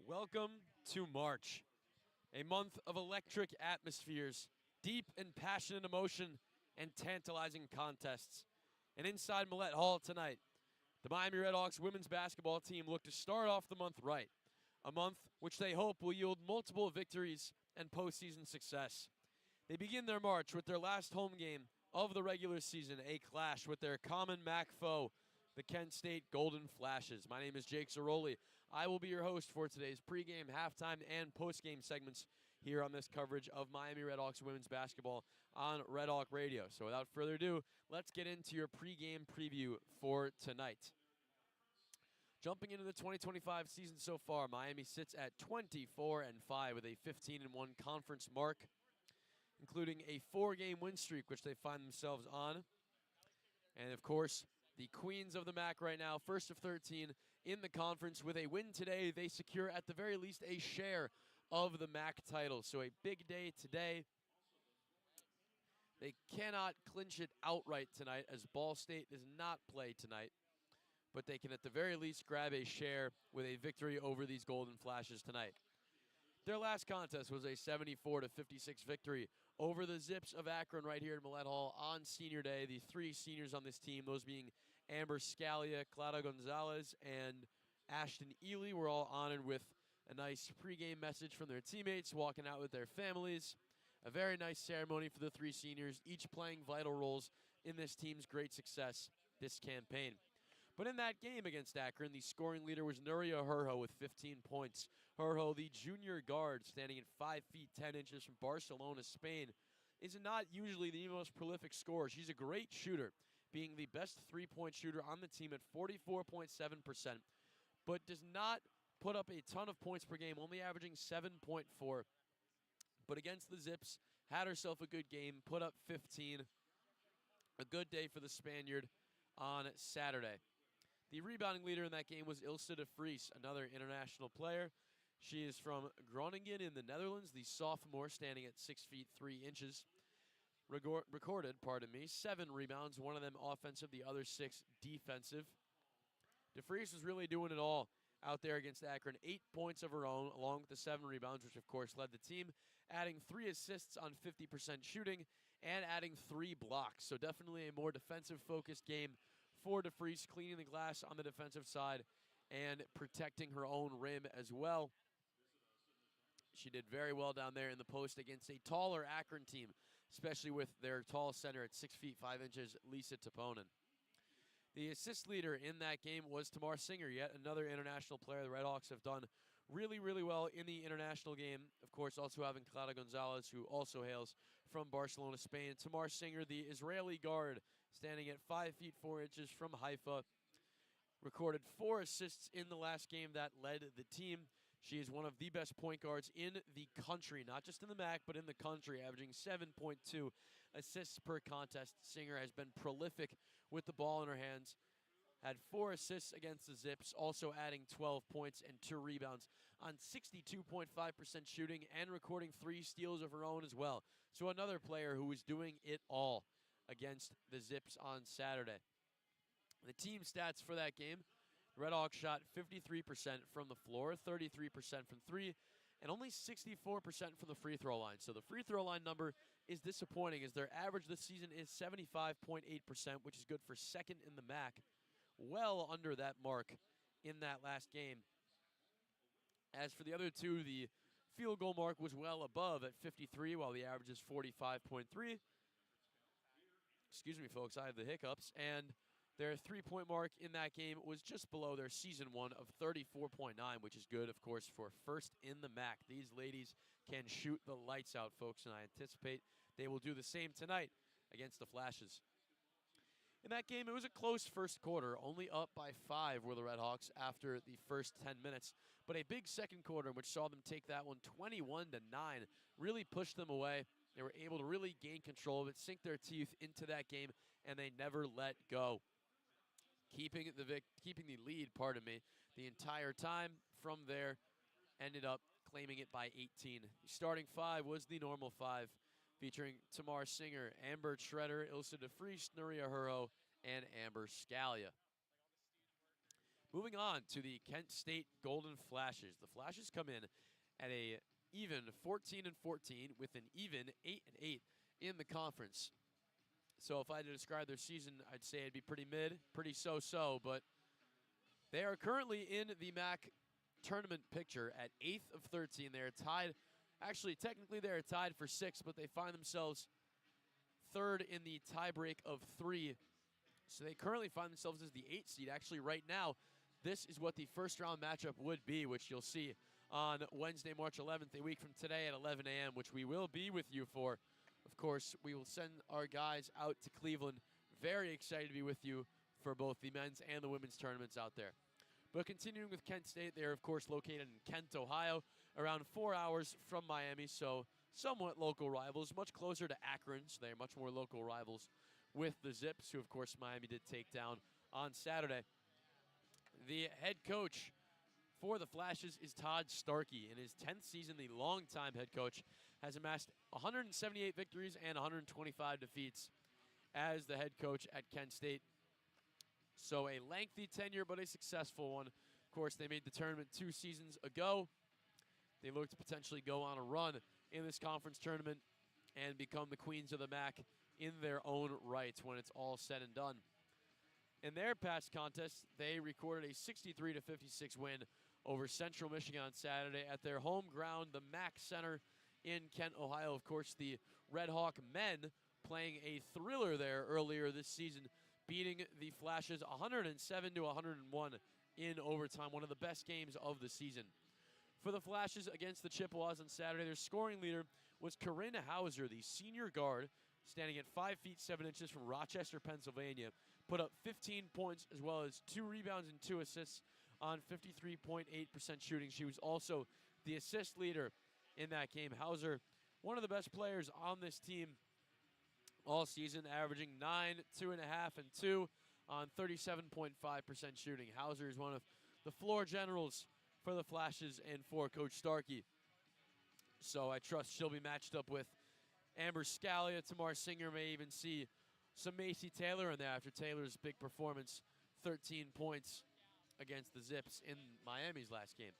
Welcome to March, a month of electric atmospheres, deep and passionate emotion, and tantalizing contests. And inside Millett Hall tonight, the Miami RedHawks women's basketball team look to start off the month right, a month which they hope will yield multiple victories and postseason success. They begin their march with their last home game of the regular season, a clash with their common MAC foe, the Kent State Golden Flashes. My name is Jake Zirolli. I will be your host for today's pregame, halftime, and postgame segments here on this coverage of Miami RedHawks women's basketball on Red Hawk Radio. So without further ado, let's get into your pregame preview for tonight. Jumping into the 2025 season so far, Miami sits at 24-5 with a 15-1 conference mark, including a 4-game win streak, which they find themselves on. And of course, the queens of the MAC right now, first of 13 in the conference. With a win today, they secure at the very least a share of the MAC title. So a big day today. They cannot clinch it outright tonight, as Ball State does not play tonight. But they can at the very least grab a share with a victory over these Golden Flashes tonight. Their last contest was a 74-56 victory over the Zips of Akron right here in Millett Hall on Senior Day. The 3 seniors on this team, those being Amber Scalia, Clara Gonzalez, and Ashton Ely, were all honored with a nice pregame message from their teammates, walking out with their families. A very nice ceremony for the 3 seniors, each playing vital roles in this team's great success this campaign. But in that game against Akron, the scoring leader was Nuria Herho with 15 points. Herho, the junior guard, standing at 5 feet 10 inches from Barcelona, Spain, is not usually the most prolific scorer. She's a great shooter, being the best three-point shooter on the team at 44.7%, but does not put up a ton of points per game, only averaging 7.4. But against the Zips, had herself a good game, put up 15. A good day for the Spaniard on Saturday. The rebounding leader in that game was Ilse de Vries, another international player. She is from Groningen in the Netherlands, the sophomore, standing at 6 feet 3 inches. Recorded 7 rebounds, one of them offensive, the other 6 defensive. De Vries was really doing it all out there against Akron. 8 points of her own, along with the 7 rebounds, which of course led the team, adding 3 assists on 50% shooting and adding 3 blocks. So definitely a more defensive-focused game for De Vries, cleaning the glass on the defensive side and protecting her own rim as well. She did very well down there in the post against a taller Akron team, especially with their tall center at 6 feet 5 inches, Lisa Toponen. The assist leader in that game was Tamar Singer, yet another international player. The RedHawks have done really, really well in the international game. Of course, also having Clara Gonzalez, who also hails from Barcelona, Spain. Tamar Singer, the Israeli guard, standing at 5 feet 4 inches from Haifa, recorded 4 assists in the last game that led the team. She is one of the best point guards in the country, not just in the MAC, but in the country, averaging 7.2 assists per contest. Singer has been prolific with the ball in her hands. Had 4 assists against the Zips, also adding 12 points and 2 rebounds on 62.5% shooting and recording 3 steals of her own as well. So another player who was doing it all against the Zips on Saturday. The team stats for that game: the RedHawks shot 53% from the floor, 33% from 3, and only 64% from the free throw line. So the free throw line number is disappointing, as their average this season is 75.8%, which is good for second in the MAC. Well under that mark in that last game. As for the other 2, the field goal mark was well above at 53, while the average is 45.3. Excuse me, folks, I have the hiccups. And their 3-point mark in that game was just below their season one of 34.9, which is good, of course, for first in the MAC. These ladies can shoot the lights out, folks, and I anticipate they will do the same tonight against the Flashes. In that game, it was a close first quarter. Only up by 5 were the RedHawks after the first 10 minutes. But a big second quarter, which saw them take that one 21-9, really pushed them away. They were able to really gain control of it, sink their teeth into that game, and they never let go. Keeping the lead, the entire time. From there, ended up claiming it by 18. The starting 5 was the normal 5, featuring Tamar Singer, Amber Schroeder, Ilse de Vries, Nuria Herho, and Amber Scalia. Moving on to the Kent State Golden Flashes. The Flashes come in at a even 14-14 with an even 8-8 in the conference. So if I had to describe their season, I'd say it'd be pretty mid, pretty so-so, but they are currently in the MAC tournament picture at 8th of 13. They are tied. Actually, technically, they are tied for 6th, but they find themselves 3rd in the tiebreak of 3. So they currently find themselves as the 8th seed. Actually, right now, this is what the first-round matchup would be, which you'll see on Wednesday, March 11th, a week from today at 11 a.m., which we will be with you for. Of course, we will send our guys out to Cleveland. Very excited to be with you for both the men's and the women's tournaments out there. But continuing with Kent State, they are, of course, located in Kent, Ohio, around 4 hours from Miami, so somewhat local rivals, much closer to Akron, so they are much more local rivals with the Zips, who, of course, Miami did take down on Saturday. The head coach for the Flashes is Todd Starkey. In his 10th season, the longtime head coach has amassed 178 victories and 125 defeats as the head coach at Kent State. So a lengthy tenure, but a successful one. Of course, they made the tournament 2 seasons ago. They look to potentially go on a run in this conference tournament and become the queens of the MAC in their own right when it's all said and done. In their past contests, they recorded a 63-56 win over Central Michigan on Saturday at their home ground, the MAC Center in Kent, Ohio. Of course, the RedHawk men playing a thriller there earlier this season, beating the Flashes 107-101 in overtime, one of the best games of the season. For the Flashes against the Chippewas on Saturday, their scoring leader was Corinne Hauser, the senior guard, standing at 5 feet 7 inches from Rochester, Pennsylvania, put up 15 points as well as 2 rebounds and 2 assists on 53.8% shooting. She was also the assist leader in that game. Hauser, one of the best players on this team all season, averaging 9, 2.5, and 2 on 37.5% shooting. Hauser is one of the floor generals for the Flashes and for Coach Starkey. So I trust she'll be matched up with Amber Scalia. Tamar Singer may even see some Macy Taylor in there after Taylor's big performance, 13 points against the Zips in Miami's last game.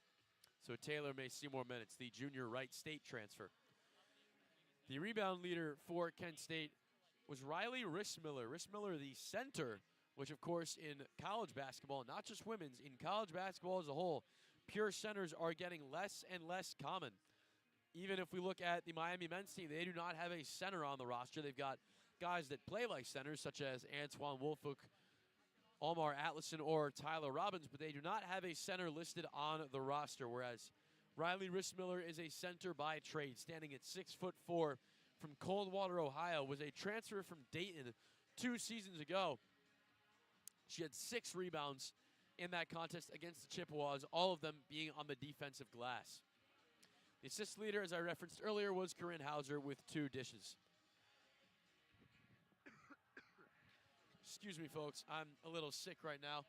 So Taylor may see more minutes, the junior Wright State transfer. The rebound leader for Kent State was Riley Rissmiller. Rissmiller, the center, which, of course, in college basketball, not just women's, in college basketball as a whole, pure centers are getting less and less common. Even if we look at the Miami men's team, they do not have a center on the roster. They've got guys that play like centers, such as Antoine Wolfhook, Omar Atlason, or Tyler Robbins, but they do not have a center listed on the roster, whereas Riley Rissmiller is a center by trade, standing at 6'4" from Coldwater, Ohio, was a transfer from Dayton 2 seasons ago. She had 6 rebounds in that contest against the Chippewas, all of them being on the defensive glass. The assist leader, as I referenced earlier, was Corinne Hauser with 2 dishes. Excuse me, folks. I'm a little sick right now,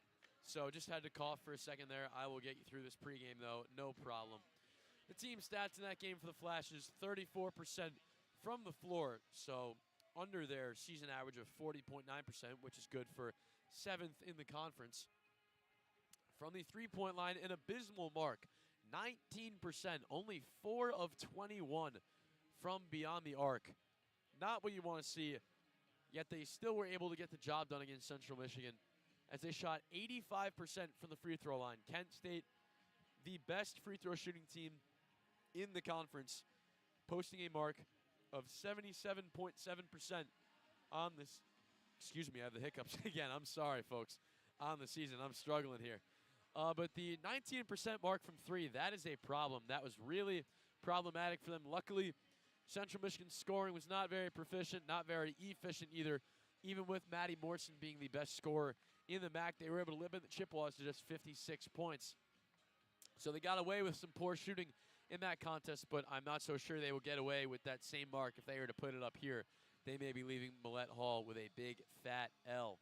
so just had to cough for a second there. I will get you through this pregame, though. No problem. The team stats in that game for the Flashes, 34% from the floor, so under their season average of 40.9%, which is good for 7th in the conference. From the three-point line, an abysmal mark, 19%, only 4 of 21 from beyond the arc. Not what you want to see, yet they still were able to get the job done against Central Michigan as they shot 85% from the free throw line. Kent State, the best free throw shooting team in the conference, posting a mark of 77.7% on this. Excuse me, I have the hiccups again. I'm sorry, folks. On the season, I'm struggling here. But the 19% mark from 3, that is a problem. That was really problematic for them. Luckily, Central Michigan's scoring was not very proficient, not very efficient either. Even with Maddie Morrison being the best scorer in the MAC, they were able to limit the Chippewas to just 56 points. So they got away with some poor shooting in that contest, but I'm not so sure they will get away with that same mark if they were to put it up here. They may be leaving Millett Hall with a big, fat L.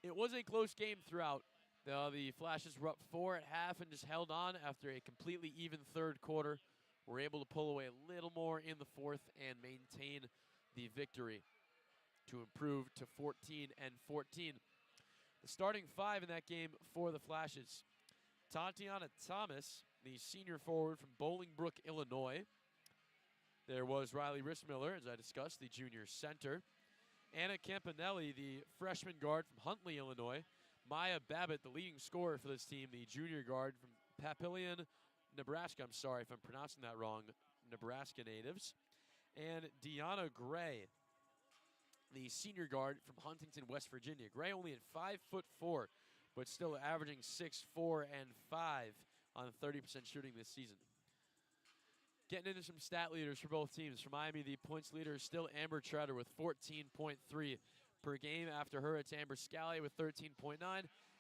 It was a close game throughout. The Flashes were up 4 at half and just held on after a completely even third quarter. Were able to pull away a little more in the fourth and maintain the victory to improve to 14-14. The starting 5 in that game for the Flashes: Tatiana Thomas, the senior forward from Bolingbrook, Illinois. There was Riley Rissmiller, as I discussed, the junior center. Anna Campanelli, the freshman guard from Huntley, Illinois. Maya Babbitt, the leading scorer for this team, the junior guard from Papillion, Nebraska. I'm sorry if I'm pronouncing that wrong, Nebraska natives. And Deanna Gray, the senior guard from Huntington, West Virginia. Gray only at 5'4", but still averaging 6'4" and 5 on 30% shooting this season. Getting into some stat leaders for both teams. For Miami, the points leader is still Amber Treader with 14.3 per game. After her, it's Amber Scally with 13.9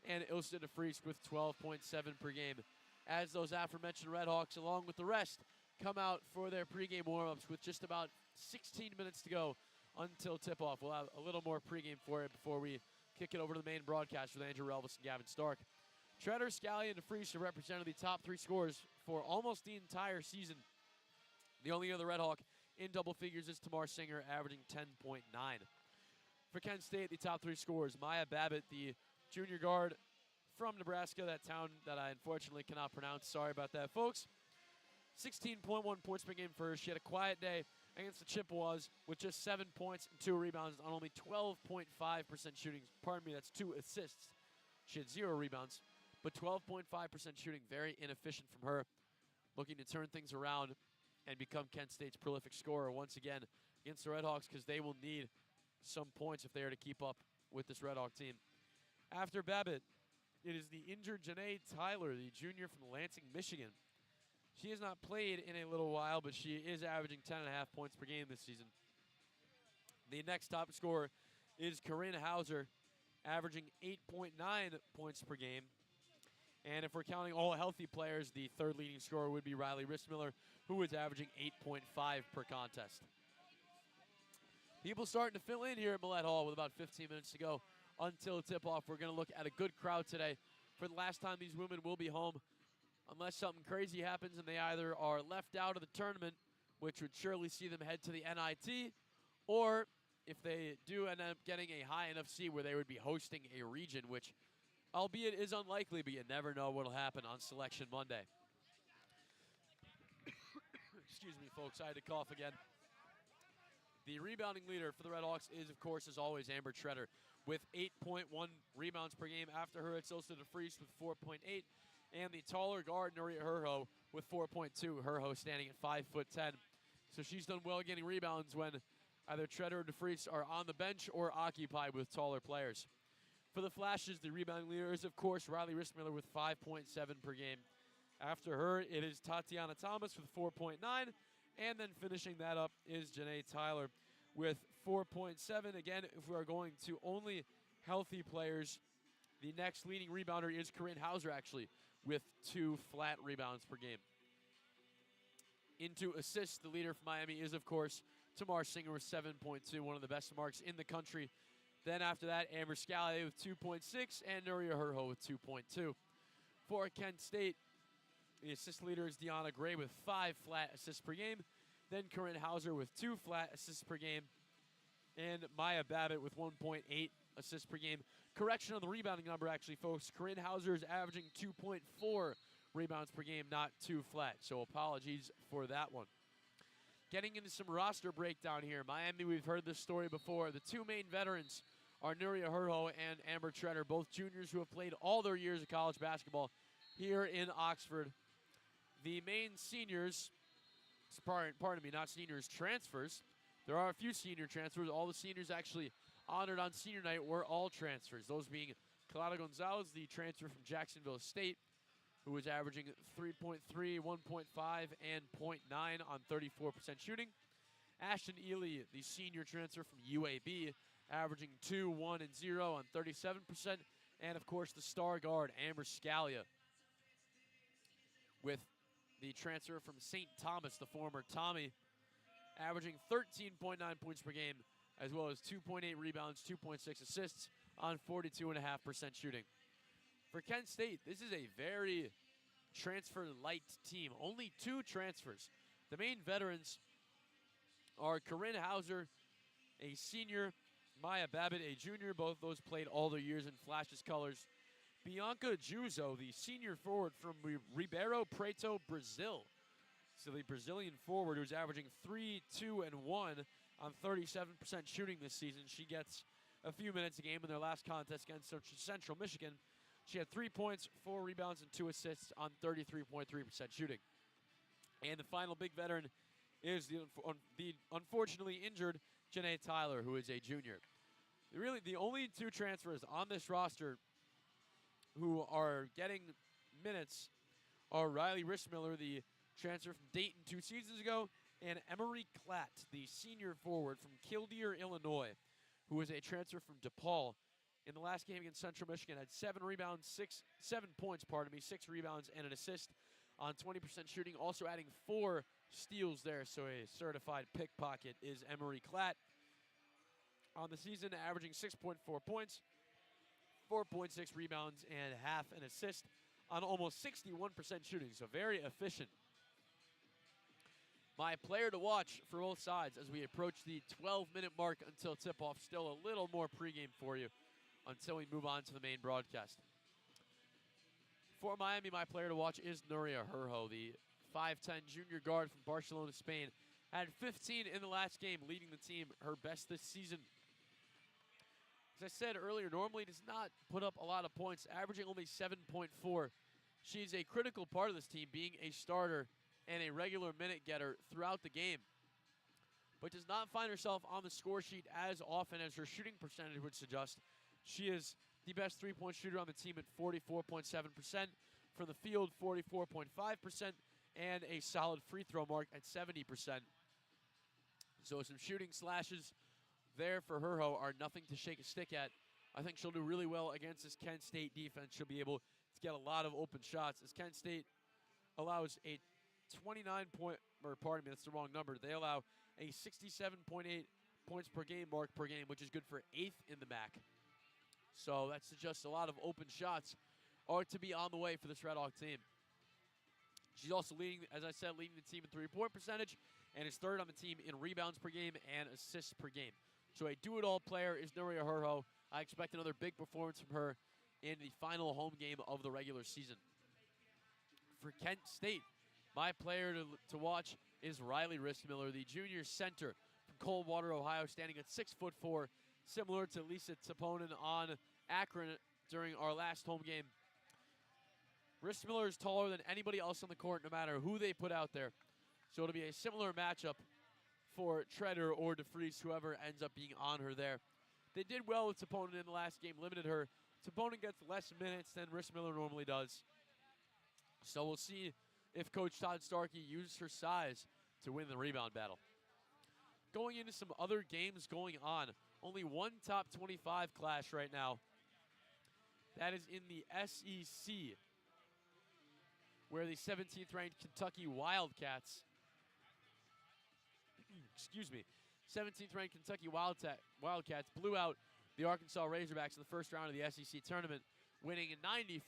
and Ilse de Vries with 12.7 per game. As those aforementioned RedHawks, along with the rest, come out for their pregame warmups with just about 16 minutes to go until tip-off. We'll have a little more pregame for it before we kick it over to the main broadcast with Andrew Relvas and Gavin Stark. Treader, Scally, and de Vries have represented the top 3 scorers for almost the entire season. The only other RedHawk in double figures is Tamar Singer, averaging 10.9. For Kent State, the top 3 scorers: Maya Babbitt, the junior guard from Nebraska, that town that I unfortunately cannot pronounce. Sorry about that, folks. 16.1 points per game for her. She had a quiet day against the Chippewas with just 7 points and 2 rebounds on only 12.5% shooting. Pardon me, that's 2 assists. She had 0 rebounds, but 12.5% shooting, very inefficient from her. Looking to turn things around and become Kent State's prolific scorer once again against the RedHawks, because they will need some points if they are to keep up with this RedHawk team. After Babbitt, it is the injured Janae Tyler, the junior from Lansing, Michigan. She has not played in a little while, but she is averaging 10.5 points per game this season. The next top scorer is Corinne Hauser, averaging 8.9 points per game. And if we're counting all healthy players, the third leading scorer would be Riley Rissmiller, who is averaging 8.5 per contest. People starting to fill in here at Millett Hall with about 15 minutes to go until tip-off. We're going to look at a good crowd today. For the last time these women will be home, unless something crazy happens and they either are left out of the tournament, which would surely see them head to the NIT, or if they do end up getting a high enough seed where they would be hosting a region, which, albeit is unlikely, but you never know what will happen on Selection Monday. Excuse me, folks. I had to cough again. The rebounding leader for the RedHawks is, of course, as always, Amber Treader with 8.1 rebounds per game. After her, it's Ilse de Vries with 4.8. And the taller guard, Nuria Herho, with 4.2. Herho standing at 5'10". So she's done well getting rebounds when either Treader or de Vries are on the bench or occupied with taller players. For the Flashes, the rebounding leader is, of course, Riley Rissmiller with 5.7 per game. After her, it is Tatiana Thomas with 4.9. And then finishing that up is Janae Tyler with 4.7. Again, if we are going to only healthy players, the next leading rebounder is Corinne Hauser, actually, with 2 flat rebounds per game. Into assists, the leader from Miami is, of course, Tamar Singer with 7.2, one of the best marks in the country. Then after that, Amber Scally with 2.6 and Nuria Herho with 2.2. For Kent State, the assist leader is Deanna Gray with 5 flat assists per game. Then Corinne Hauser with 2 flat assists per game. And Maya Babbitt with 1.8 assists per game. Correction on the rebounding number, actually, folks. Corinne Hauser is averaging 2.4 rebounds per game, not 2 flat. So apologies for that one. Getting into some roster breakdown here. Miami, we've heard this story before. The 2 main veterans are Nuria Herho and Amber Treader, both juniors who have played all their years of college basketball here in Oxford. The main seniors, pardon me, not seniors, transfers. There are a few senior transfers. All the seniors actually honored on senior night were all transfers. Those being Clara Gonzalez, the transfer from Jacksonville State, who was averaging 3.3, 1.5, and 0.9 on 34% shooting. Ashton Ely, the senior transfer from UAB, averaging 2, 1, and 0 on 37%. And, of course, the star guard, Amber Scalia, with the transfer from St. Thomas, the former Tommy, averaging 13.9 points per game, as well as 2.8 rebounds, 2.6 assists on 42.5% shooting. For Kent State, this is a very transfer-light team. Only 2 transfers. The main veterans are Corinne Hauser, a senior Maya Babbitt, a junior. Both those played all their years in Flashes colors. Bianca Juzo, the senior forward from Ribeirão Preto, Brazil. So the Brazilian forward who's averaging 3, 2, and 1 on 37% shooting this season. She gets a few minutes a game in their last contest against Central Michigan. She had 3 points, 4 rebounds, and 2 assists on 33.3% shooting. And the final big veteran is the unfortunately injured Janae Tyler, who is a junior. Really, the only 2 transfers on this roster who are getting minutes are Riley Rissmiller, the transfer from Dayton 2 seasons ago, and Emery Klatt, the senior forward from Killdeer, Illinois, who is a transfer from DePaul. In the last game against Central Michigan, had 7 points, 6 rebounds, and an assist on 20% shooting. Also adding 4 steals there, so a certified pickpocket is Emery Klatt. On the season, averaging 6.4 points, 4.6 rebounds, and half an assist on almost 61% shooting, so very efficient. My player to watch for both sides as we approach the 12-minute mark until tip-off. Still a little more pregame for you until we move on to the main broadcast. For Miami, my player to watch is Nuria Herho, the 5'10 junior guard from Barcelona, Spain. Had 15 in the last game, leading the team, her best this season. As I said earlier, normally does not put up a lot of points, averaging only 7.4. She's a critical part of this team, being a starter and a regular minute getter throughout the game, but does not find herself on the score sheet as often as her shooting percentage would suggest. She is the best three-point shooter on the team at 44.7%, from the field 44.5%, and a solid free throw mark at 70%. So some shooting slashes there for Herho are nothing to shake a stick at. I think she'll do really well against this Kent State defense. She'll be able to get a lot of open shots, as Kent State allows a 29 point, or pardon me, that's the wrong number. They allow a 67.8 points per game mark per game, which is good for 8th in the MAC. So that suggests a lot of open shots are to be on the way for this Red Hawk team. She's also leading, as I said, leading the team in three-point percentage, and is 3rd on the team in rebounds per game and assists per game. So a do-it-all player is Nuria Herho. I expect another big performance from her in the final home game of the regular season. For Kent State, my player to watch is Riley Rissmiller, the junior center from Coldwater, Ohio, standing at 6'4", similar to Lisa Taponen on Akron during our last home game. Rissmiller is taller than anybody else on the court, no matter who they put out there. So it'll be a similar matchup for Treader or DeFries, whoever ends up being on her there. They did well with Taponen in the last game, limited her. Taponen gets less minutes than Rissmiller normally does. So we'll see if Coach Todd Starkey used her size to win the rebound battle. Going into some other games going on, only one top 25 clash right now. That is in the SEC, where the 17th ranked Kentucky Wildcats, 17th ranked Kentucky Wildcats blew out the Arkansas Razorbacks in the first round of the SEC tournament, winning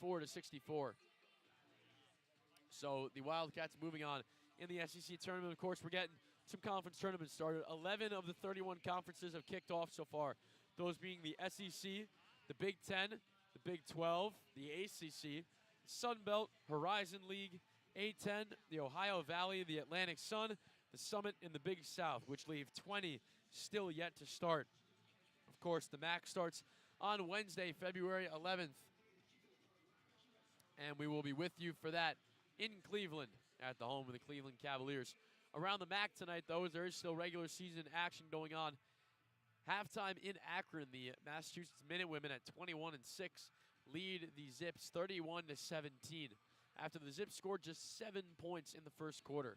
94-64. So the Wildcats moving on in the SEC tournament. Of course, we're getting some conference tournaments started. 11 of the 31 conferences have kicked off so far, those being the SEC, the Big Ten, the Big 12, the ACC, Sun Belt, Horizon League, A10, the Ohio Valley, the Atlantic Sun, the Summit, and the Big South, which leave 20 still yet to start. Of course, the MAC starts on Wednesday, February 11th, and we will be with you for that in Cleveland at the home of the Cleveland Cavaliers. Around the MAC tonight, though, there is still regular season action going on. Halftime in Akron, the Massachusetts Minutewomen at 21-6 lead the Zips 31-17 after the Zips scored just 7 points in the first quarter.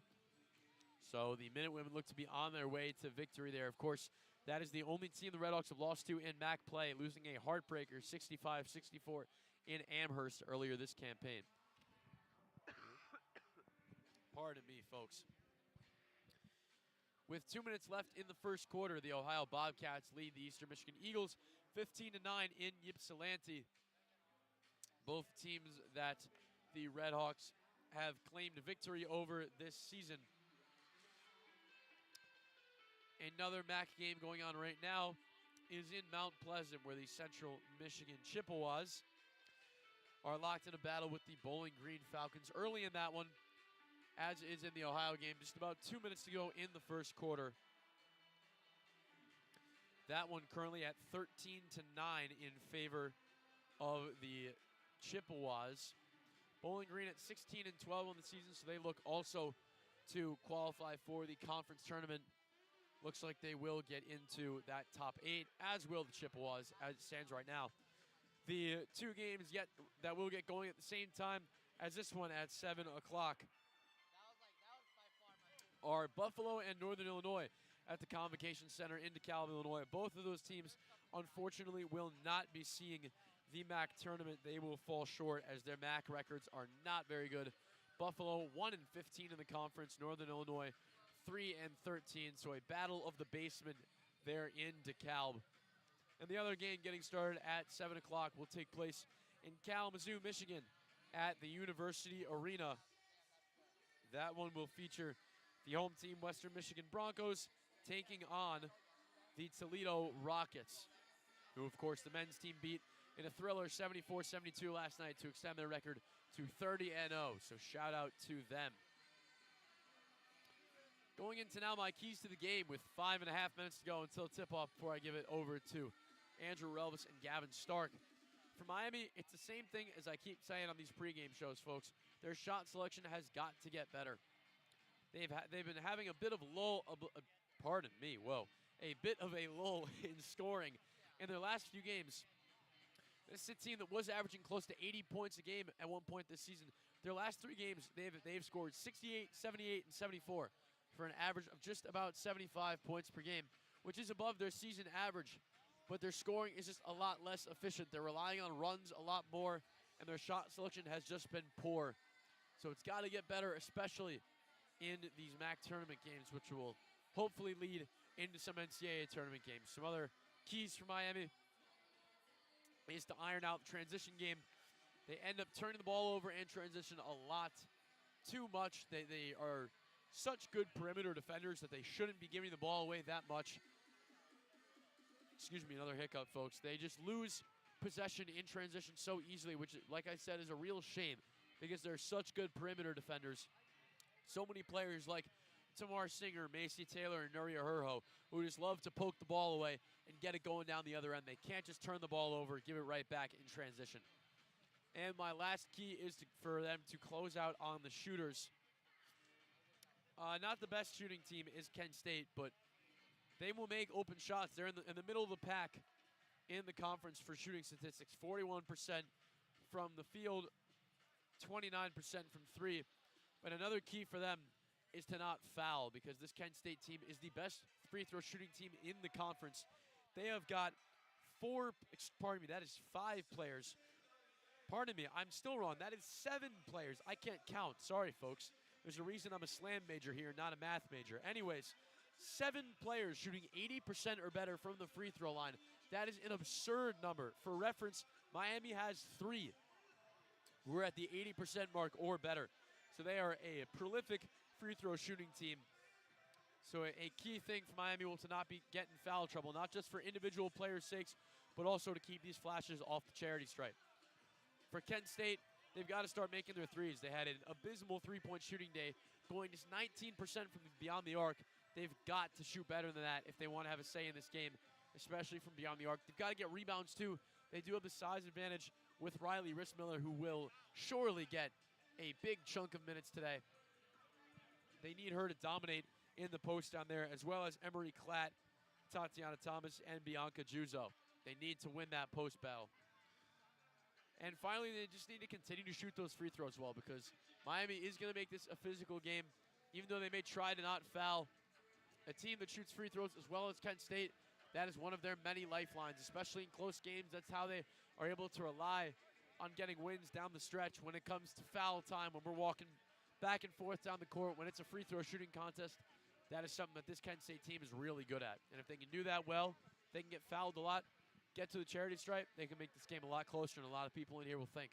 So the Minutewomen look to be on their way to victory there. Of course, that is the only team the RedHawks have lost to in MAC play, losing a heartbreaker 65-64 in Amherst earlier this campaign. Pardon me, folks. With 2 minutes left in the first quarter, the Ohio Bobcats lead the Eastern Michigan Eagles 15-9 in Ypsilanti. Both teams that the RedHawks have claimed victory over this season. Another MAC game going on right now is in Mount Pleasant, where the Central Michigan Chippewas are locked in a battle with the Bowling Green Falcons early in that one, as is in the Ohio game. Just about 2 minutes to go in the first quarter. That one currently at 13-9 in favor of the Chippewas. Bowling Green at 16-12 on the season, so they look also to qualify for the conference tournament. Looks like they will get into that top 8, as will the Chippewas, as it stands right now. The two games yet that will get going at the same time as this one at 7 o'clock are Buffalo and Northern Illinois at the Convocation Center in DeKalb, Illinois. Both of those teams, unfortunately, will not be seeing the MAC tournament. They will fall short as their MAC records are not very good. Buffalo 1-15 in the conference. Northern Illinois 3-13. So a battle of the basement there in DeKalb. And the other game getting started at 7 o'clock will take place in Kalamazoo, Michigan at the University Arena. That one will feature the home team, Western Michigan Broncos, taking on the Toledo Rockets, who, of course, the men's team beat in a thriller 74-72 last night to extend their record to 30-0. So shout out to them. Going into now my keys to the game with 5.5 minutes to go until tip-off before I give it over to Andrew Relvas and Gavin Stark. For Miami, it's the same thing as I keep saying on these pregame shows, folks. Their shot selection has got to get better. They've been having a bit of a bit of a lull in scoring in their last few games. This is a team that was averaging close to 80 points a game at one point this season. Their last 3 games, they've scored 68, 78, and 74 for an average of just about 75 points per game, which is above their season average. But their scoring is just a lot less efficient. They're relying on runs a lot more, and their shot selection has just been poor. So it's got to get better, especially in these MAC tournament games, which will hopefully lead into some NCAA tournament games. Some other keys for Miami is to iron out the transition game. They end up turning the ball over in transition a lot too much. They are such good perimeter defenders that they shouldn't be giving the ball away that much. Excuse me, another hiccup, folks. They just lose possession in transition so easily, which, like I said, is a real shame because they're such good perimeter defenders. So many players like Tamar Singer, Macy Taylor, and Nuria Herho, who just love to poke the ball away and get it going down the other end. They can't just turn the ball over, give it right back in transition. And my last key is for them to close out on the shooters. Not the best shooting team is Kent State, but they will make open shots. They're in the middle of the pack in the conference for shooting statistics. 41% from the field, 29% from 3. But another key for them is to not foul, because this Kent State team is the best free throw shooting team in the conference. They have got 5 players. Pardon me, I'm still wrong. That is 7 players. I can't count. Sorry, folks. There's a reason I'm a slam major here, not a math major. Anyways, 7 players shooting 80% or better from the free throw line. That is an absurd number. For reference, Miami has 3 who are at the 80% mark or better. So they are a prolific free throw shooting team. So a key thing for Miami will to not be getting foul trouble, not just for individual players' sakes, but also to keep these flashes off the charity stripe. For Kent State, they've got to start making their threes. They had an abysmal three-point shooting day, going just 19% from beyond the arc. They've got to shoot better than that if they want to have a say in this game, especially from beyond the arc. They've got to get rebounds, too. They do have the size advantage with Riley Rissmiller, who will surely get a big chunk of minutes today. They need her to dominate in the post down there, as well as Emery Klatt, Tatiana Thomas, and Bianca Juzo. They need to win that post battle. And finally, they just need to continue to shoot those free throws well, because Miami is going to make this a physical game, even though they may try to not foul. A team that shoots free throws as well as Kent State, that is one of their many lifelines, especially in close games. That's how they are able to rely on getting wins down the stretch when it comes to foul time, when we're walking back and forth down the court, when it's a free throw shooting contest. That is something that this Kent State team is really good at. And if they can do that well, they can get fouled a lot, get to the charity stripe, they can make this game a lot closer than a lot of people in here will think.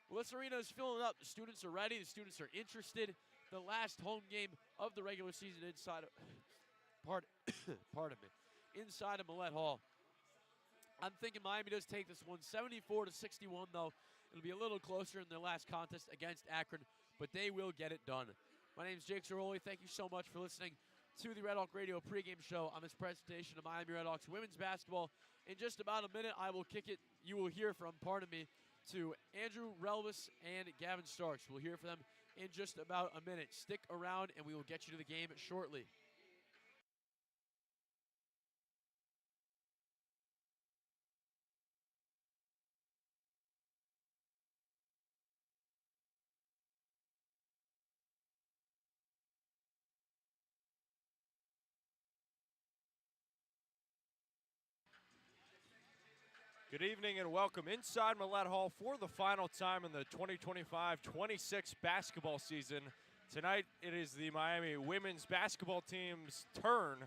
Well, this arena is filling up. The students are ready. The students are interested. The last home game of the regular season inside of, pardon me, inside of Millett Hall. I'm thinking Miami does take this one, 74-61 though. It'll be a little closer in their last contest against Akron, but they will get it done. My name is Jake Zirolli. Thank you so much for listening to the Red Hawk Radio pregame show on this presentation of Miami Redhawks women's basketball. In just about a minute, I will kick it. You will hear from, pardon me, to Andrew Relvas and Gavin Starks. We'll hear from them in just about a minute. Stick around, and we will get you to the game shortly. Good evening and welcome inside Millett Hall for the final time in the 2025-26 basketball season. Tonight it is the Miami women's basketball team's turn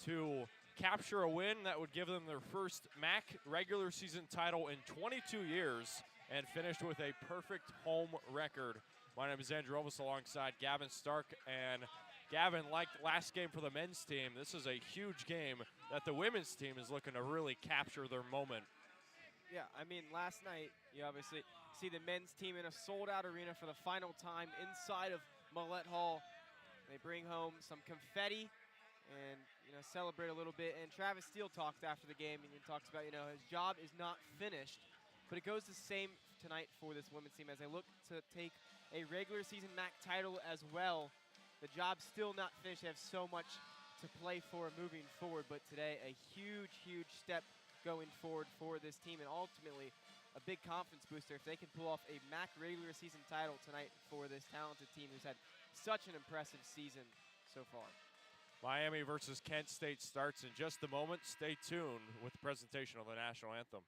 to capture a win that would give them their first MAC regular season title in 22 years and finish with a perfect home record. My name is Andrew Relvas alongside Gavin Stark, and Gavin, like last game for the men's team, this is a huge game that the women's team is looking to really capture their moment. Yeah, I mean, last night, you obviously see the men's team in a sold-out arena for the final time inside of Millett Hall. They bring home some confetti and, celebrate a little bit. And Travis Steele talked after the game, and he talks about, his job is not finished. But it goes the same tonight for this women's team as they look to take a regular season MAC title as well. The job's still not finished. They have so much to play for moving forward. But today, a huge, huge step going forward for this team, and ultimately a big confidence booster if they can pull off a MAC regular season title tonight for this talented team who's had such an impressive season so far. Miami versus Kent State starts in just a moment. Stay tuned with the presentation of the national anthem.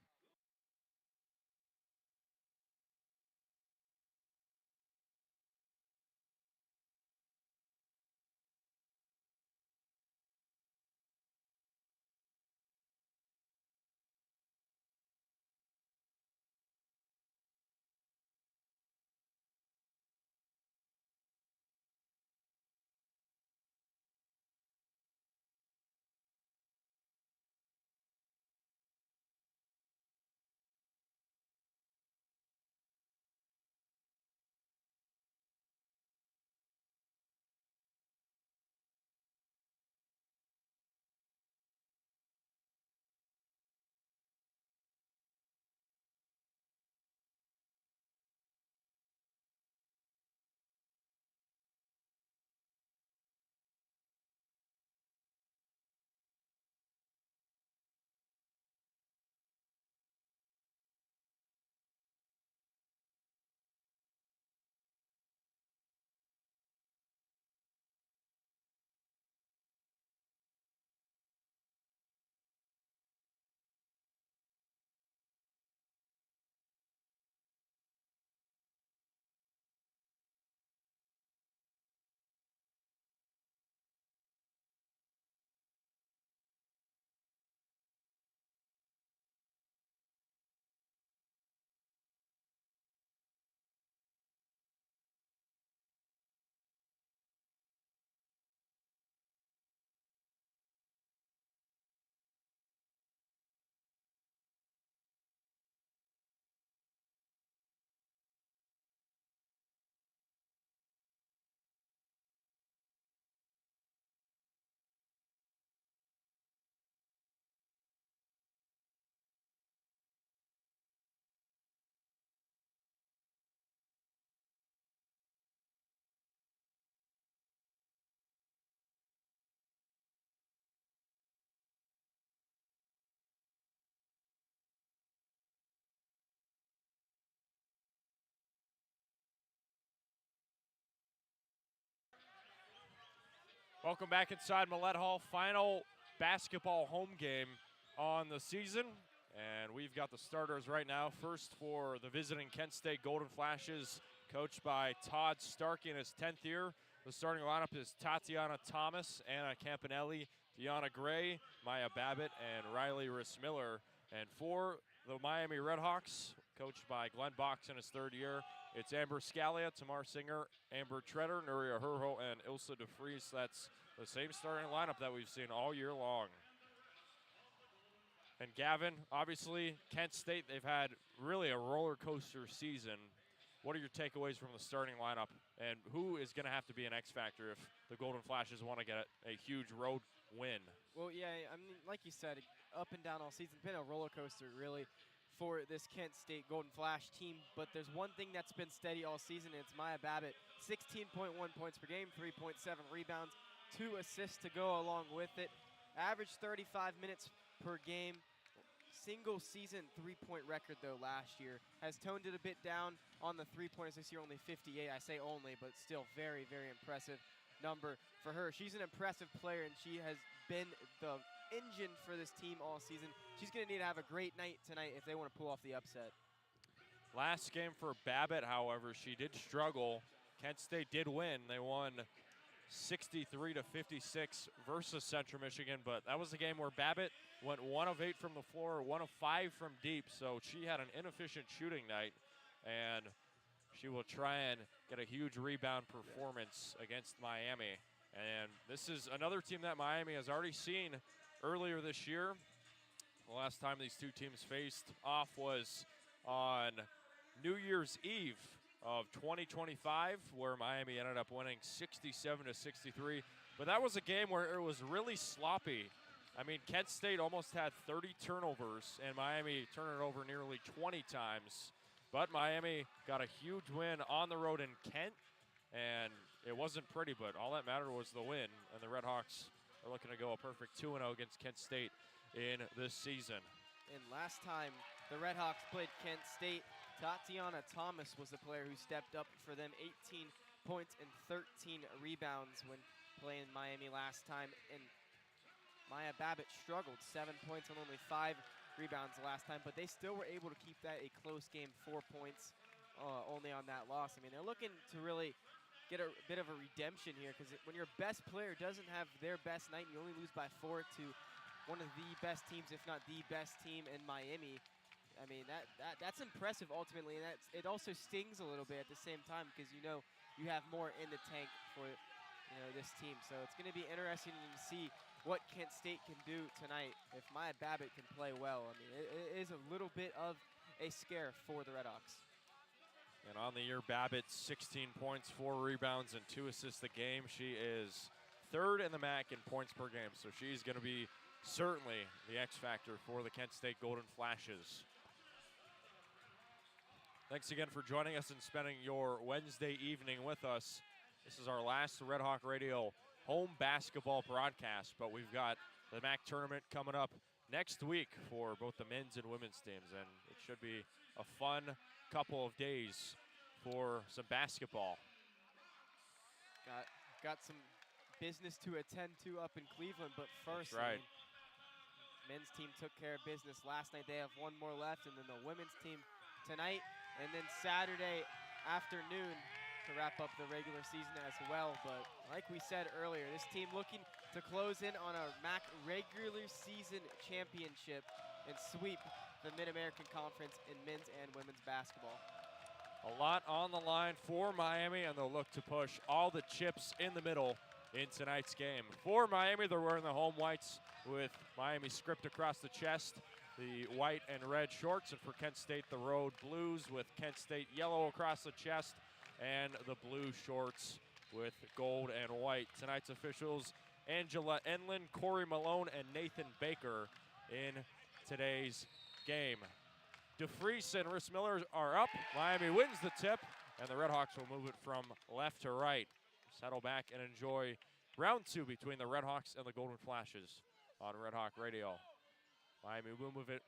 Welcome back inside Millett Hall. Final basketball home game on the season. And we've got the starters right now. First for the visiting Kent State Golden Flashes, coached by Todd Starkey in his 10th year. The starting lineup is Tatiana Thomas, Anna Campanelli, Deanna Gray, Maya Babbitt, and Riley Riss-Miller. And for the Miami Redhawks, coached by Glenn Box in his 3rd year, it's Amber Scalia, Tamar Singer, Amber Treader, Nuria Herho, and Ilsa DeFries. That's the same starting lineup that we've seen all year long. And Gavin, obviously, Kent State, they've had really a roller coaster season. What are your takeaways from the starting lineup? And who is going to have to be an X factor if the Golden Flashes want to get a huge road win? Well, yeah, I mean, like you said, up and down all season. It's been a roller coaster, really, for this Kent State Golden Flash team. But there's one thing that's been steady all season, and it's Maya Babbitt. 16.1 points per game, 3.7 rebounds, 2 assists to go along with it. Average 35 minutes per game. Single season three-point record, though, last year. Has toned it a bit down on the three-pointers this year, only 58. I say only, but still very, very impressive number for her. She's an impressive player, and she has been the engine for this team all season. She's going to need to have a great night tonight if they want to pull off the upset. Last game for Babbitt, however, she did struggle. Kent State did win. They won 63-56 versus Central Michigan, but that was a game where Babbitt went 1 of 8 from the floor, 1 of 5 from deep, so she had an inefficient shooting night, and she will try and get a huge rebound performance against Miami. And this is another team that Miami has already seen earlier this year. The last time these two teams faced off was on New Year's Eve of 2025, where Miami ended up winning 67-63. But that was a game where it was really sloppy. I mean, Kent State almost had 30 turnovers, and Miami turned it over nearly 20 times. But Miami got a huge win on the road in Kent, and it wasn't pretty, but all that mattered was the win. And the RedHawks are looking to go a perfect 2-0 against Kent State in this season. And last time the RedHawks played Kent State, Tatiana Thomas was the player who stepped up for them. 18 points and 13 rebounds when playing Miami last time. And Maya Babbitt struggled, 7 points and only 5 rebounds last time, but they still were able to keep that a close game, 4 points only on that loss. I mean, they're looking to really get a bit of a redemption here, because when your best player doesn't have their best night and you only lose by 4 to one of the best teams, if not the best team in Miami, I mean, that's impressive ultimately, and it also stings a little bit at the same time, because you know you have more in the tank for this team. So it's going to be interesting to see what Kent State can do tonight if Maya Babbitt can play well. I mean, it is a little bit of a scare for the RedHawks. And on the year, Babbitt, 16 points, 4 rebounds, and 2 assists a game. She is 3rd in the MAC in points per game, so she's going to be certainly the X factor for the Kent State Golden Flashes. Thanks again for joining us and spending your Wednesday evening with us. This is our last RedHawk Radio home basketball broadcast, but we've got the MAC tournament coming up next week for both the men's and women's teams, and it should be a fun couple of days for some basketball. Got some business to attend to up in Cleveland, but first, that's right. Men's team took care of business last night. They have one more left, and then the women's team tonight, and then Saturday afternoon to wrap up the regular season as well. But like we said earlier, this team looking to close in on a MAC regular season championship and sweep the Mid-American Conference in men's and women's basketball. A lot on the line for Miami, and they'll look to push all the chips in the middle in tonight's game. For Miami, they're wearing the home whites with Miami script across the chest, the white and red shorts, and for Kent State, the road blues with Kent State yellow across the chest and the blue shorts with gold and white. Tonight's officials, Angela Enlin, Corey Malone, and Nathan Baker in today's game. DeFries and Rhys Miller are up. Miami wins the tip, and the RedHawks will move it from left to right. Settle back and enjoy round 2 between the RedHawks and the Golden Flashes on RedHawk Radio. Miami will move it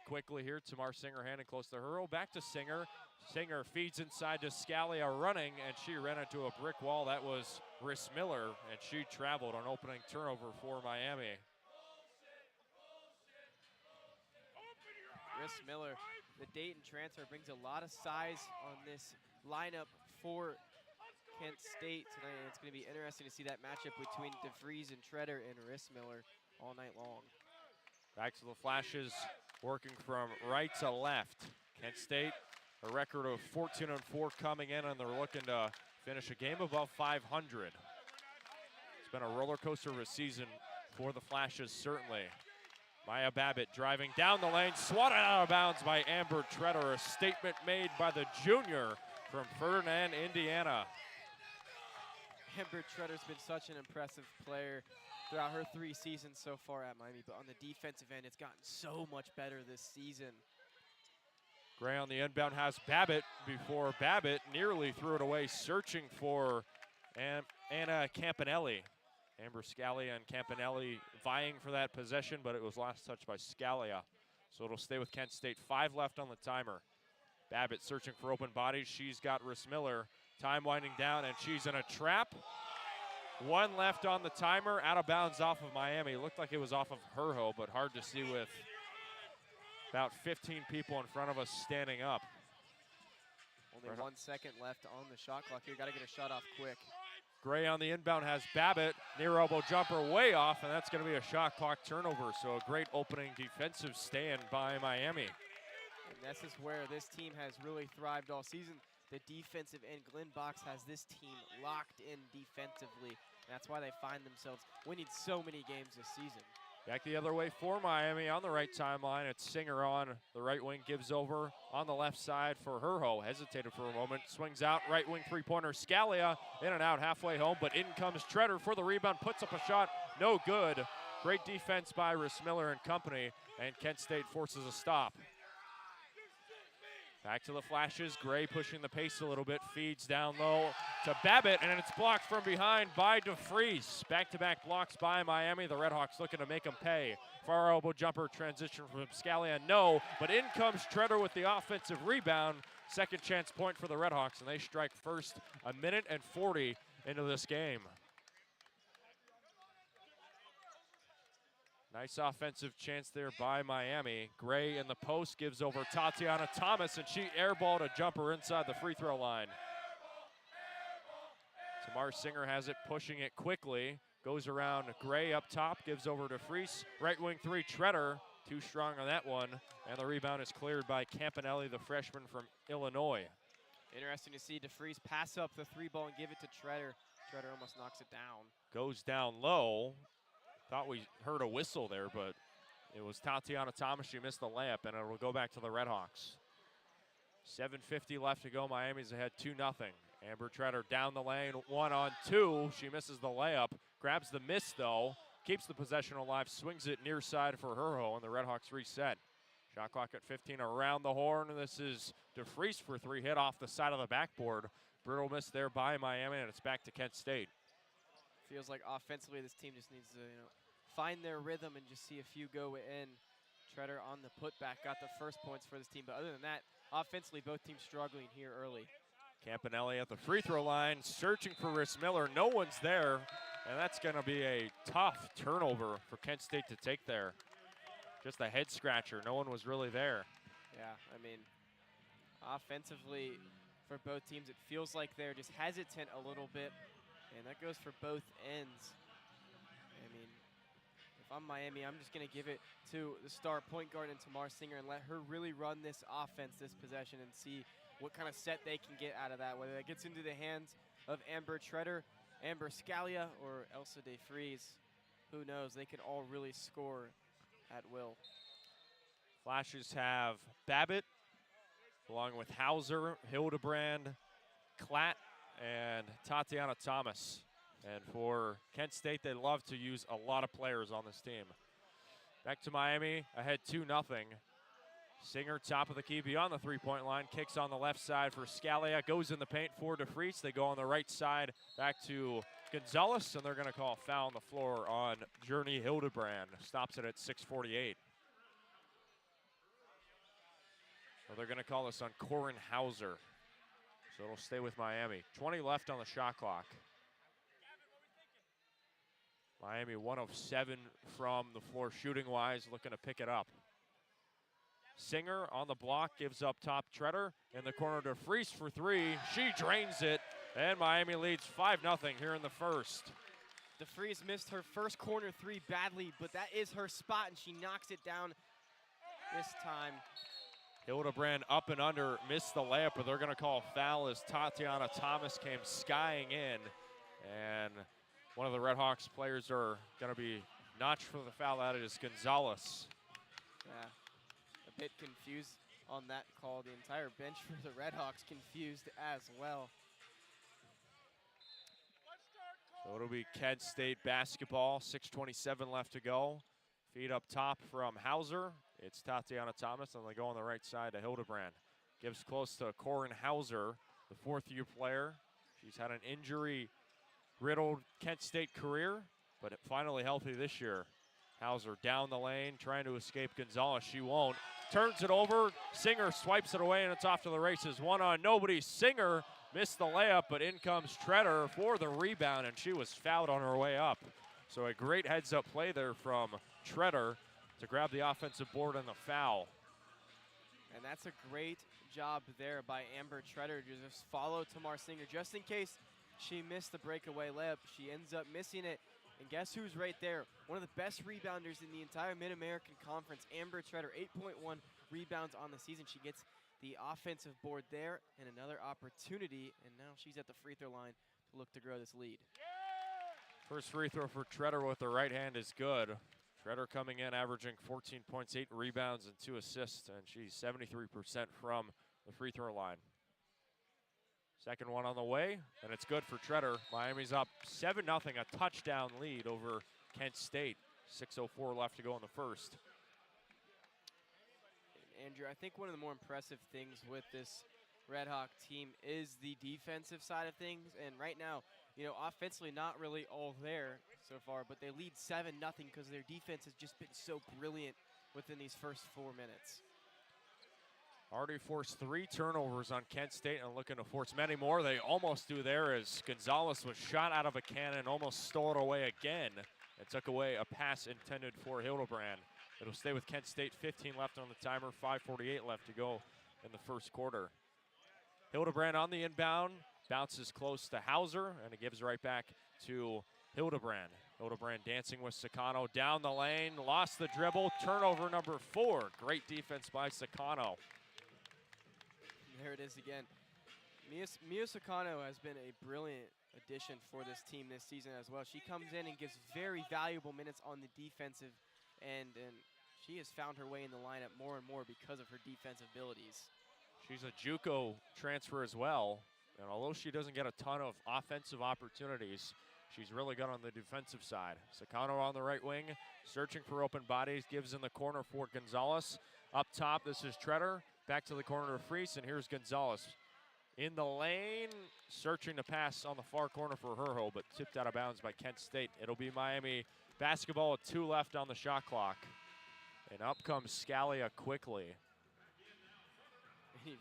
quickly here. Tamar Singer handing close to Hurl. Back to Singer. Singer feeds inside to Scalia running, and she ran into a brick wall. That was Rhys Miller, and she traveled on opening turnover for Miami. Rhys Miller, the Dayton transfer, brings a lot of size on this lineup for Kent State tonight. And it's going to be interesting to see that matchup between DeFries and Treader and Rhys Miller all night long. Back to the Flashes, working from right to left. Kent State, a record of 14-4 coming in, and they're looking to finish a game above 500. It's been a roller coaster of a season for the Flashes, certainly. Maya Babbitt driving down the lane, swatted out of bounds by Amber Treader. A statement made by the junior from Ferdinand, Indiana. Amber Treader's been such an impressive player throughout her 3 seasons so far at Miami, but on the defensive end, it's gotten so much better this season. Gray on the inbound has Babbitt before Babbitt nearly threw it away, searching for Anna Campanelli. Amber Scalia and Campanelli vying for that possession, but it was last touched by Scalia. So it'll stay with Kent State. 5 left on the timer. Babbitt searching for open bodies. She's got Miller. Time winding down, and she's in a trap. 1 left on the timer, out of bounds off of Miami. Looked like it was off of Herho, but hard to see with about 15 people in front of us standing up. Only 1 second left on the shot clock here. Got to get a shot off quick. Gray on the inbound has Babbitt. Near elbow jumper way off, and that's going to be a shot clock turnover. So a great opening defensive stand by Miami. And this is where this team has really thrived all season. The defensive end, Glenn Box has this team locked in defensively. That's why they find themselves winning so many games this season. Back the other way for Miami on the right timeline. It's Singer on the right wing, gives over on the left side for Herho. Hesitated for a moment, swings out, right wing three-pointer. Scalia in and out halfway home, but in comes Treader for the rebound, puts up a shot, no good. Great defense by Miller and company, and Kent State forces a stop. Back to the flashes, Gray pushing the pace a little bit, feeds down low to Babbitt, and it's blocked from behind by DeFries. Back-to-back blocks by Miami. The RedHawks looking to make them pay. Far elbow jumper transition from Scalia, no, but in comes Treader with the offensive rebound. Second chance point for the RedHawks, and they strike first 1:40 into this game. Nice offensive chance there by Miami. Gray in the post gives over Tatiana Thomas, and she airballed a jumper inside the free throw line. Tamar Singer has it, pushing it quickly. Goes around Gray up top, gives over to Freese. Right wing 3, Treader. Too strong on that one. And the rebound is cleared by Campanelli, the freshman from Illinois. Interesting to see DeFries pass up the 3 ball and give it to Treader. Treader almost knocks it down. Goes down low. Thought we heard a whistle there, but it was Tatiana Thomas. She missed the layup, and it will go back to the RedHawks. 7:50 left to go. Miami's ahead 2-0. Amber Treader down the lane, 1-on-2. She misses the layup, grabs the miss though, keeps the possession alive, swings it near side for Herho, and the RedHawks reset. Shot clock at 15 around the horn. This is DeFries for 3, hit off the side of the backboard. Brutal miss there by Miami, and it's back to Kent State. Feels like offensively this team just needs to find their rhythm and just see a few go in. Treader on the putback got the first points for this team, but other than that, offensively both teams struggling here early. Campanelli at the free throw line, searching for Miller. No one's there, and that's going to be a tough turnover for Kent State to take there. Just a head scratcher. No one was really there. Yeah, I mean, offensively for both teams, it feels like they're just hesitant a little bit. And that goes for both ends. I mean, if I'm Miami, I'm just going to give it to the star point guard and Tamar Singer and let her really run this offense, this possession, and see what kind of set they can get out of that, whether that gets into the hands of Amber Treader, Amber Scalia, or Elsa DeFries. Who knows? They can all really score at will. Flashes have Babbitt, along with Hauser, Hildebrand, Klatt, and Tatiana Thomas. And for Kent State, they love to use a lot of players on this team. Back to Miami, ahead 2-0. Singer, top of the key, beyond the three-point line, kicks on the left side for Scalia, goes in the paint for DeFries. They go on the right side back to Gonzalez, and they're going to call a foul on the floor on Journey Hildebrand. Stops it at 6:48. So they're going to call this on Corin Hauser. So it'll stay with Miami. 20 left on the shot clock. Miami 1 of 7 from the floor shooting-wise, looking to pick it up. Singer on the block, gives up top Treader. In the corner to Freese for 3. She drains it, and Miami leads 5-0 here in the first. DeFries missed her first corner 3 badly, but that is her spot, and she knocks it down this time. Hildebrand up and under, missed the layup, but they're going to call a foul as Tatiana Thomas came skying in. And one of the RedHawks players are going to be notched for the foul. That is Gonzalez. Yeah, a bit confused on that call. The entire bench for the RedHawks confused as well. So it'll be Kent State basketball, 6:27 left to go. Feed up top from Hauser. It's Tatiana Thomas, and they go on the right side to Hildebrand. Gives close to Corin Hauser, the fourth-year player. She's had an injury-riddled Kent State career, but finally healthy this year. Hauser down the lane, trying to escape Gonzalez. She won't. Turns it over. Singer swipes it away, and it's off to the races. One on nobody. Singer missed the layup, but in comes Treader for the rebound, and she was fouled on her way up. So a great heads-up play there from Treader to grab the offensive board and the foul. And that's a great job there by Amber Treader to just follow Tamar Singer. Just in case she missed the breakaway layup, she ends up missing it. And guess who's right there? One of the best rebounders in the entire Mid-American Conference, Amber Treader, 8.1 rebounds on the season. She gets the offensive board there and another opportunity, and now she's at the free throw line to look to grow this lead. First free throw for Treader with the right hand is good. Treader coming in, averaging 14 points, 8 rebounds, and 2 assists, and she's 73% from the free throw line. Second one on the way, and it's good for Treader. Miami's up 7-0, a touchdown lead over Kent State. 6:04 left to go in the first. Andrew, I think one of the more impressive things with this RedHawk team is the defensive side of things. And right now, you know, offensively not really all there so far, but they lead 7-0 because their defense has just been so brilliant within these first 4 minutes. Already forced 3 turnovers on Kent State and looking to force many more. They almost do there as Gonzalez was shot out of a cannon, almost stole it away again, and took away a pass intended for Hildebrand. It'll stay with Kent State, 15 left on the timer, 5:48 left to go in the first quarter. Hildebrand on the inbound, bounces close to Hauser, and it gives right back to Hildebrand. Hildebrand dancing with Sakano down the lane, lost the dribble, turnover number 4. Great defense by Sakano. There it is again. Mia Sakano has been a brilliant addition for this team this season as well. She comes in and gives very valuable minutes on the defensive end, and she has found her way in the lineup more and more because of her defensive abilities. She's a JUCO transfer as well, and although she doesn't get a ton of offensive opportunities, she's really good on the defensive side. Sakano on the right wing, searching for open bodies, gives in the corner for Gonzalez. Up top, this is Treader. Back to the corner to Freese, and here's Gonzalez. In the lane, searching to pass on the far corner for Herho, but tipped out of bounds by Kent State. It'll be Miami basketball with 2 left on the shot clock. And up comes Scalia quickly. You've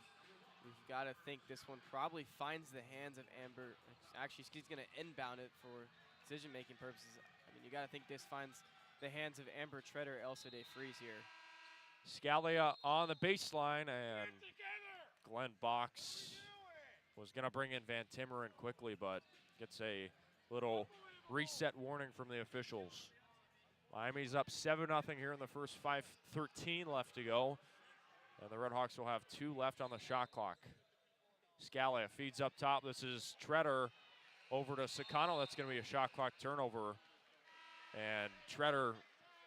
got to think this one probably finds the hands of Amber. Actually, she's going to inbound it for decision-making purposes. I mean, you got to think this finds the hands of Amber Treader, Elsa De Vries here. Scalia on the baseline, and Glenn Box was going to bring in Van Timmeren quickly, but gets a little reset warning from the officials. Miami's up 7-0 here in the first 5:13 left to go. And the RedHawks will have 2 left on the shot clock. Scalia feeds up top. This is Treader over to Sakano. That's going to be a shot clock turnover. And Treader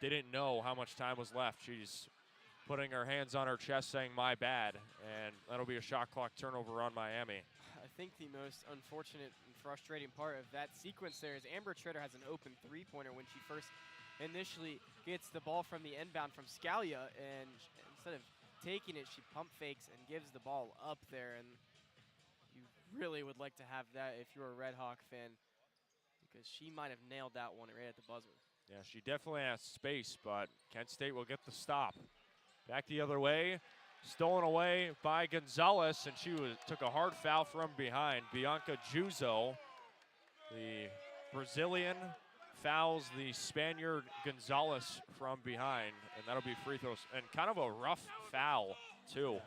didn't know how much time was left. She's putting her hands on her chest saying, "My bad." And that'll be a shot clock turnover on Miami. I think the most unfortunate and frustrating part of that sequence there is Amber Treader has an open three-pointer when she first initially gets the ball from the inbound from Scalia, and instead of taking it, she pump fakes and gives the ball up there, and you really would like to have that if you're a RedHawk fan, because she might have nailed that one right at the buzzer. Yeah, she definitely has space, but Kent State will get the stop. Back the other way, stolen away by Gonzalez, and she took a hard foul from behind. Bianca Juzo, the Brazilian, fouls the Spaniard Gonzalez from behind, and that'll be free throws. And kind of a rough foul, too.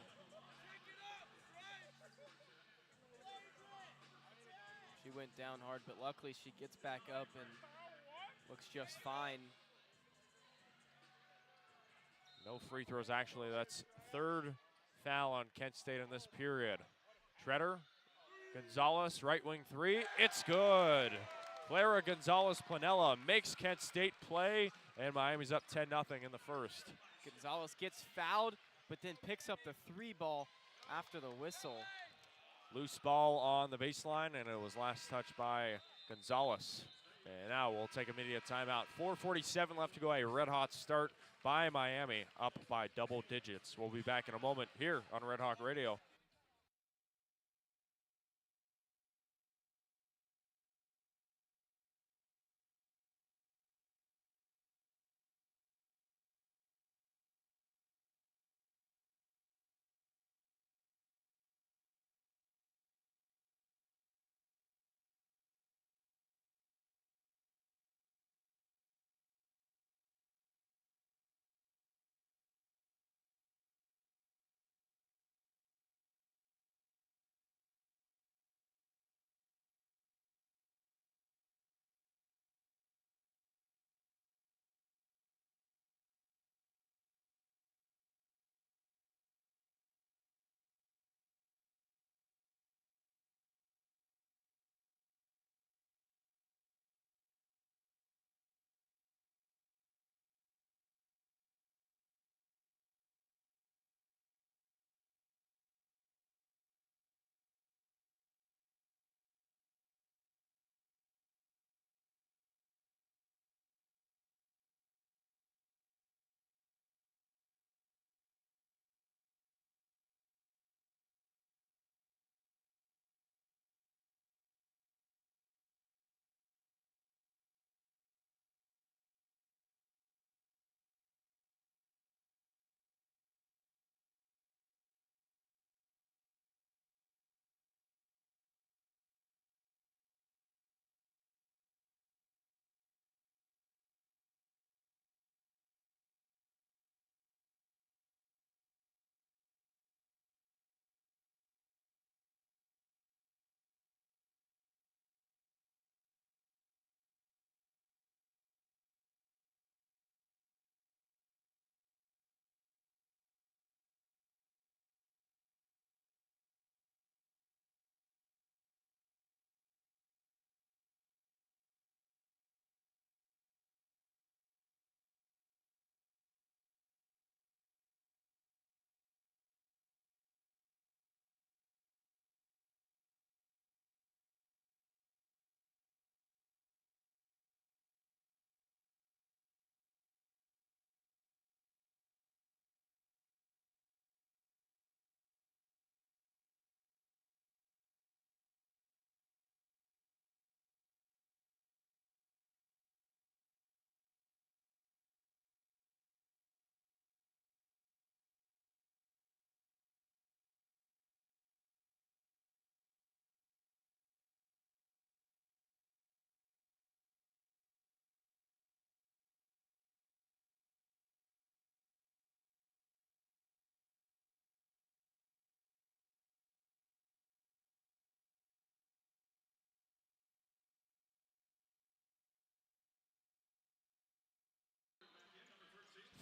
She went down hard, but luckily she gets back up and looks just fine. No free throws, actually. That's 3rd foul on Kent State in this period. Treader, Gonzalez, right wing 3. It's good. Clara Gonzalez-Planella makes Kent State play, and Miami's up 10-0 in the first. Gonzalez gets fouled, but then picks up the 3 ball after the whistle. Loose ball on the baseline, and it was last touched by Gonzalez. And now we'll take a immediate timeout. 4:47 left to go. A RedHawks start by Miami, up by double digits. We'll be back in a moment here on Red Hawk Radio.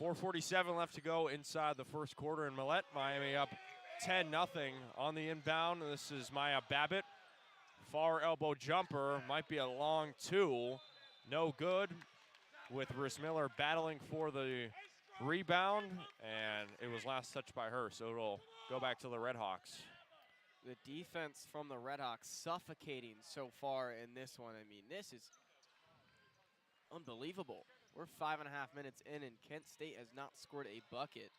.447 left to go inside the first quarter in Millett. Miami up 10-0 on the inbound. This is Maya Babbitt. Far elbow jumper, might be a long 2. No good, with Riss Miller battling for the rebound, and it was last touched by her, so it'll go back to the RedHawks. The defense from the RedHawks suffocating so far in this one. I mean, this is unbelievable. We're 5.5 minutes in, and Kent State has not scored a bucket.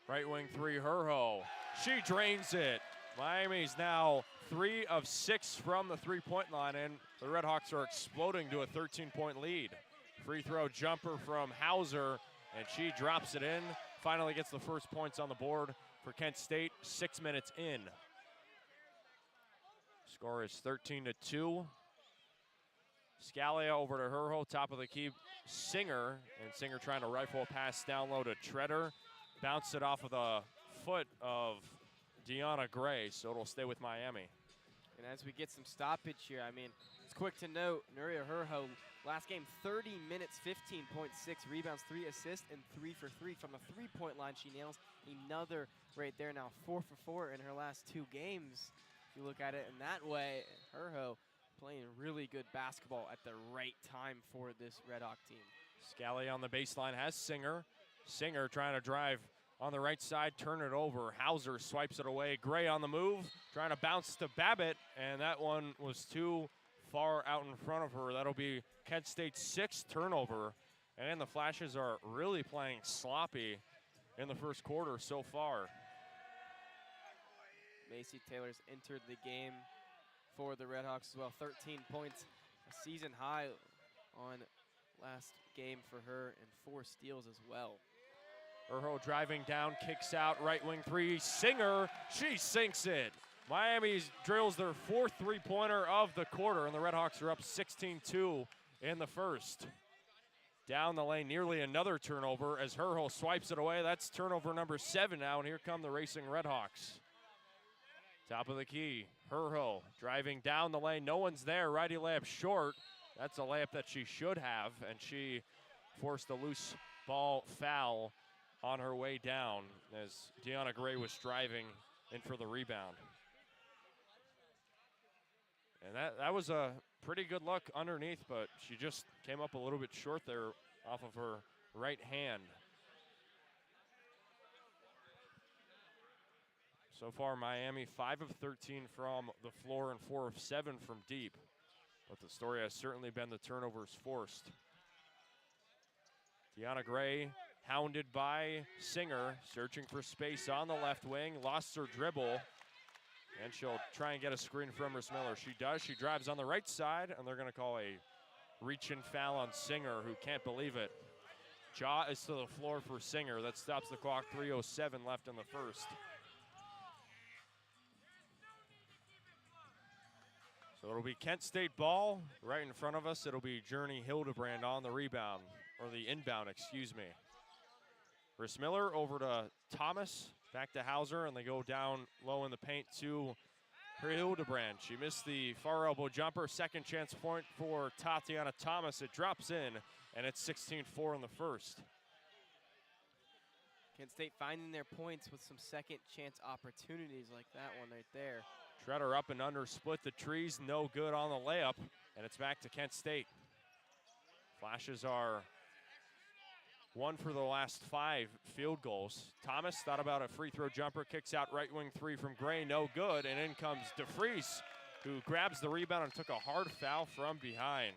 Right wing 3, Herho. She drains it. Miami's now 3 of 6 from the three-point line, and the RedHawks are exploding to a 13-point lead. Free throw jumper from Hauser, and she drops it in. Finally gets the first points on the board for Kent State, 6 minutes in. Score is 13-2. Scalia over to Herho, top of the key, Singer, and Singer trying to rifle a pass down low to Treader. Bounced it off of the foot of Deanna Gray, so it'll stay with Miami. And as we get some stoppage here, I mean, it's quick to note, Nuria Herho, last game 30 minutes, 15.6 rebounds, 3 assists, and 3 for 3 from the three-point line. She nails another right there now, 4 for 4 in her last 2 games. If you look at it in that way, Herho playing really good basketball at the right time for this Red Hawk team. Scally on the baseline has Singer. Singer trying to drive on the right side, turn it over. Hauser swipes it away. Gray on the move, trying to bounce to Babbitt, and that one was too far out in front of her. That'll be Kent State's 6th turnover, and the Flashes are really playing sloppy in the first quarter so far. Macy Taylor's entered the game for the RedHawks as well. 13 points, a season high on last game for her, and 4 steals as well. Urho driving down, kicks out, right wing 3. Singer, she sinks it. Miami drills their 4th three-pointer of the quarter, and the RedHawks are up 16-2 in the first. Down the lane, nearly another turnover as Urho swipes it away. That's turnover number 7 now, and here come the racing RedHawks. Top of the key, Urho driving down the lane. No one's there. Righty layup short. That's a layup that she should have, and she forced a loose ball foul on her way down as Deanna Gray was driving in for the rebound. And that was a pretty good look underneath, but she just came up a little bit short there off of her right hand. So far, Miami 5 of 13 from the floor and 4 of 7 from deep. But the story has certainly been the turnovers forced. Deanna Gray hounded by Singer, searching for space on the left wing, lost her dribble, and she'll try and get a screen from Miller. She does, she drives on the right side, and they're gonna call a reach-in foul on Singer, who can't believe it. Jaw is to the floor for Singer. That stops the clock, 3:07 left in the first. So it'll be Kent State ball right in front of us. It'll be Journey Hildebrand on the rebound, or the inbound, excuse me. Miller over to Thomas, back to Hauser, and they go down low in the paint to Hildebrand. She missed the far elbow jumper. Second chance point for Tatiana Thomas. It drops in, and it's 16-4 in the first. Kent State finding their points with some second chance opportunities like that one right there. Treader up and under, split the trees, no good on the layup, and it's back to Kent State. Flashes are 1 for the last 5 field goals. Thomas thought about a free throw jumper, kicks out right wing 3 from Gray, no good, and in comes DeFries, who grabs the rebound and took a hard foul from behind.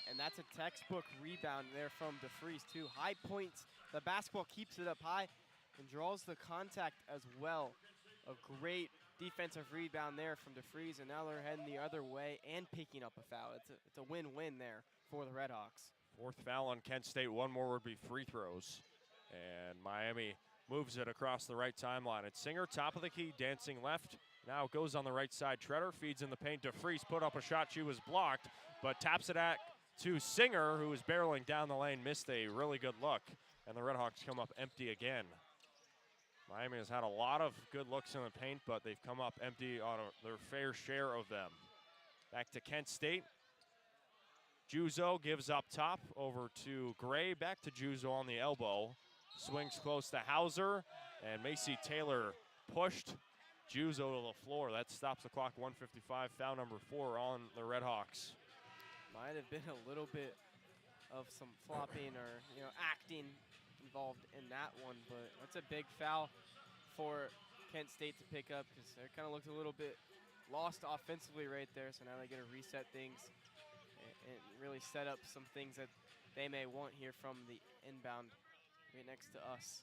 And that's a textbook rebound there from DeFries too. High points, the basketball keeps it up high and draws the contact as well. A great defensive rebound there from DeFries, and now they're heading the other way and picking up a foul. It's a win-win there for the RedHawks. 4th foul on Kent State. 1 more would be free throws. And Miami moves it across the right timeline. It's Singer, top of the key, dancing left. Now goes on the right side. Treader feeds in the paint. DeFries put up a shot. She was blocked, but taps it to Singer, who was barreling down the lane, missed a really good look. And the RedHawks come up empty again. Miami has had a lot of good looks in the paint, but they've come up empty on their fair share of them. Back to Kent State. Juzo gives up top over to Gray. Back to Juzo on the elbow. Swings close to Hauser, and Macy Taylor pushed Juzo to the floor. That stops the clock, 1:55, foul number 4 on the RedHawks. Might have been a little bit of some flopping or acting involved in that one, but that's a big foul for Kent State to pick up because they kind of looked a little bit lost offensively right there. So now they got to reset things and really set up some things that they may want here from the inbound right next to us.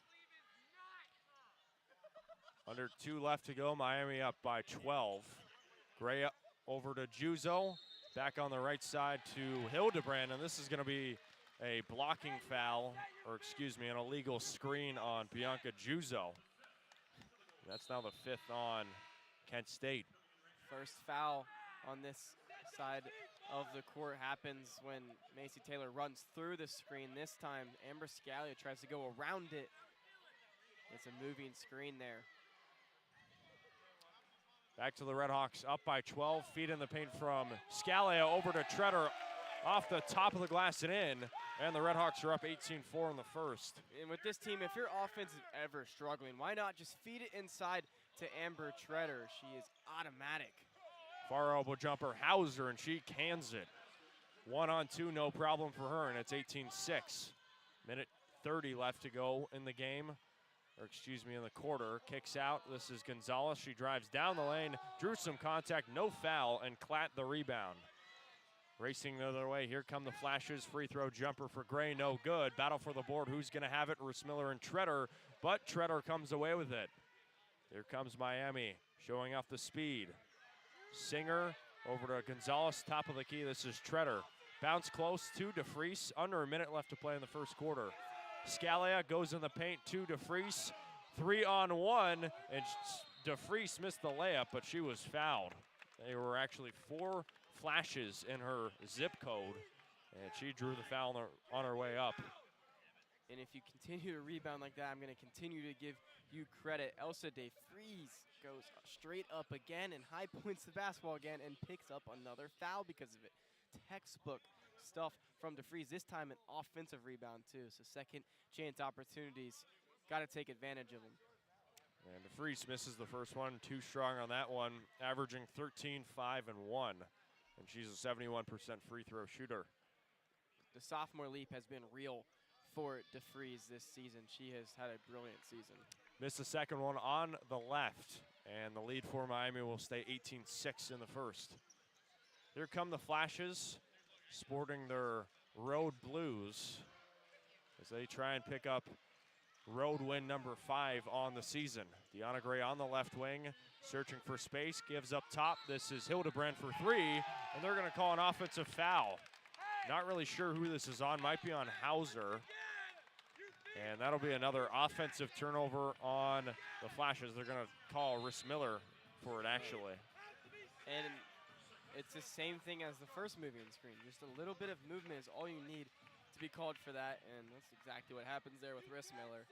Under 2 left to go, Miami up by 12. Gray up over to Juzo, back on the right side to Hildebrand, and this is going to be a blocking foul, or excuse me, an illegal screen on Bianca Juzo. That's now the 5th on Kent State. First foul on this side of the court happens when Macy Taylor runs through the screen. This time, Amber Scalia tries to go around it. It's a moving screen there. Back to the RedHawks, up by 12. Feet in the paint from Scalia over to Treader, off the top of the glass and in. And the RedHawks are up 18-4 in the first. And with this team, if your offense is ever struggling, why not just feed it inside to Amber Treader? She is automatic. Far elbow jumper, Hauser, and she cans it. 1-on-2, no problem for her, and it's 18-6. Minute 30 left to go in the game, or excuse me, in the quarter. Kicks out. This is Gonzalez. She drives down the lane, drew some contact, no foul, and Klatt the rebound. Racing the other way, here come the flashes. Free throw jumper for Gray, no good. Battle for the board, who's gonna have it? Miller and Treader, but Treader comes away with it. Here comes Miami, showing off the speed. Singer over to Gonzalez, top of the key. This is Treader. Bounce close to DeFries, under a minute left to play in the first quarter. Scalia goes in the paint to DeFries. 3-on-1, and DeFries missed the layup, but she was fouled. There were actually 4 flashes in her zip code, and she drew the foul on her way up. And if you continue to rebound like that, I'm going to continue to give you credit. Elsa DeFries goes straight up again and high points the basketball again and picks up another foul because of it. Textbook stuff from DeFries, this time an offensive rebound too. So second chance opportunities, got to take advantage of them. And DeFries misses the first one, too strong on that one, averaging 13, 5, and 1. And she's a 71% free throw shooter. The sophomore leap has been real for DeFries this season. She has had a brilliant season. Missed the second one on the left, and the lead for Miami will stay 18-6 in the first. Here come the flashes, sporting their road blues as they try and pick up road win number 5 on the season. Deanna Gray on the left wing, searching for space, gives up top. This is Hildebrand for 3, and they're gonna call an offensive foul. Not really sure who this is on, might be on Hauser. And that'll be another offensive turnover on the flashes. They're gonna call Miller for it actually. And it's the same thing as the first moving screen. Just a little bit of movement is all you need to be called for that, and that's exactly what happens there with Miller.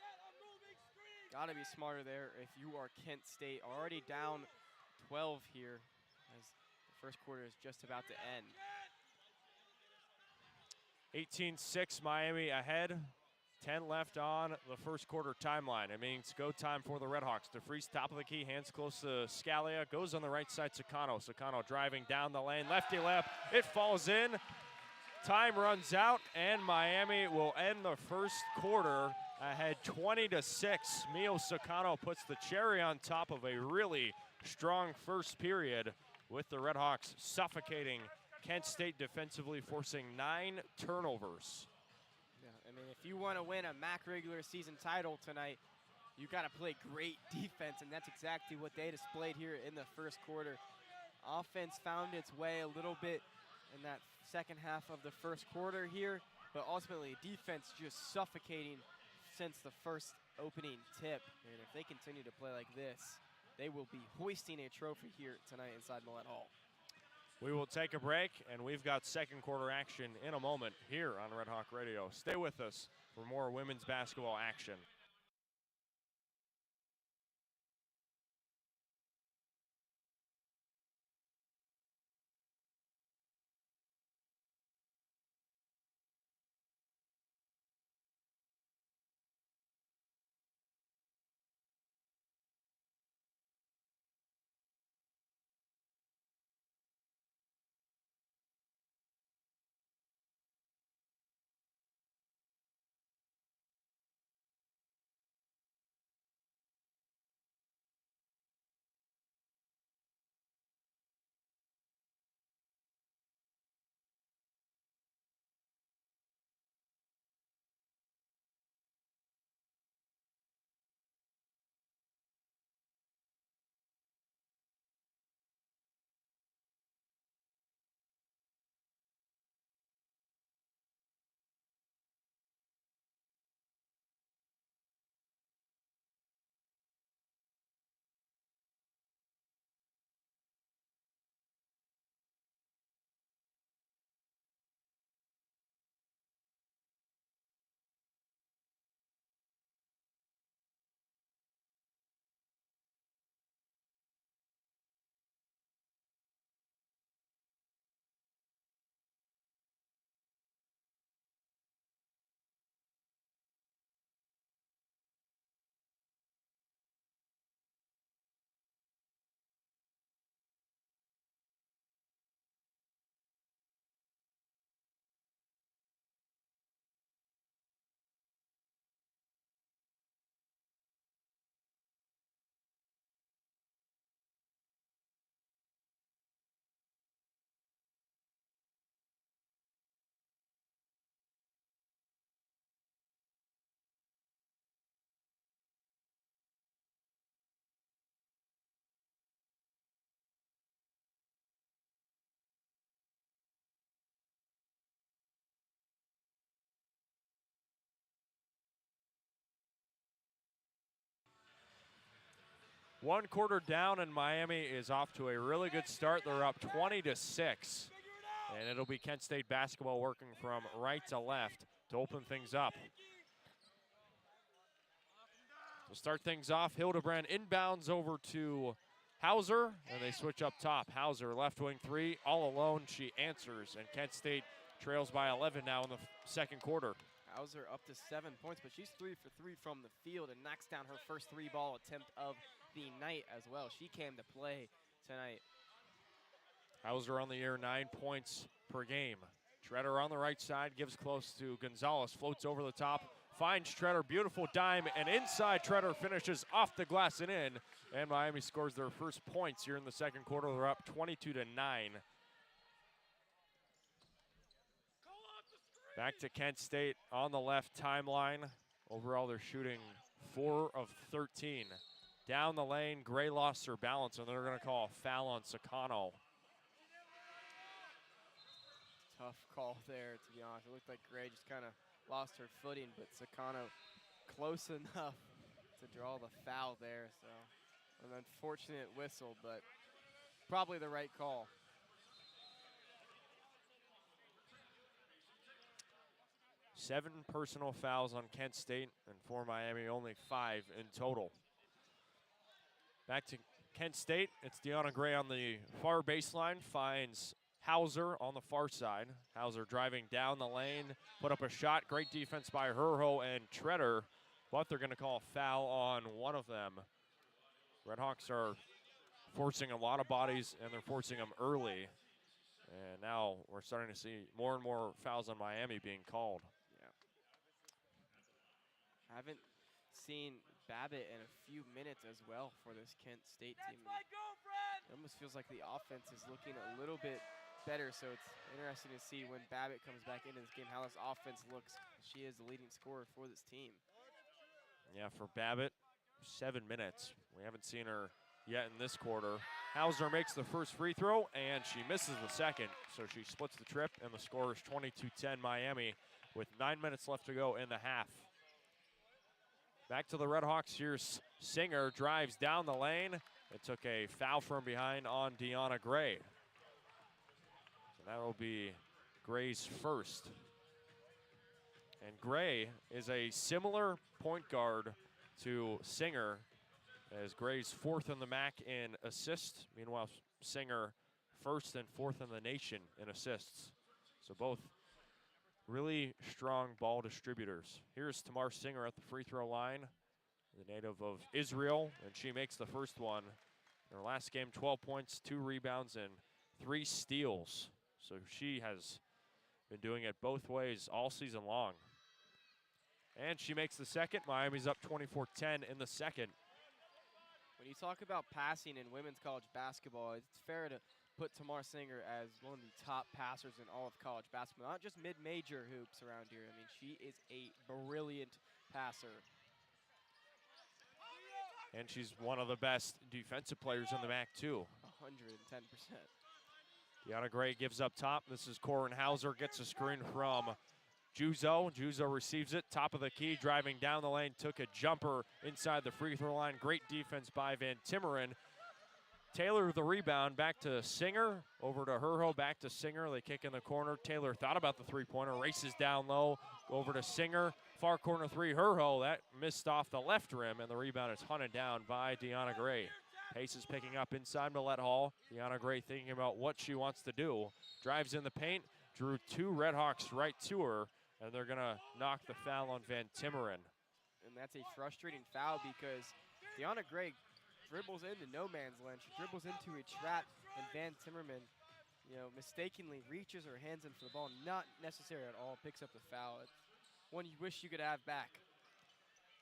Gotta be smarter there if you are Kent State. Already down 12 here as the first quarter is just about to end. 18-6 Miami ahead. 10 left on the first quarter timeline. It means go time for the RedHawks. DeFries top of the key, hands close to Scalia. Goes on the right side, Sakano. Sakano driving down the lane, lefty layup. It falls in. Time runs out, and Miami will end the first quarter ahead 20-6. Mio Sakano puts the cherry on top of a really strong first period with the RedHawks suffocating Kent State defensively, forcing 9 turnovers. I mean, if you want to win a MAC regular season title tonight, you got to play great defense, and that's exactly what they displayed here in the first quarter. Offense found its way a little bit in that second half of the first quarter here, but ultimately defense just suffocating since the first opening tip. And if they continue to play like this, they will be hoisting a trophy here tonight inside Millett Hall. We will take a break, and we've got second quarter action in a moment here on Red Hawk Radio. Stay with us for more women's basketball action. 1 quarter down, and Miami is off to a really good start. They're up 20-6. And it'll be Kent State basketball working from right to left to open things up. To start things off, Hildebrand inbounds over to Hauser, and they switch up top. Hauser, left wing three, all alone. She answers, and Kent State trails by 11 now in the second quarter. Hauser up to 7 points, but she's 3 for 3 from the field and knocks down her first 3-ball attempt of the night as well. She came to play tonight. Hauser on the year, 9 points per game. Treader on the right side, gives close to Gonzalez, floats over the top, finds Treader, beautiful dime, and inside Treader finishes off the glass and in. And Miami scores their first points here in the second quarter. They're up 22-9. Back to Kent State on the left timeline. Overall, they're shooting 4 of 13. Down the lane, Gray lost her balance, and they're going to call a foul on Sakano. Tough call there, to be honest. It looked like Gray just kind of lost her footing, but Sakano close enough to draw the foul there. So an unfortunate whistle, but probably the right call. Seven personal fouls on Kent State, and for Miami, only 5 in total. Back to Kent State. It's Deanna Gray on the far baseline, finds Hauser on the far side. Hauser driving down the lane, put up a shot. Great defense by Herho and Treader, but they're going to call a foul on one of them. RedHawks are forcing a lot of bodies, and they're forcing them early. And now we're starting to see more and more fouls on Miami being called. Haven't seen Babbitt in a few minutes as well for this Kent State team. It almost feels like the offense is looking a little bit better, so it's interesting to see when Babbitt comes back into this game how this offense looks. She is the leading scorer for this team. Yeah, for Babbitt, 7 minutes. We haven't seen her yet in this quarter. Hauser makes the first free throw, and she misses the second, so she splits the trip, and the score is 22-10 Miami with 9 minutes left to go in the half. Back to the RedHawks. Here's Singer, drives down the lane. It took a foul from behind on Deanna Gray. So that'll be Gray's first. And Gray is a similar point guard to Singer, as Gray's 4th in the MAC in assists. Meanwhile, Singer 1st and 4th in the nation in assists. So both really strong ball distributors. Here's Tamar Singer at the free throw line, the native of Israel, and she makes the first one. In her last game, 12 points, 2 rebounds, and 3 steals. So she has been doing it both ways all season long. And she makes the second. Miami's up 24-10 in the second. When you talk about passing in women's college basketball, it's fair to put Tamar Singer as one of the top passers in all of college basketball, not just mid-major hoops around here. I mean, she is a brilliant passer. And she's one of the best defensive players in the MAC, too. 110%. Deanna Gray gives up top. This is Corin Hauser, gets a screen from Juzo. Juzo receives it, top of the key, driving down the lane, took a jumper inside the free throw line. Great defense by Van Timmeren. Taylor with the rebound, back to Singer, over to Herho, back to Singer. They kick in the corner. Taylor thought about the three-pointer, races down low, over to Singer. Far corner three, Herho, that missed off the left rim, and the rebound is hunted down by Deanna Gray. Pace is picking up inside Millett Hall. Deanna Gray thinking about what she wants to do. Drives in the paint, drew 2 RedHawks right to her, and they're gonna knock the foul on Van Timmeren. And that's a frustrating foul because Deanna Gray dribbles into no man's land. She dribbles into a trap, and Van Timmeren, mistakenly reaches her hands in for the ball. Not necessary at all. Picks up the foul. It's one you wish you could have back.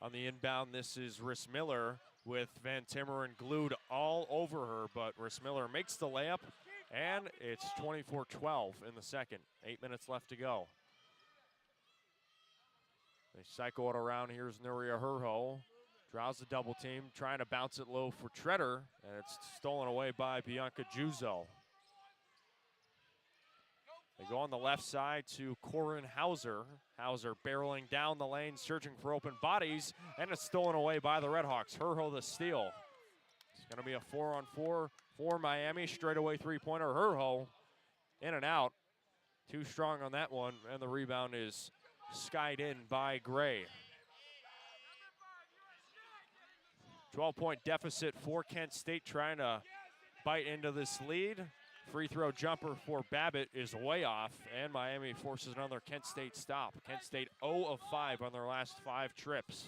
On the inbound, this is Riss Miller with Van Timmeren glued all over her, but Riss Miller makes the layup, and it's 24-12 in the second. 8 minutes left to go. They cycle it around. Here's Nuria Herho. Draws the double team, trying to bounce it low for Treader, and it's stolen away by Bianca Juzo. They go on the left side to Corin Hauser. Hauser barreling down the lane, searching for open bodies, and it's stolen away by the RedHawks. Herho the steal. Gonna be a 4-on-4 for Miami. Straightaway three-pointer, Herho. In and out. Too strong on that one, and the rebound is skied in by Gray. 12-point deficit for Kent State, trying to bite into this lead. Free throw jumper for Babbitt is way off, and Miami forces another Kent State stop. Kent State 0 of 5 on their last 5 trips.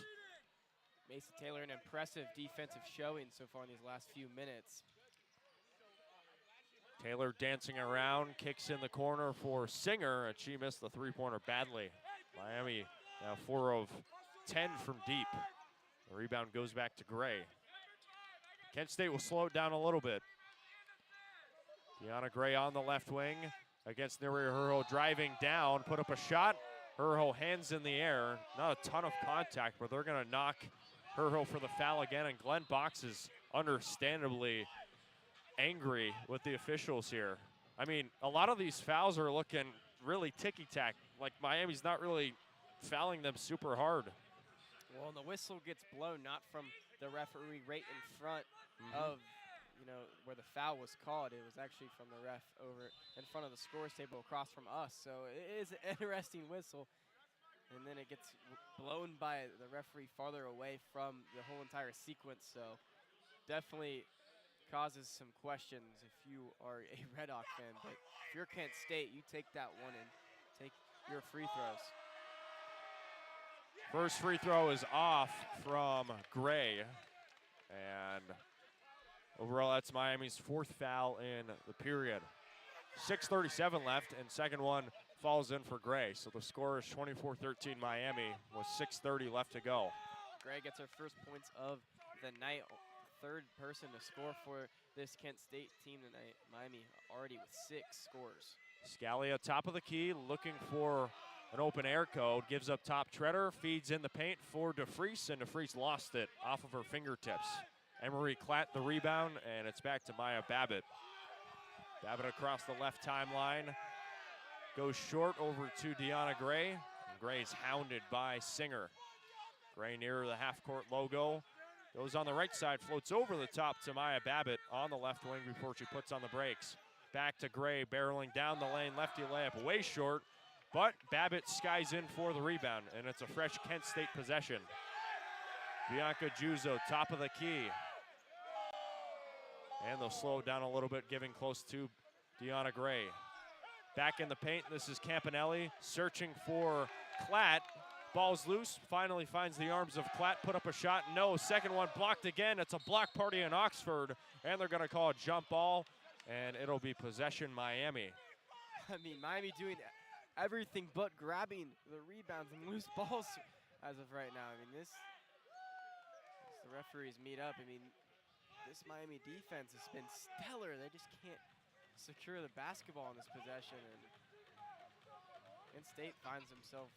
Mason Taylor, an impressive defensive showing so far in these last few minutes. Taylor dancing around, kicks in the corner for Singer, and she missed the three-pointer badly. Miami now 4 of 10 from deep. The rebound goes back to Gray. Kent State will slow it down a little bit. Deanna Gray on the left wing against Nuri Herho, driving down, put up a shot. Herho hands in the air. Not a ton of contact, but they're going to knock Herho for the foul again, and Glenn Box is understandably angry with the officials here. I mean, a lot of these fouls are looking really ticky-tack. Like, Miami's not really fouling them super hard. Well, and the whistle gets blown not from the referee right in front of, where the foul was called. It was actually from the ref over in front of the scores table across from us. So it is an interesting whistle. And then it gets blown by the referee farther away from the whole entire sequence. So definitely causes some questions if you are a RedHawk fan. But if you're Kent State, you take that one and take your free throws. First free throw is off from Gray. And overall, that's Miami's 4th foul in the period. 6:37 left, and second one falls in for Gray. So the score is 24-13 Miami with 6:30 left to go. Gray gets her first points of the night. Third person to score for this Kent State team tonight. Miami already with 6 scores. Scalia top of the key, looking for an open air code. Gives up top. Treader feeds in the paint for DeFries, and DeFries lost it off of her fingertips. Emery Klatt the rebound, and it's back to Maya Babbitt. Babbitt across the left timeline. Goes short over to Deanna Gray. And Gray's hounded by Singer. Gray near the half-court logo. Goes on the right side, floats over the top to Maya Babbitt on the left wing before she puts on the brakes. Back to Gray, barreling down the lane, lefty layup way short, but Babbitt skies in for the rebound, and it's a fresh Kent State possession. Bianca Juzo, top of the key. And they'll slow it down a little bit, giving close to Deanna Gray. Back in the paint, this is Campanelli searching for Klatt. Ball's loose, finally finds the arms of Klatt, put up a shot, no, second one blocked again. It's a block party in Oxford, and they're gonna call a jump ball, and it'll be possession Miami. I mean, Miami doing everything but grabbing the rebounds and loose balls as of right now. I mean, this, as the referees meet up, I mean, this Miami defense has been stellar. They just can't secure the basketball in this possession, and Kent State finds himself,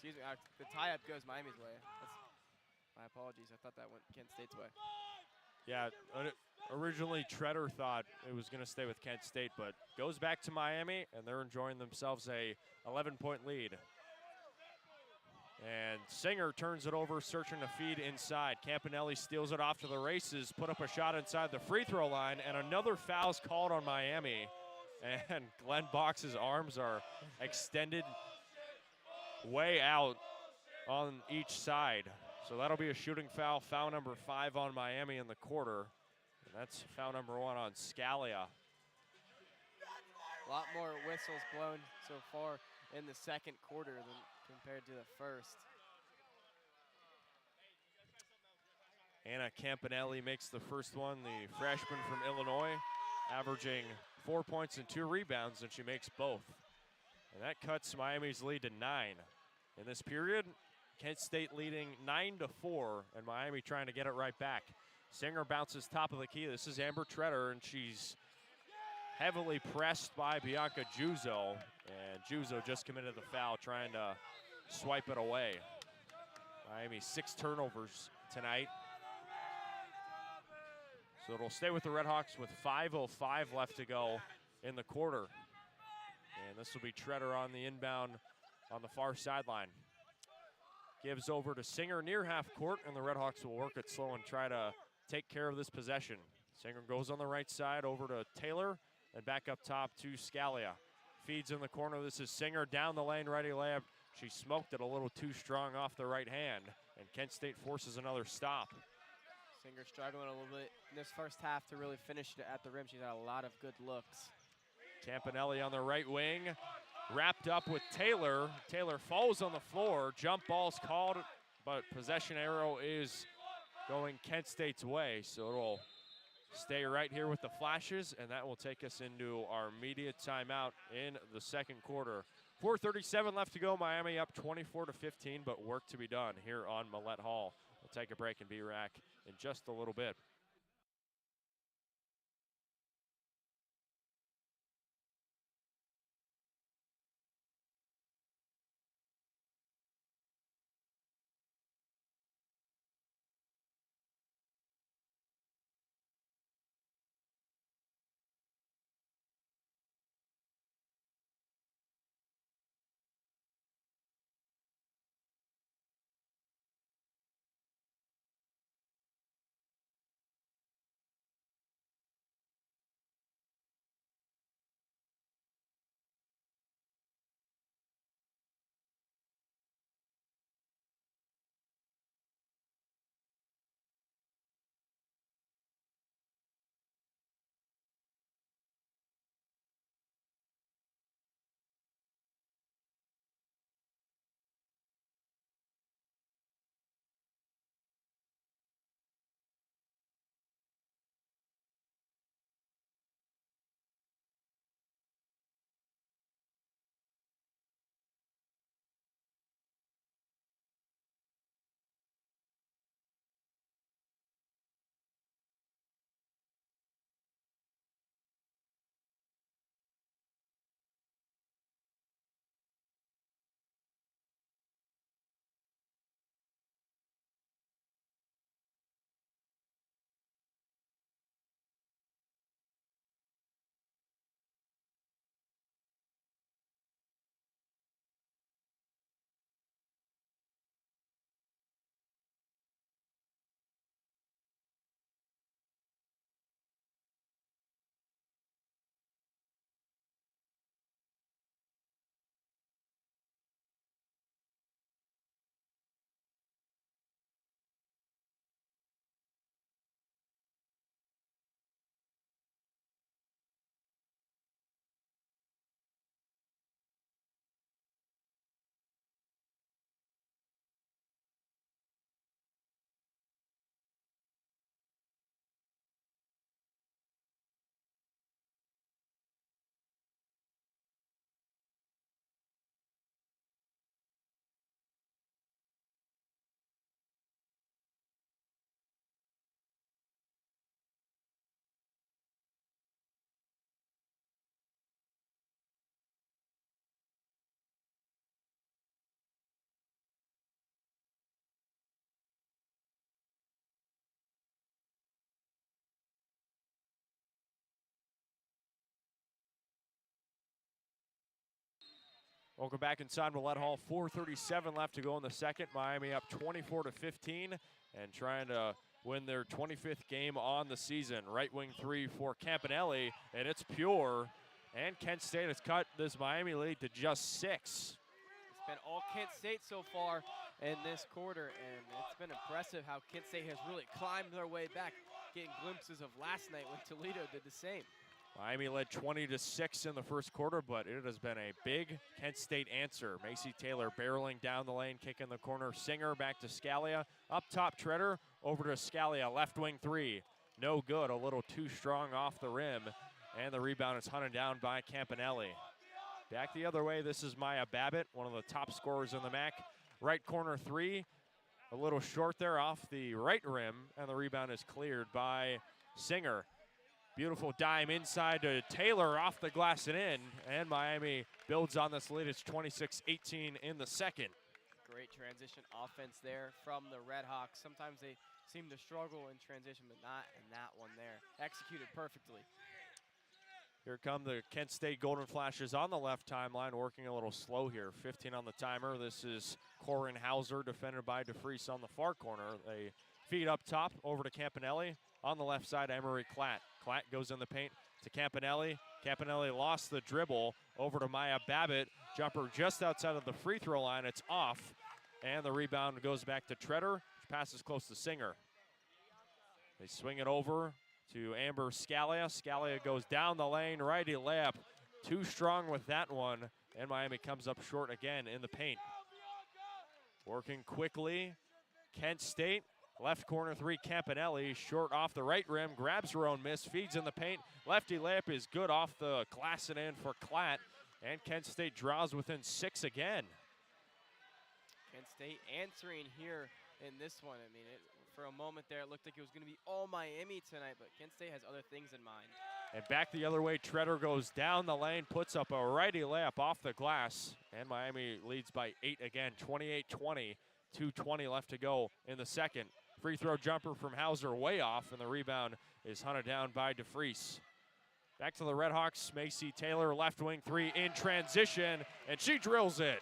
the tie-up goes Miami's way. My apologies, I thought that went Kent State's way. Yeah, originally Treader thought it was going to stay with Kent State, but goes back to Miami, and they're enjoying themselves a 11-point lead. And Singer turns it over, searching to feed inside. Campanelli steals it off to the races, put up a shot inside the free throw line, and another foul's called on Miami. And Glenn Box's arms are extended way out on each side. So that'll be a shooting foul, foul number 5 on Miami in the quarter. And that's foul number 1 on Scalia. A lot more whistles blown so far in the second quarter than compared to the first. Anna Campanelli makes the first one, the freshman from Illinois, averaging 4 points and 2 rebounds, and she makes both. And that cuts Miami's lead to 9. In this period, Kent State leading 9-4, and Miami trying to get it right back. Singer bounces top of the key. This is Amber Treader, and she's heavily pressed by Bianca Juzo, and Juzo just committed the foul, trying to swipe it away. Miami 6 turnovers tonight. So it'll stay with the RedHawks with 5:05 left to go in the quarter. And this will be Treader on the inbound on the far sideline. Gives over to Singer near half court, and the RedHawks will work it slow and try to take care of this possession. Singer goes on the right side over to Taylor and back up top to Scalia. Feeds in the corner. This is Singer down the lane, ready layup. She smoked it a little too strong off the right hand, and Kent State forces another stop. Singer struggling a little bit in this first half to really finish it at the rim. She's had a lot of good looks. Campanelli on the right wing, wrapped up with Taylor. Taylor falls on the floor. Jump ball's called, but possession arrow is going Kent State's way, so it'll stay right here with the Flashes, and that will take us into our immediate timeout in the second quarter. 4:37 left to go. Miami up 24-15, but work to be done here on Millett Hall. We'll take a break and be back in just a little bit. Welcome back inside Millett Hall. 4:37 left to go in the second. Miami up 24-15 and trying to win their 25th game on the season. Right wing three for Campanelli, and it's pure. And Kent State has cut this Miami lead to just 6. It's been all Kent State so far in this quarter, and it's been impressive how Kent State has really climbed their way back, getting glimpses of last night when Toledo did the same. Miami led 20-6 in the first quarter, but it has been a big Kent State answer. Macy Taylor barreling down the lane, kick in the corner. Singer back to Scalia. Up top, Treader over to Scalia. Left wing three. No good. A little too strong off the rim. And the rebound is hunted down by Campanelli. Back the other way, this is Maya Babbitt, one of the top scorers in the MAC. Right corner three. A little short there off the right rim, and the rebound is cleared by Singer. Beautiful dime inside to Taylor, off the glass and in, and Miami builds on this lead. It's 26-18 in the second. Great transition offense there from the RedHawks. Sometimes they seem to struggle in transition, but not in that one there. Executed perfectly. Here come the Kent State Golden Flashes on the left timeline, working a little slow here. 15 on the timer. This is Corin Hauser, defended by DeFries on the far corner. They Feed up top over to Campanelli. On the left side, Emery Klatt. Klatt goes in the paint to Campanelli. Campanelli lost the dribble over to Maya Babbitt. Jumper just outside of the free throw line. It's off. And the rebound goes back to Treader. Passes close to Singer. They swing it over to Amber Scalia. Scalia goes down the lane. Righty layup. Too strong with that one. And Miami comes up short again in the paint. Working quickly. Kent State. Left corner three, Campanelli, short off the right rim, grabs her own miss, feeds in the paint. Lefty layup is good off the glass and in for Klatt. And Kent State draws within 6 again. Kent State answering here in this one. I mean, for a moment there, it looked like it was going to be all Miami tonight, but Kent State has other things in mind. And back the other way, Treader goes down the lane, puts up a righty layup off the glass. And Miami leads by 8 again, 28-20. 2:20 left to go in the second. Free throw jumper from Hauser way off, and the rebound is hunted down by DeFries. Back to the RedHawks, Macy Taylor, left wing three in transition, and she drills it.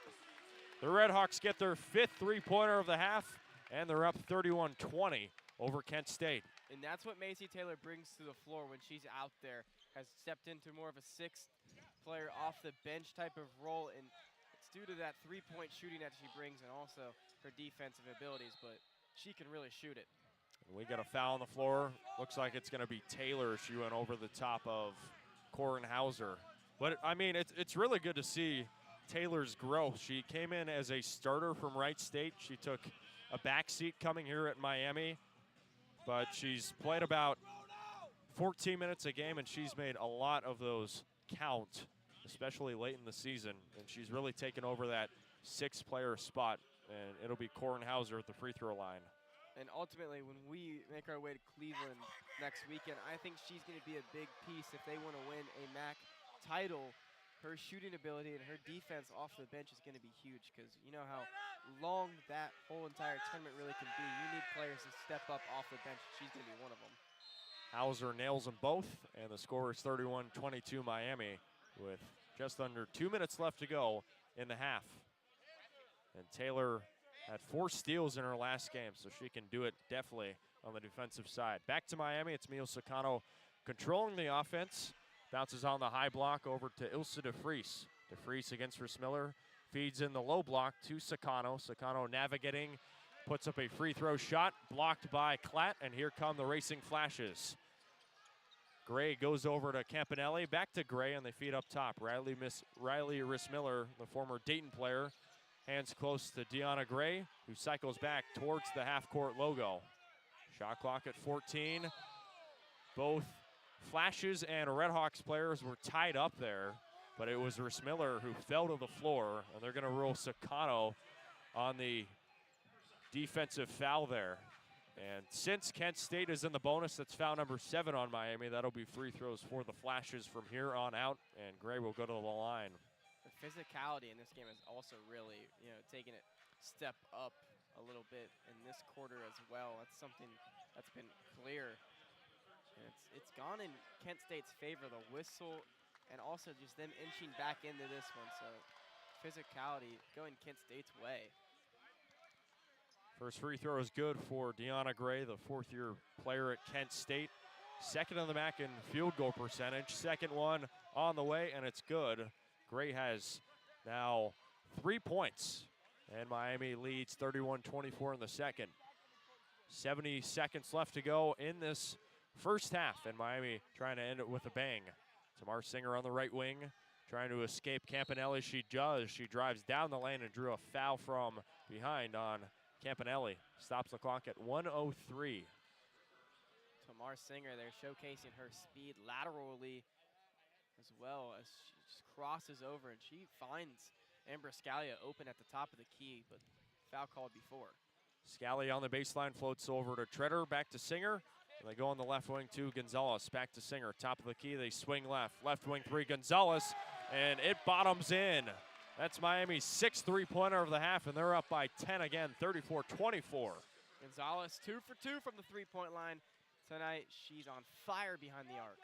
The RedHawks get their 5th three-pointer of the half, and they're up 31-20 over Kent State. And that's what Macy Taylor brings to the floor when she's out there, has stepped into more of a 6th player off the bench type of role, and it's due to that three-point shooting that she brings and also her defensive abilities, but she can really shoot it. We got a foul on the floor. Looks like it's going to be Taylor. She went over the top of Corin Hauser. But, I mean, it's really good to see Taylor's growth. She came in as a starter from Wright State. She took a back seat coming here at Miami. But she's played about 14 minutes a game, and she's made a lot of those count, especially late in the season. And she's really taken over that 6th-player spot. And it'll be Corin Hauser at the free throw line. And ultimately, when we make our way to Cleveland next weekend, I think she's going to be a big piece if they want to win a MAC title. Her shooting ability and her defense off the bench is going to be huge because you know how long that whole entire tournament really can be. You need players to step up off the bench. She's going to be one of them. Hauser nails them both, and the score is 31-22 Miami with just under 2 minutes left to go in the half. And Taylor had 4 steals in her last game, so she can do it definitely on the defensive side. Back to Miami, it's Mio Sakano controlling the offense. Bounces on the high block over to Ilse DeFries. DeFries against Miller, feeds in the low block to Sakano. Sakano navigating, puts up a free throw shot, blocked by Klatt, and here come the racing flashes. Gray goes over to Campanelli, back to Gray, and they feed up top. Riley Miller, the former Dayton player, hands close to Deanna Gray, who cycles back towards the half-court logo. Shot clock at 14. Both Flashes and RedHawks players were tied up there, but it was Miller who fell to the floor, and they're going to rule Sakano on the defensive foul there. And since Kent State is in the bonus, that's foul number 7 on Miami. That'll be free throws for the Flashes from here on out, and Gray will go to the line. The physicality in this game has also really, taken it step up a little bit in this quarter as well. That's something that's been clear. And it's gone in Kent State's favor, the whistle, and also just them inching back into this one. So physicality going Kent State's way. First free throw is good for Deanna Gray, the 4th-year player at Kent State. Second on the MAC in field goal percentage. Second one on the way, and it's good. Gray has now 3 points, and Miami leads 31-24 in the second. 70 seconds left to go in this first half, and Miami trying to end it with a bang. Tamar Singer on the right wing, trying to escape Campanelli. She does. She drives down the lane and drew a foul from behind on Campanelli. Stops the clock at 1:03. Tamar Singer there showcasing her speed laterally as well as she just crosses over, and she finds Amber Scalia open at the top of the key, but foul called before. Scalia on the baseline floats over to Treader, back to Singer. And they go on the left wing to Gonzalez, back to Singer. Top of the key, they swing left. Left wing three, Gonzalez, and it bottoms in. That's Miami's 6th three-pointer of the half, and they're up by 10 again, 34-24. Gonzalez 2 for 2 from the three-point line tonight. She's on fire behind the arc.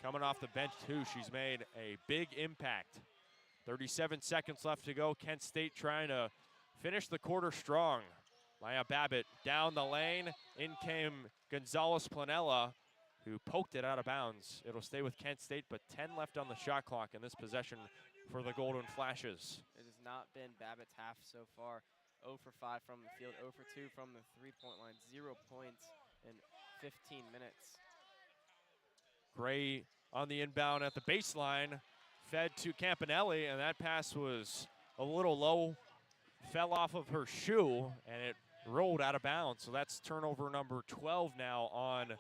Coming off the bench, too, she's made a big impact. 37 seconds left to go. Kent State trying to finish the quarter strong. Maya Babbitt down the lane. In came Gonzalez-Planella, who poked it out of bounds. It'll stay with Kent State, but 10 left on the shot clock in this possession for the Golden Flashes. It has not been Babbitt's half so far. 0 for 5 from the field, 0 for 2 from the three-point line, 0 points in 15 minutes. Gray on the inbound at the baseline, fed to Campanelli, and that pass was a little low, fell off of her shoe, and it rolled out of bounds. So that's turnover number 12 now on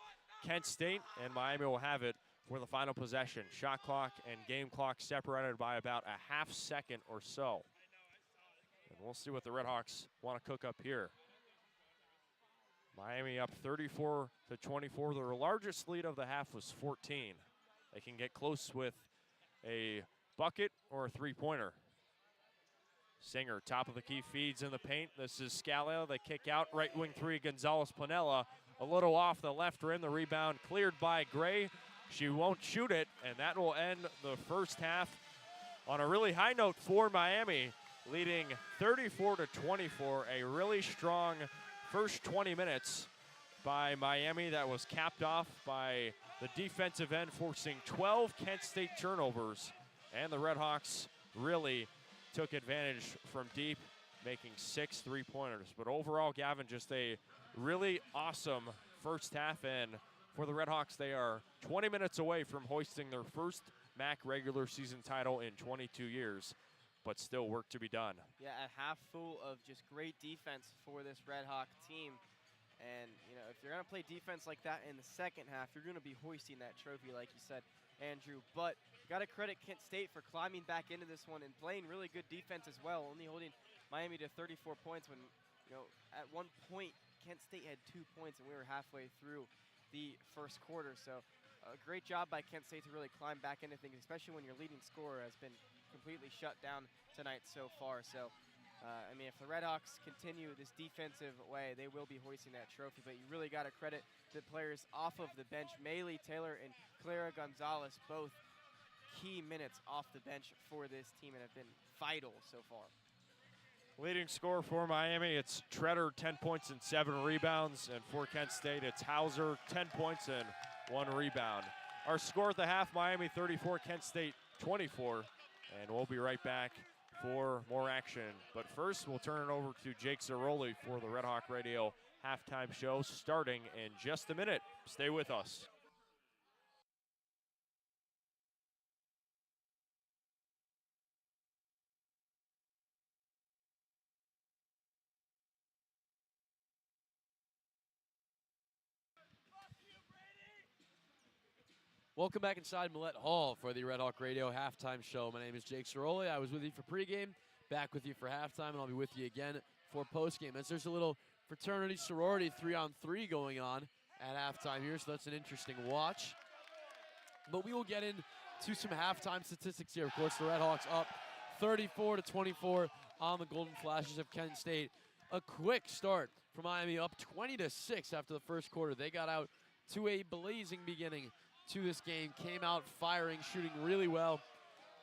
Kent State, and Miami will have it for the final possession. Shot clock and game clock separated by about a half second or so. And we'll see what the RedHawks want to cook up here. Miami up 34-24. Their largest lead of the half was 14. They can get close with a bucket or a three-pointer. Singer, top of the key, feeds in the paint. This is Scalia. They kick out, right wing three, Gonzalez-Planella. A little off the left rim. The rebound cleared by Gray. She won't shoot it, and that will end the first half on a really high note for Miami, leading 34-24. A really strong first 20 minutes by Miami that was capped off by the defensive end, forcing 12 Kent State turnovers, and the RedHawks really took advantage from deep, making 6 three-pointers. But overall, Gavin, just a really awesome first half, and for the RedHawks, they are 20 minutes away from hoisting their first MAC regular season title in 22 years, but still work to be done. Yeah, a half full of just great defense for this RedHawk team. And, you know, if you're going to play defense like that in the second half, you're going to be hoisting that trophy, like you said, Andrew. But got to credit Kent State for climbing back into this one and playing really good defense as well, only holding Miami to 34 points when, you know, at one point, Kent State had 2 points and we were halfway through the first quarter. So a great job by Kent State to really climb back into things, especially when your leading scorer has been completely shut down tonight so far. So, I mean, if the RedHawks continue this defensive way, they will be hoisting that trophy. But you really got to credit the players off of the bench. Maylee Taylor and Clara Gonzalez, both key minutes off the bench for this team and have been vital so far. Leading scorer for Miami, it's Treader, 10 points and 7 rebounds. And for Kent State, it's Hauser, 10 points and 1 rebound. Our score at the half, Miami 34, Kent State 24. And we'll be right back for more action. But first, we'll turn it over to Jake Zirolli for the RedHawk Radio halftime show starting in just a minute. Stay with us. Welcome back inside Millett Hall for the RedHawk Radio halftime show. My name is Jake Zirolli. I was with you for pregame, back with you for halftime, and I'll be with you again for postgame. As there's a little fraternity sorority 3-on-3 going on at halftime here, so that's an interesting watch. But we will get into some halftime statistics here. Of course, the RedHawks up 34-24 on the Golden Flashes of Kent State. A quick start for Miami, up 20-6 after the first quarter. They got out to a blazing beginning to this game, came out firing, shooting really well,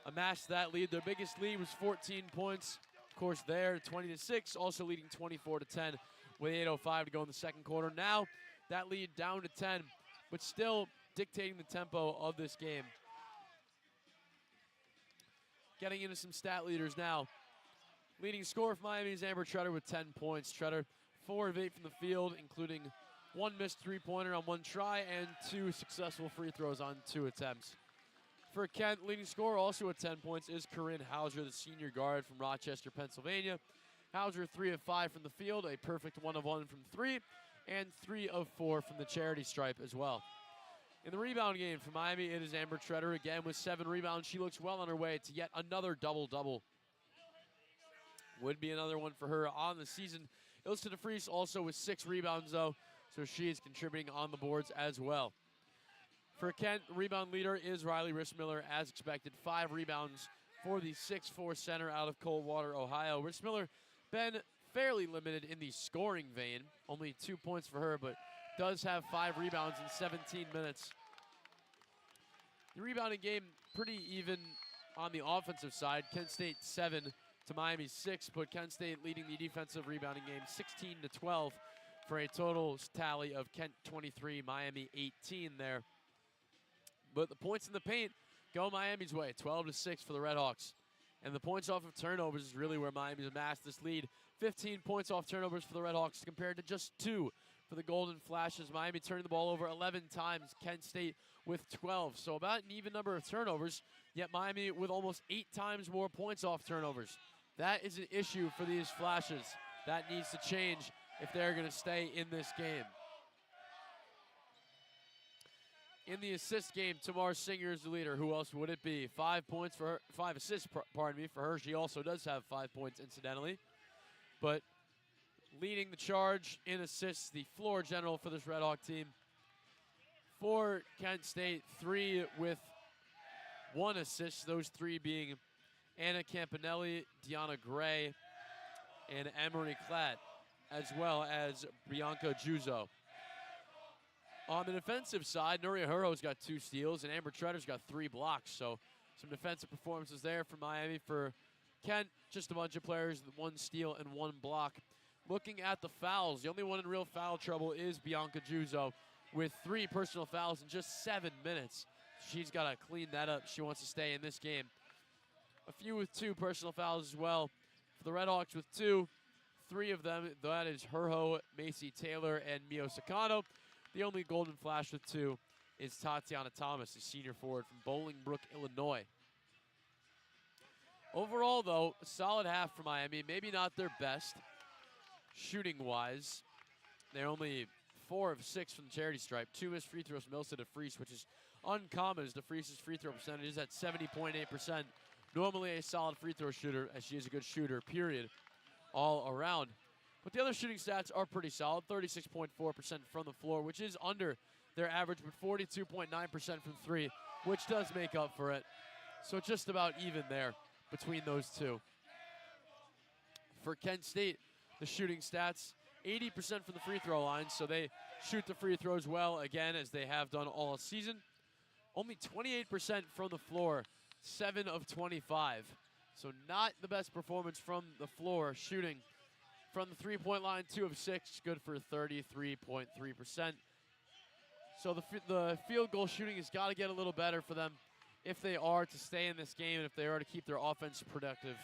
amassed that lead. Their biggest lead was 14 points. Of course, there, 20-6, also leading 24-10 with 8:05 to go in the second quarter. Now, that lead down to 10, but still dictating the tempo of this game. Getting into some stat leaders now. Leading scorer for Miami is Amber Treader with 10 points. Treader, 4 of 8 from the field, including 1 missed three-pointer on 1 try and 2 successful free throws on 2 attempts. For Kent, leading scorer also at 10 points is Corinne Hauser, the senior guard from Rochester, Pennsylvania. Hauser, 3 of 5 from the field, a perfect 1 of 1 from 3, and 3 of 4 from the charity stripe as well. In the rebound game for Miami, it is Amber Treader again with 7 rebounds. She looks well on her way to yet another double-double. Would be another one for her on the season. Ilse de Vries also with 6 rebounds, though, so she is contributing on the boards as well. For Kent, rebound leader is Riley Rissmiller, as expected. 5 rebounds for the 6'4 center out of Coldwater, Ohio. Rissmiller been fairly limited in the scoring vein. Only 2 points for her, but does have 5 rebounds in 17 minutes. The rebounding game pretty even on the offensive side. Kent State 7 to Miami's 6, but Kent State leading the defensive rebounding game 16-12 for a total tally of Kent 23, Miami 18 there. But the points in the paint go Miami's way, 12-6 for the RedHawks. And the points off of turnovers is really where Miami's amassed this lead. 15 points off turnovers for the RedHawks compared to just 2 for the Golden Flashes. Miami turning the ball over 11 times, Kent State with 12. So about an even number of turnovers, yet Miami with almost 8 times more points off turnovers. That is an issue for these Flashes. That needs to change if they're going to stay in this game. In the assist game, Tamar Singer is the leader. Who else would it be? 5 points for her, 5 assists, pardon me, for her. She also does have 5 points, incidentally. But leading the charge in assists, the floor general for this Red Hawk team. For Kent State, 3 with 1 assist. Those 3 being Anna Campanelli, Deanna Gray, and Emery Klatt, as well as Bianca Juzo. On the defensive side, Nuria Hurro's got 2 steals, and Amber Tretter's got 3 blocks. So some defensive performances there for Miami. For Kent, just a bunch of players, 1 steal and 1 block. Looking at the fouls, the only one in real foul trouble is Bianca Juzo with 3 personal fouls in just 7 minutes. She's got to clean that up. She wants to stay in this game. A few with 2 personal fouls as well. For the RedHawks with 2, 3 of them, that is Herho, Macy Taylor, and Mio Sakano. The only Golden Flash with 2 is Tatiana Thomas, the senior forward from Bolingbrook, Illinois. Overall, though, a solid half for Miami. Maybe not their best shooting-wise. They're only 4 of 6 from the charity stripe. 2 missed free throws from Ilsa DeFries, which is uncommon, as DeFries' free throw percentage is at 70.8%. Normally a solid free throw shooter, as she is a good shooter, period, all around. But the other shooting stats are pretty solid, 36.4% from the floor, which is under their average, but 42.9% from 3, which does make up for it. So just about even there between those 2. For Kent State, the shooting stats, 80% from the free throw line, so they shoot the free throws well, again, as they have done all season. Only 28% from the floor, 7 of 25. So not the best performance from the floor shooting. From the three-point line, 2 of 6, good for 33.3%. So the field goal shooting has got to get a little better for them if they are to stay in this game and if they are to keep their offense productive.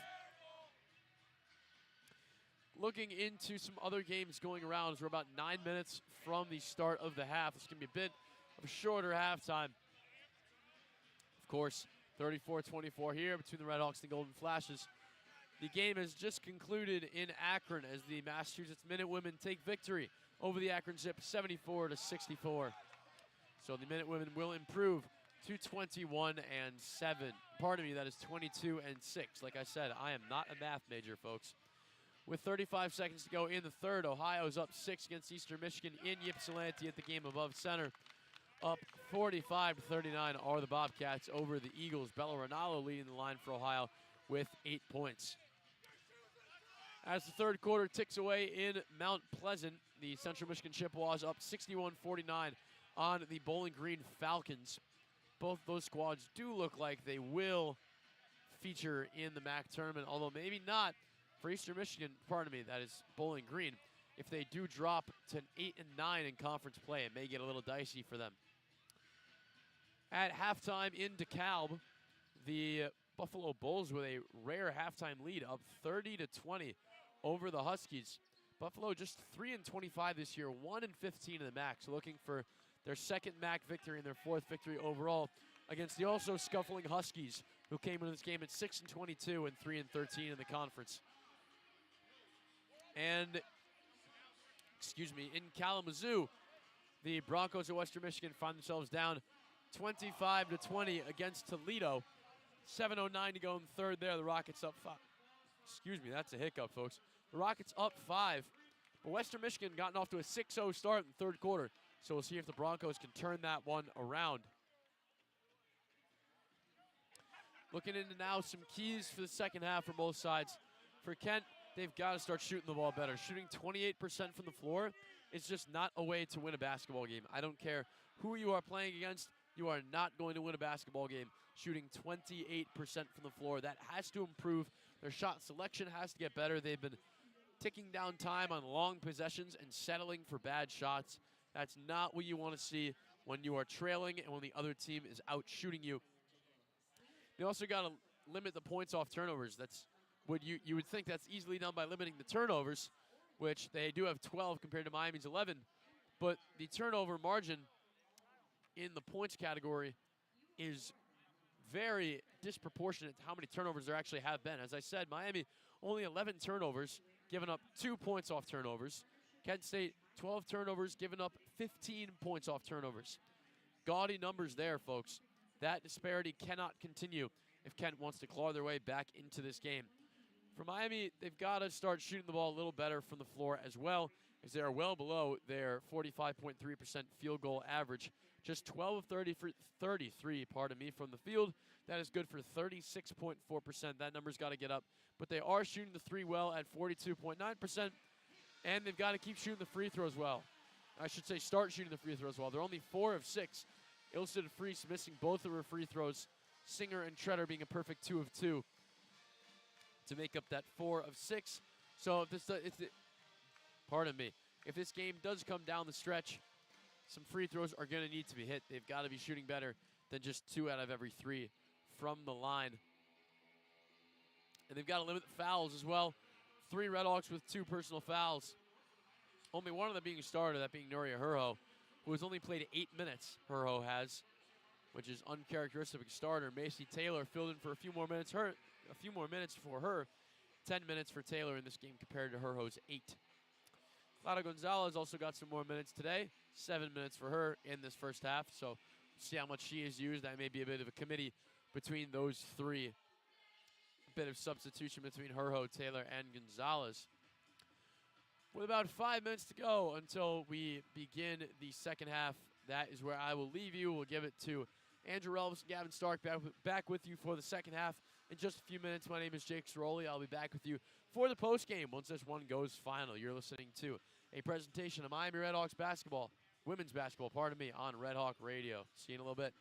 Looking into some other games going around, as we're about 9 minutes from the start of the half. It's going to be a bit of a shorter halftime. Of course, 34-24 here between the RedHawks and the Golden Flashes. The game has just concluded in Akron as the Massachusetts Minute Women take victory over the Akron Zip 74-64. So the Minute Women will improve to 21-7. Pardon me, that is 22-6. Like I said, I am not a math major, folks. With 35 seconds to go in the third, Ohio is up 6 against Eastern Michigan in Ypsilanti at the game above center. Up 45-39 are the Bobcats over the Eagles. Bella Ronaldo leading the line for Ohio with 8 points. As the third quarter ticks away in Mount Pleasant, the Central Michigan Chippewas up 61-49 on the Bowling Green Falcons. Both those squads do look like they will feature in the MAC tournament, although maybe not for Eastern Michigan, pardon me, that is Bowling Green. If they do drop to 8-9 in conference play, it may get a little dicey for them. At halftime in DeKalb, the Buffalo Bulls with a rare halftime lead, up 30-20 over the Huskies. Buffalo just 3-25 this year, 1-15 in the MAC, so looking for their second MAC victory and their 4th victory overall against the also scuffling Huskies, who came into this game at 6-22 and 3-13 in the conference. And, in Kalamazoo, the Broncos of Western Michigan find themselves down 25-20 against Toledo. 7:09 to go in the third there. The Rockets up 5. That's a hiccup, folks. The Rockets up 5. But Western Michigan gotten off to a 6-0 start in the third quarter. So we'll see if the Broncos can turn that one around. Looking into now some keys for the second half for both sides. For Kent, they've got to start shooting the ball better. Shooting 28% from the floor is just not a way to win a basketball game. I don't care who you are playing against. You are not going to win a basketball game shooting 28% from the floor. That has to improve. Their shot selection has to get better. They've been ticking down time on long possessions and settling for bad shots. That's not what you want to see when you are trailing and when the other team is out shooting you. They also got to limit the points off turnovers. That's what you would think that's easily done by limiting the turnovers, which they do have 12 compared to Miami's 11. But the turnover margin in the points category is very disproportionate to how many turnovers there actually have been. As I said, Miami only 11 turnovers, giving up 2 points off turnovers. Kent State, 12 turnovers, giving up 15 points off turnovers. Gaudy numbers there, folks. That disparity cannot continue if Kent wants to claw their way back into this game. For Miami, they've got to start shooting the ball a little better from the floor as well, as they are well below their 45.3% field goal average. Just 12 of 33 from the field. That is good for 36.4%. That number's got to get up. But they are shooting the three well at 42.9%, and they've got to keep shooting the free throws well. I should say start shooting the free throws well. They're only 4 of 6. Illicit Freeze missing both of her free throws. Singer and Treader being a perfect 2 of 2 to make up that 4 of 6. So if if this game does come down the stretch, some free throws are going to need to be hit. They've got to be shooting better than just 2 out of every 3 from the line. And they've got to limit the fouls as well. 3 RedHawks with 2 personal fouls. Only one of them being a starter, that being Nuria Herho, who has only played 8 minutes, Herho has, which is uncharacteristic of a starter. Macy Taylor filled in for a few more minutes for her. 10 minutes for Taylor in this game compared to Herho's 8. Clara Gonzalez also got some more minutes today. 7 minutes for her in this first half. So see how much she is used. That may be a bit of a committee between those 3. A bit of substitution between Herho, Taylor, and Gonzalez. With about 5 minutes to go until we begin the second half, that is where I will leave you. We'll give it to Andrew Relvas and Gavin Stark back with you for the second half in just a few minutes. My name is Jake Zirolli. I'll be back with you for the postgame once this one goes final. You're listening to a presentation of Miami RedHawks basketball, women's basketball, on RedHawk Radio. See you in a little bit.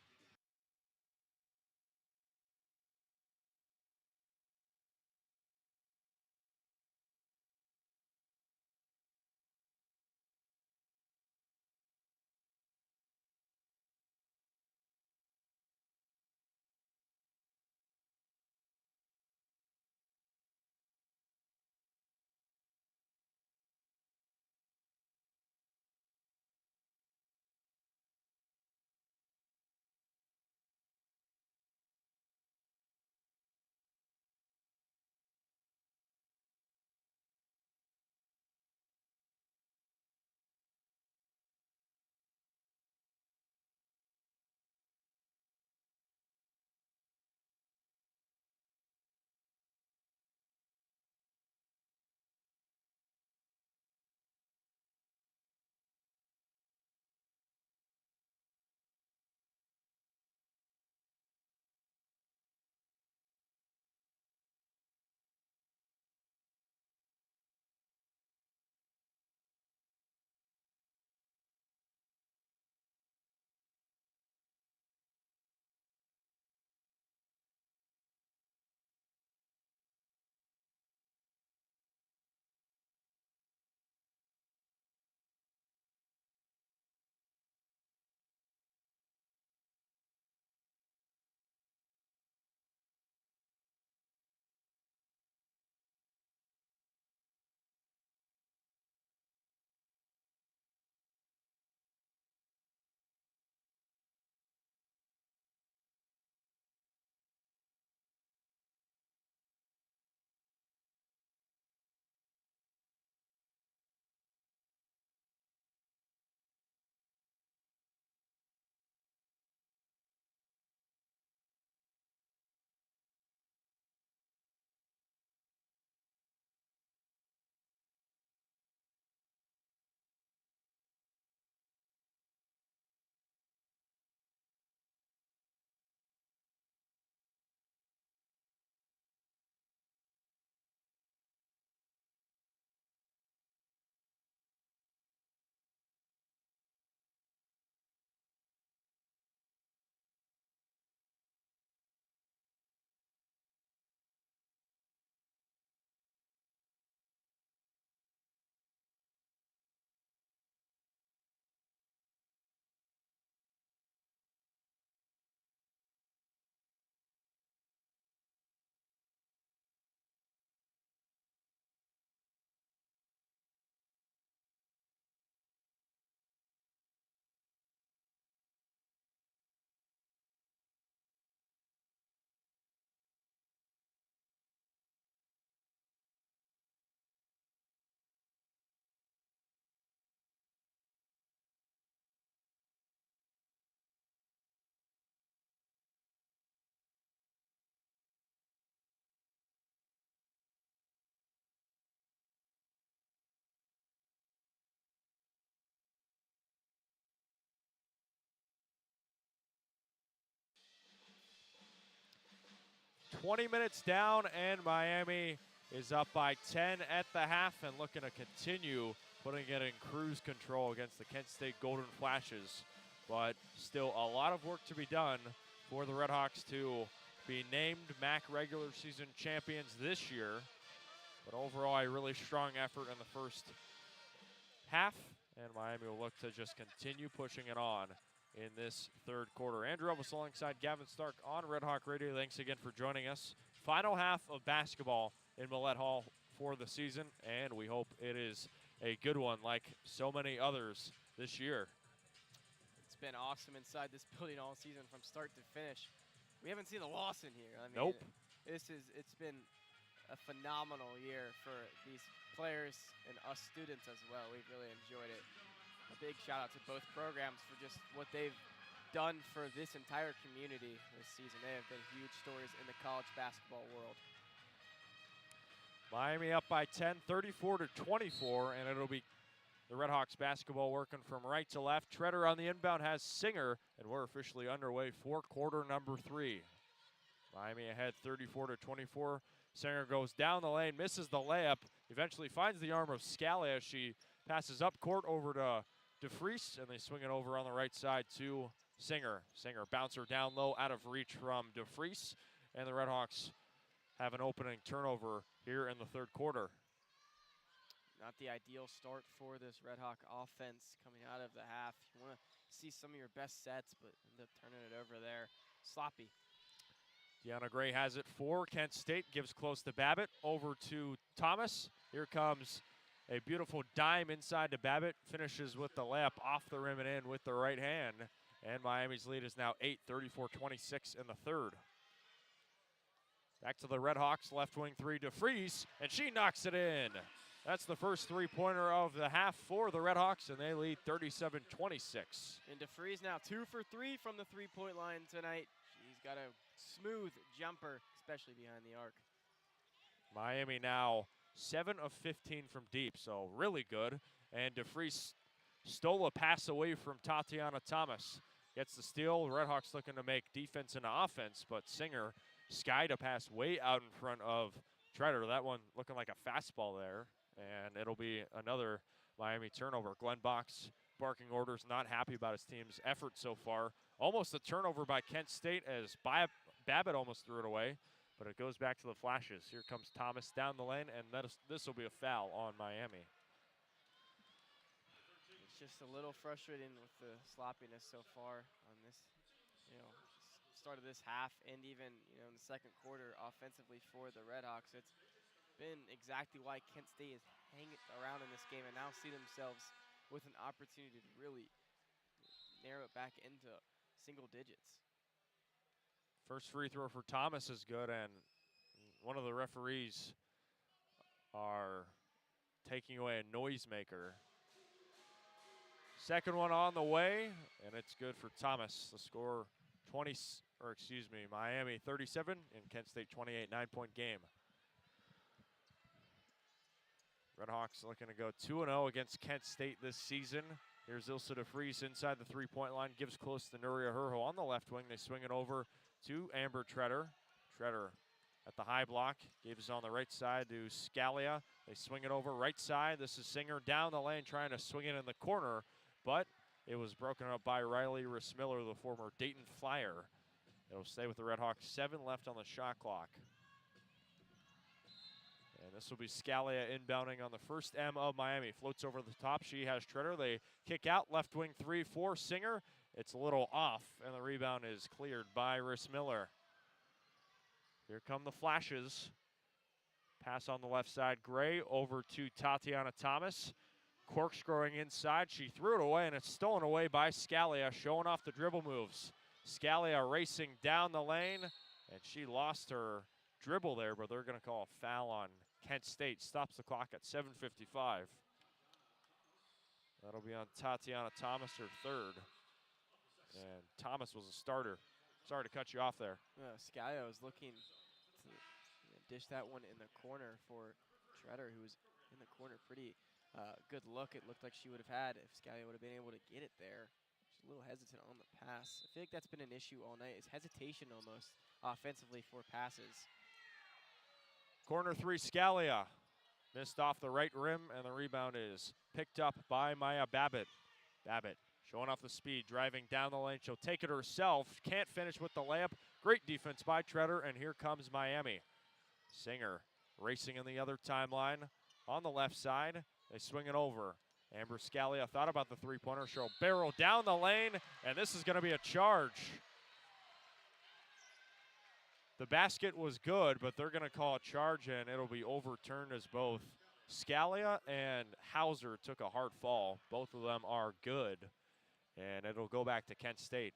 20 minutes down, and Miami is up by 10 at the half and looking to continue putting it in cruise control against the Kent State Golden Flashes. But still a lot of work to be done for the RedHawks to be named MAC regular season champions this year. But overall, a really strong effort in the first half, and Miami will look to just continue pushing it on in this third quarter. Andrew Relvas alongside Gavin Stark on RedHawk Radio. Thanks again for joining us. Final half of basketball in Millett Hall for the season, and we hope it is a good one like so many others this year. It's been awesome inside this building all season from start to finish. We haven't seen a loss in here. I mean, Nope. It's been a phenomenal year for these players and us students as well. We've really enjoyed it. A big shout out to both programs for just what they've done for this entire community this season. They have been huge stories in the college basketball world. Miami up by 10, 34-24, and it'll be the RedHawks basketball working from right to left. Treader on the inbound has Singer, and we're officially underway for quarter number 3. Miami ahead 34-24. Singer goes down the lane, misses the layup, eventually finds the arm of Scally as she passes up court over to DeFries, and they swing it over on the right side to Singer. Singer bouncer down low, out of reach from DeFries, and the RedHawks have an opening turnover here in the third quarter. Not the ideal start for this RedHawk offense coming out of the half. You want to see some of your best sets, but end up turning it over there. Sloppy. Deanna Gray has it for Kent State, gives close to Babbitt, over to Thomas. Here comes a beautiful dime inside to Babbitt, finishes with the layup off the rim and in with the right hand. And Miami's lead is now 8, 34-26 in the third. Back to the RedHawks, left wing three, DeFries, and she knocks it in. That's the first three-pointer of the half for the RedHawks, and they lead 37-26. And DeFries now 2 for 3 from the three-point line tonight. She's got a smooth jumper, especially behind the arc. Miami now 7 of 15 from deep, so really good. And DeFries stole a pass away from Tatiana Thomas. Gets the steal. RedHawks looking to make defense into offense, but Singer skied a pass way out in front of Treader. That one looking like a fastball there, and it'll be another Miami turnover. Glenn Box barking orders, not happy about his team's effort so far. Almost a turnover by Kent State as Babbitt almost threw it away, but it goes back to the Flashes. Here comes Thomas down the lane, and this will be a foul on Miami. It's just a little frustrating with the sloppiness so far on this, start of this half, and even in the second quarter offensively for the RedHawks. It's been exactly why Kent State is hanging around in this game and now see themselves with an opportunity to really narrow it back into single digits. First free throw for Thomas is good, and one of the referees are taking away a noisemaker. Second one on the way, and it's good for Thomas. The score Miami 37 and Kent State 28, 9-point game. RedHawks looking to go 2-0 against Kent State this season. Here's Ilse DeFries inside the three-point line, gives close to Nuria Herho on the left wing. They swing it over to Amber Treader. Treader at the high block, gives on the right side to Scalia. They swing it over right side. This is Singer down the lane trying to swing it in the corner, but it was broken up by Riley Rissmiller, the former Dayton Flyer. It'll stay with the RedHawks. 7 left on the shot clock. And this will be Scalia inbounding on the first M of Miami. Floats over the top. She has Treader. They kick out. Left wing 3 for Singer. It's a little off, and the rebound is cleared by Rissmiller. Here come the Flashes. Pass on the left side. Gray over to Tatiana Thomas. Corkscrewing inside. She threw it away, and it's stolen away by Scalia, showing off the dribble moves. Scalia racing down the lane, and she lost her dribble there, but they're going to call a foul on Kent State. Stops the clock at 7:55. That'll be on Tatiana Thomas, her third. And Thomas was a starter. Sorry to cut you off there. Scalia was looking to dish that one in the corner for Treader, who was in the corner. Pretty good look it looked like she would have had if Scalia would have been able to get it there. She's a little hesitant on the pass. I feel like that's been an issue all night, is hesitation almost offensively for passes. Corner 3, Scalia. Missed off the right rim, and the rebound is picked up by Maya Babbitt. Babbitt showing off the speed, driving down the lane. She'll take it herself. Can't finish with the layup. Great defense by Treader, and here comes Miami. Singer racing in the other timeline on the left side. They swing it over. Amber Scalia thought about the three-pointer. She'll barrel down the lane, and this is going to be a charge. The basket was good, but they're going to call a charge, and it'll be overturned as both Scalia and Hauser took a hard fall. Both of them are good, and it'll go back to Kent State.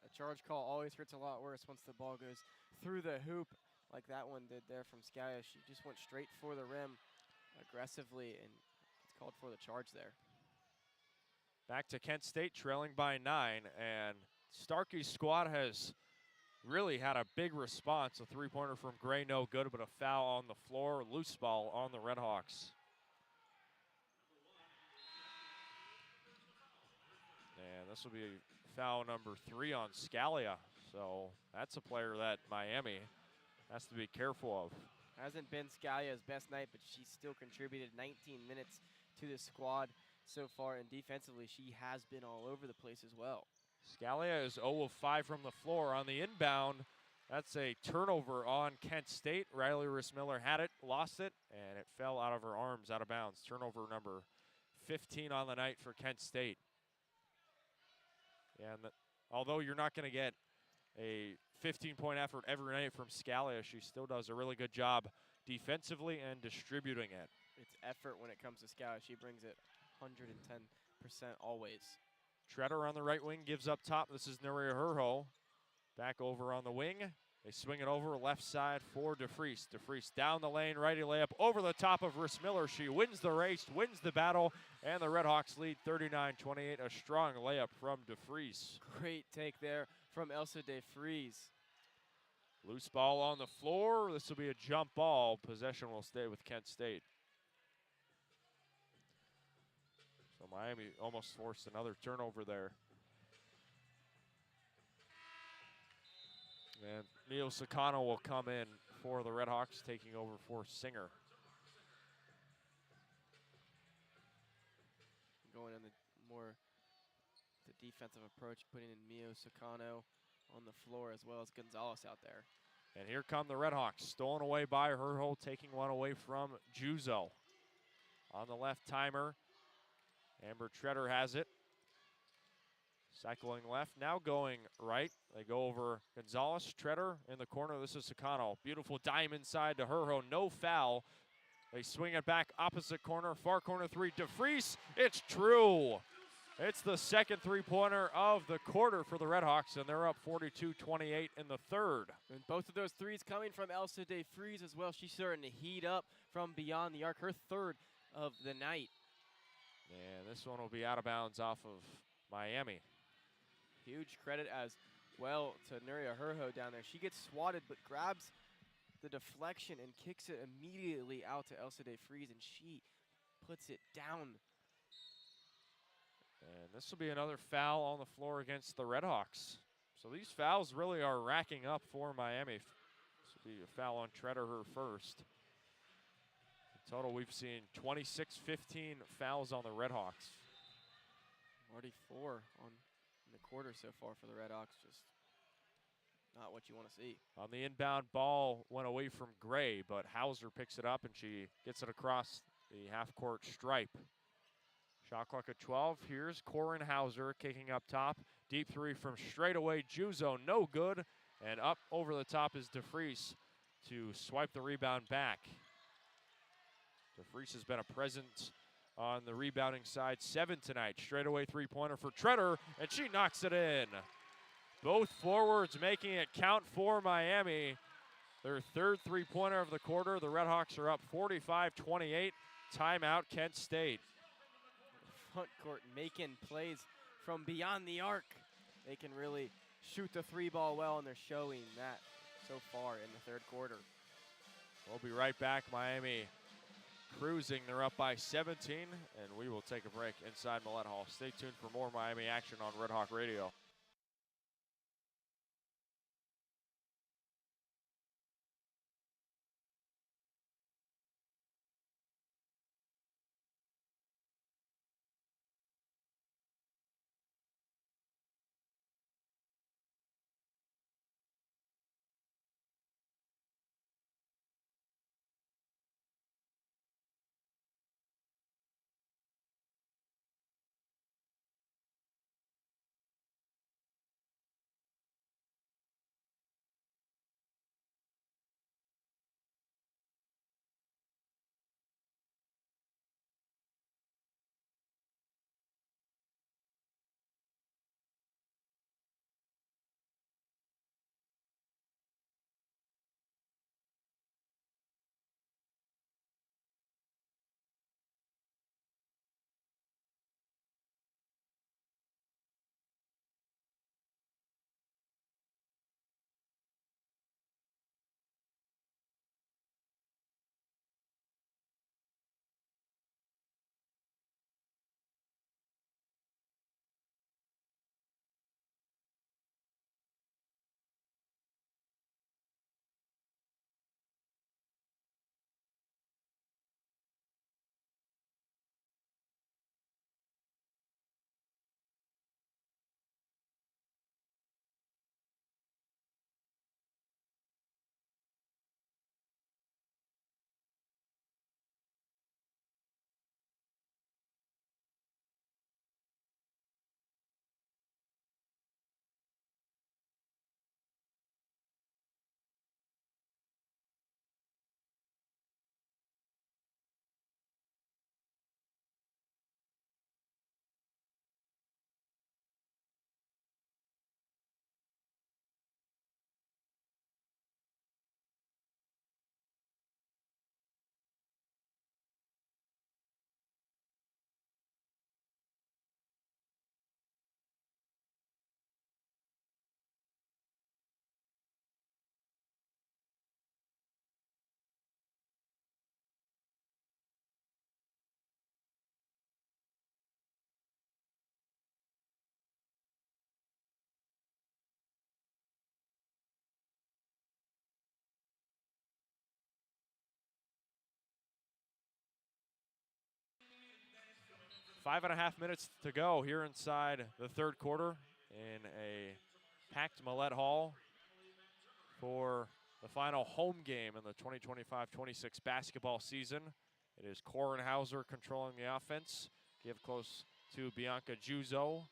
A charge call always hurts a lot worse once the ball goes through the hoop like that one did there from Scalia. She just went straight for the rim aggressively, and it's called for the charge there. Back to Kent State, trailing by 9, and Starkey's squad has really had a big response. A three-pointer from Gray, no good, but a foul on the floor, loose ball on the RedHawks. And this will be foul number 3 on Scalia. So that's a player that Miami has to be careful of. Hasn't been Scalia's best night, but she still contributed 19 minutes to the squad so far, and defensively she has been all over the place as well. Scalia is 0 of 5 from the floor. On the inbound, that's a turnover on Kent State. Riley Rissmiller had it, lost it, and it fell out of her arms, out of bounds. Turnover number 15 on the night for Kent State. And although you're not going to get a 15-point effort every night from Scalia, she still does a really good job defensively and distributing it. It's effort when it comes to Scalia. She brings it 110% always. Treader on the right wing gives up top. This is Nuria Herho. Back over on the wing. They swing it over left side for DeFries. DeFries down the lane, righty layup over the top of Rissmiller. She wins the race, wins the battle, and the RedHawks lead 39-28. A strong layup from DeFries. Great take there from Elsa DeFries. Loose ball on the floor. This will be a jump ball. Possession will stay with Kent State. So Miami almost forced another turnover there. And Mio Sakano will come in for the RedHawks, taking over for Singer. Going on the defensive approach, putting in Mio Sakano on the floor as well as Gonzalez out there. And here come the RedHawks, stolen away by Herho, taking one away from Juzo. On the left timer, Amber Treader has it. Cycling left, now going right. They go over Gonzalez, Treader in the corner. This is Sakano. Beautiful dime inside to Herho, no foul. They swing it back opposite corner, far corner 3, DeFries. It's true. It's the second three-pointer of the quarter for the RedHawks, and they're up 42-28 in the third. And both of those threes coming from Elsa DeFries as well. She's starting to heat up from beyond the arc, her third of the night. And this one will be out of bounds off of Miami. Huge credit as well to Nuria Herho down there. She gets swatted but grabs the deflection and kicks it immediately out to Elsa DeFries, and she puts it down. And this will be another foul on the floor against the RedHawks. So these fouls really are racking up for Miami. This will be a foul on Treader, her first. In total, we've seen 26-15 fouls on the RedHawks. Already 4 in the quarter so far for the RedHawks. Just not what you want to see. On the inbound, ball went away from Gray, but Hauser picks it up and she gets it across the half-court stripe. Shot clock at 12. Here's Corin Hauser kicking up top. Deep three from straight away. Juzo, no good. And up over the top is DeFries to swipe the rebound back. DeFries has been a presence on the rebounding side. 7 tonight. Straightaway three-pointer for Treader, and she knocks it in. Both forwards making it count for Miami. Their third three-pointer of the quarter. The RedHawks are up 45-28. Timeout, Kent State. Front court making plays from beyond the arc. They can really shoot the three ball well, and they're showing that so far in the third quarter. We'll be right back. Miami cruising. They're up by 17, and we will take a break inside Millett Hall. Stay tuned for more Miami action on Red Hawk Radio. 5.5 minutes to go here inside the third quarter in a packed Millett Hall for the final home game in the 2025-26 basketball season. It is Kornhauser controlling the offense. Give close to Bianca Juzo.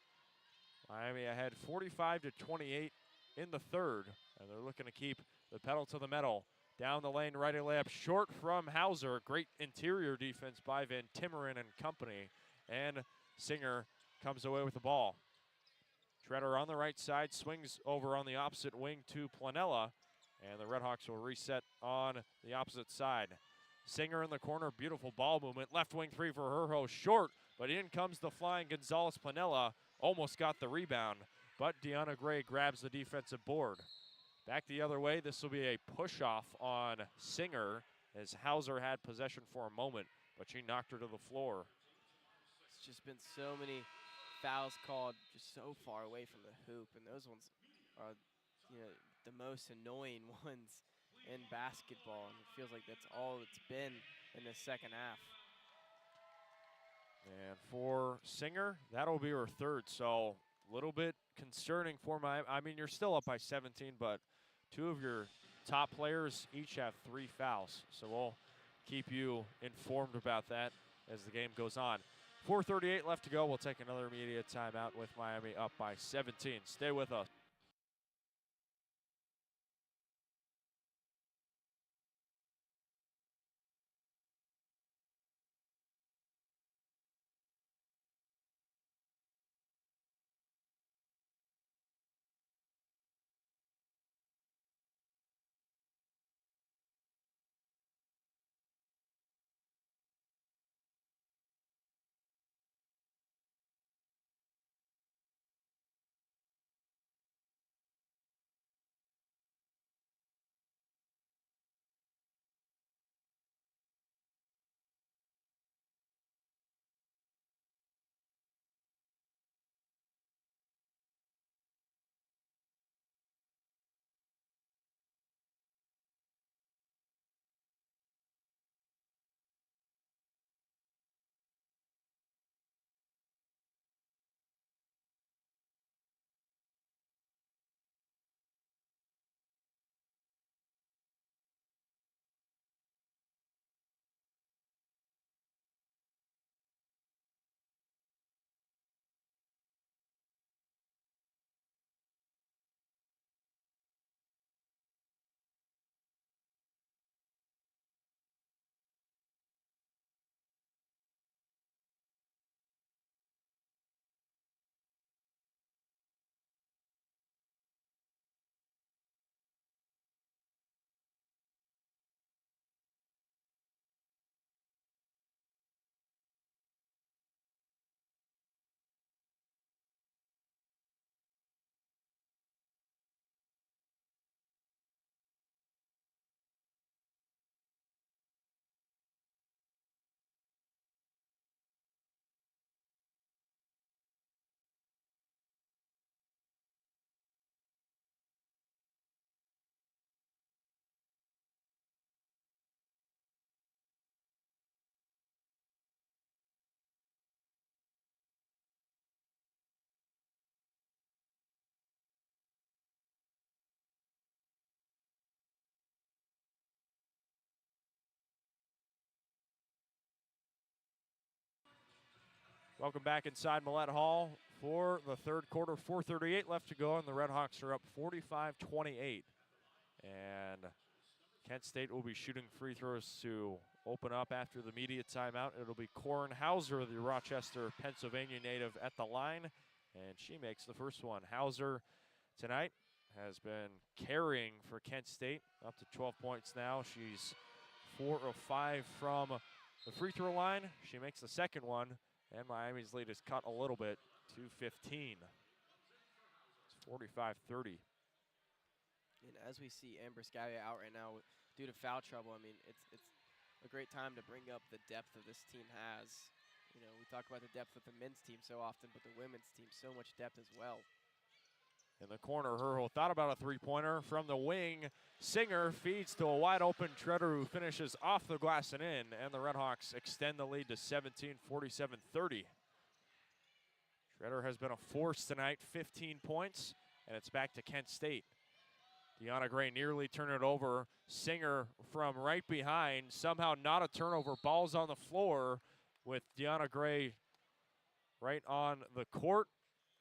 Miami ahead 45-28 in the third, and they're looking to keep the pedal to the metal. Down the lane, righty layup short from Hauser. Great interior defense by Van Timmeren and company. And Singer comes away with the ball. Treader on the right side, swings over on the opposite wing to Planella, and the RedHawks will reset on the opposite side. Singer in the corner, beautiful ball movement. Left wing three for Herho, short, but in comes the flying Gonzalez Planella. Almost got the rebound, but Deanna Gray grabs the defensive board. Back the other way, this will be a push-off on Singer as Hauser had possession for a moment, but she knocked her to the floor. It's just been so many fouls called just so far away from the hoop, and those ones are, the most annoying ones in basketball, and it feels like that's all it's been in the second half. And for Singer, that'll be her third, so a little bit concerning for Miami. I mean, you're still up by 17, but two of your top players each have 3 fouls, so we'll keep you informed about that as the game goes on. 4:38 left to go. We'll take another immediate timeout with Miami up by 17. Stay with us. Welcome back inside Millett Hall for the third quarter. 4:38 left to go, and the RedHawks are up 45-28. And Kent State will be shooting free throws to open up after the media timeout. It'll be Kornhauser, the Rochester, Pennsylvania native, at the line, and she makes the first one. Hauser tonight has been carrying for Kent State, up to 12 points now. She's 4 of 5 from the free throw line. She makes the second one, and Miami's lead is cut a little bit to 15. It's 45-30. And as we see Amber Scalia out right now due to foul trouble, I mean, it's a great time to bring up the depth that this team has. You know, we talk about the depth of the men's team so often, but the women's team, so much depth as well. In the corner, Herho thought about a three-pointer from the wing. Singer feeds to a wide-open Treader who finishes off the glass and in, and the RedHawks extend the lead to 17, 47-30. Treader has been a force tonight, 15 points, and it's back to Kent State. Deanna Gray nearly turned it over. Singer from right behind, somehow not a turnover. Ball's on the floor with Deanna Gray right on the court,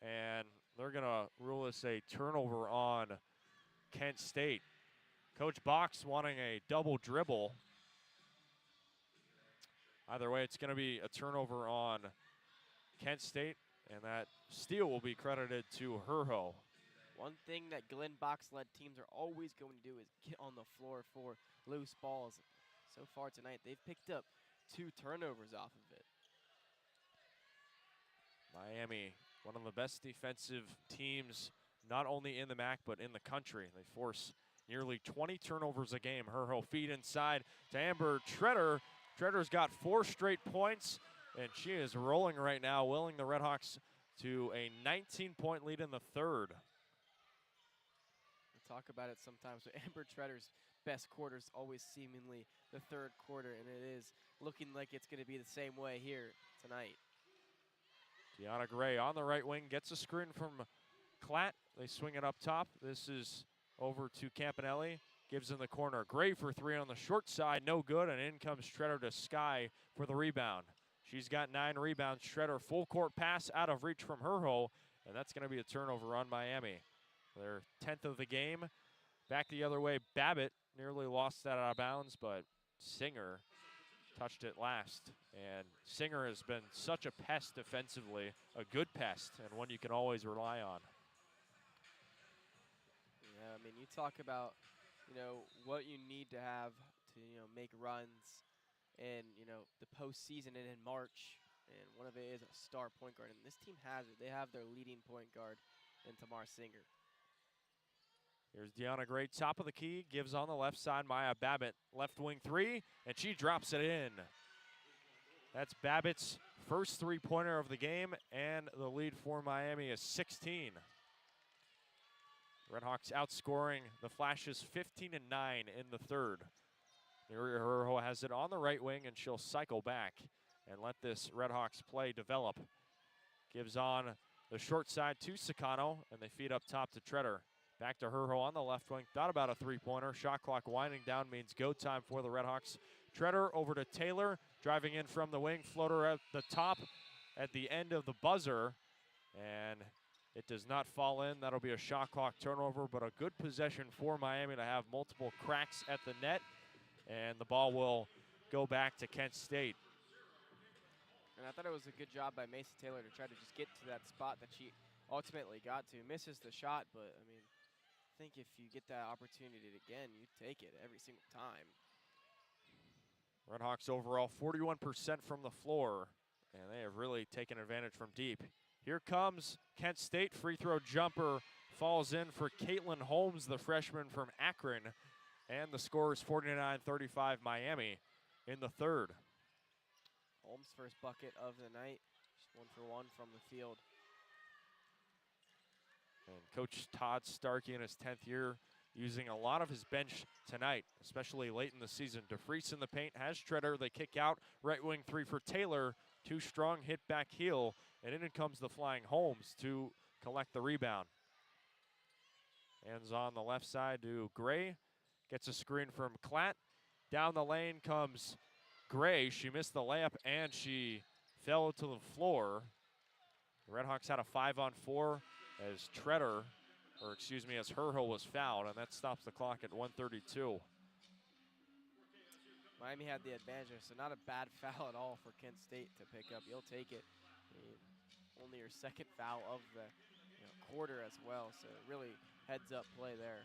and they're gonna rule this a turnover on Kent State. Coach Box wanting a double dribble. Either way, it's gonna be a turnover on Kent State, and that steal will be credited to Herho. One thing that Glenn Box-led teams are always going to do is get on the floor for loose balls. So far tonight, they've picked up 2 turnovers off of it. Miami, one of the best defensive teams, not only in the MAC, but in the country. They force nearly 20 turnovers a game. Herho feed inside to Amber Treader. Treader's got 4 straight points, and she is rolling right now, willing the RedHawks to a 19-point lead in the third. We talk about it sometimes, but Amber Treader's best quarter is always seemingly the third quarter, and it is looking like it's going to be the same way here tonight. Deanna Gray on the right wing gets a screen from Klatt. They swing it up top. This is over to Campanelli. Gives in the corner. Gray for 3 on the short side. No good. And in comes Treader to Sky for the rebound. She's got 9 rebounds. Treader full court pass out of reach from Herho. And that's going to be a turnover on Miami. Their 10th of the game. Back the other way. Babbitt nearly lost that out of bounds, but Singer touched it last. And Singer has been such a pest defensively, a good pest, and one you can always rely on. Yeah, I mean, you talk about, what you need to have to, make runs in, the postseason and in March. And one of it is a star point guard. And this team has it. They have their leading point guard in Tamar Singer. Here's Deanna Gray, top of the key, gives on the left side. Maya Babbitt, left wing 3, and she drops it in. That's Babbitt's first 3-pointer of the game, and the lead for Miami is 16. RedHawks outscoring the Flashes 15-9 in the third. Miria Herho has it on the right wing, and she'll cycle back and let this RedHawks play develop. Gives on the short side to Sakano, and they feed up top to Treader. Back to Herho on the left wing. Thought about a 3-pointer. Shot clock winding down means go time for the RedHawks. Treader over to Taylor. Driving in from the wing. Floater at the top at the end of the buzzer. And it does not fall in. That'll be a shot clock turnover, but a good possession for Miami to have multiple cracks at the net. And the ball will go back to Kent State. And I thought it was a good job by Macy Taylor to try to just get to that spot that she ultimately got to. Misses the shot, but, I mean, I think if you get that opportunity again, you take it every single time. RedHawks overall 41% from the floor, and they have really taken advantage from deep. Here comes Kent State. Free throw jumper falls in for Caitlin Holmes, the freshman from Akron, and the score is 49-35 Miami in the third. Holmes' first bucket of the night, just 1 for 1 from the field. And Coach Todd Starkey in his 10th year using a lot of his bench tonight, especially late in the season. DeFries in the paint has Treader. They kick out. Right wing 3 for Taylor. Too strong, hit back heel. And in comes the flying Holmes to collect the rebound. Hands on the left side to Gray. Gets a screen from Klatt. Down the lane comes Gray. She missed the layup and she fell to the floor. The RedHawks had a 5-on-4 as as Herho was fouled, and that stops the clock at 1:32. Miami had the advantage, so not a bad foul at all for Kent State to pick up. You'll take it. I mean, only your second foul of the quarter as well, so really heads-up play there.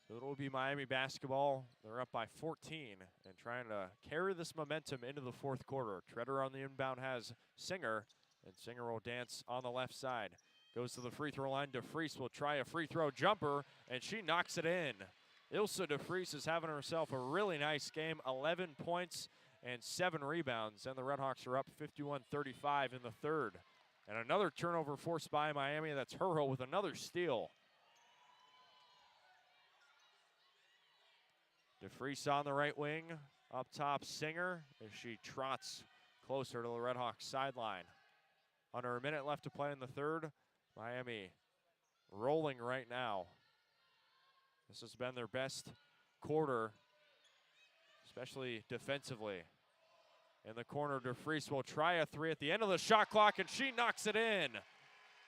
So it'll be Miami basketball. They're up by 14 and trying to carry this momentum into the fourth quarter. Treader on the inbound has Singer, and Singer will dance on the left side. Goes to the free throw line. DeFries will try a free throw jumper, and she knocks it in. Ilsa DeFries is having herself a really nice game. 11 points and 7 rebounds, and the RedHawks are up 51-35 in the third. And another turnover forced by Miami. That's Herho with another steal. DeFries on the right wing. Up top, Singer as she trots closer to the RedHawks sideline. Under a minute left to play in the third. Miami rolling right now. This has been their best quarter, especially defensively. In the corner, DeFries will try a three at the end of the shot clock, and she knocks it in.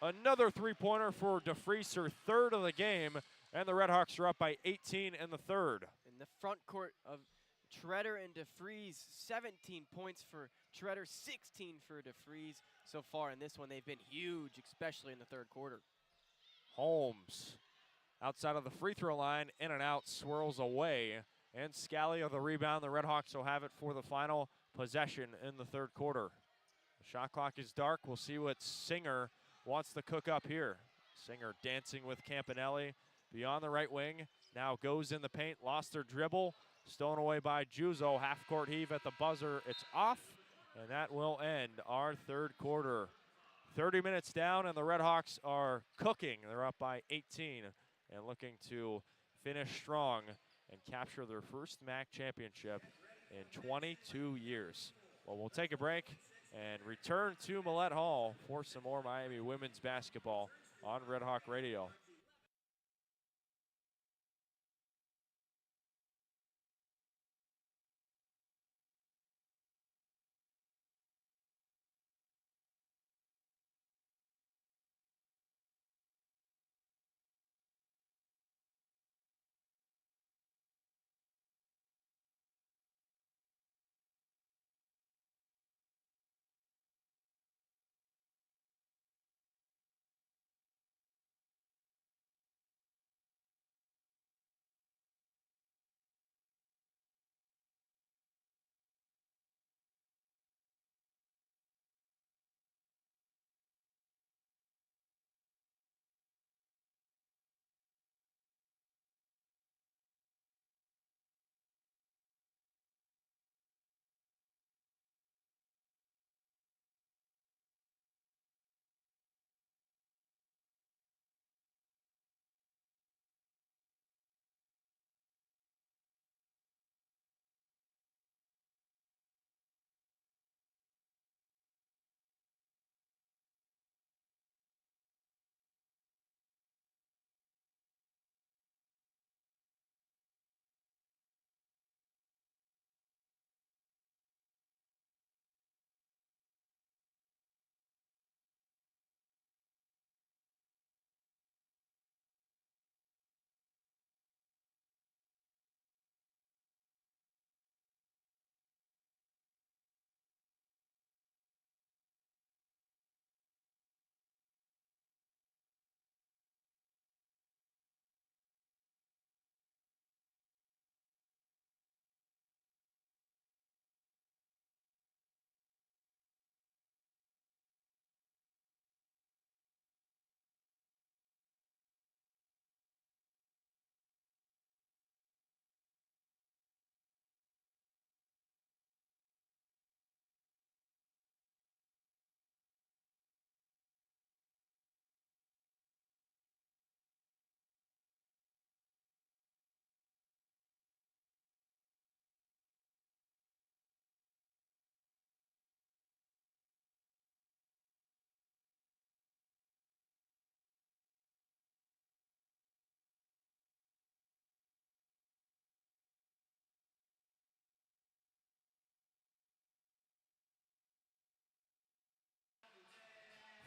Another three-pointer for DeFries, her third of the game, and the RedHawks are up by 18 in the third. In the front court of Treader and DeFries, 17 points for Treader, 16 for DeFries so far in this one. They've been huge, especially in the third quarter. Holmes, outside of the free throw line, in and out, swirls away. And Scally of the rebound. The RedHawks will have it for the final possession in the third quarter. The shot clock is dark. We'll see what Singer wants to cook up here. Singer dancing with Campanelli beyond the right wing. Now goes in the paint, lost her dribble. Stolen away by Juzo. Half-court heave at the buzzer. It's off, and that will end our third quarter. 30 minutes down, and the RedHawks are cooking. They're up by 18 and looking to finish strong and capture their first MAC championship in 22 years. Well, we'll take a break and return to Millett Hall for some more Miami women's basketball on RedHawk Radio.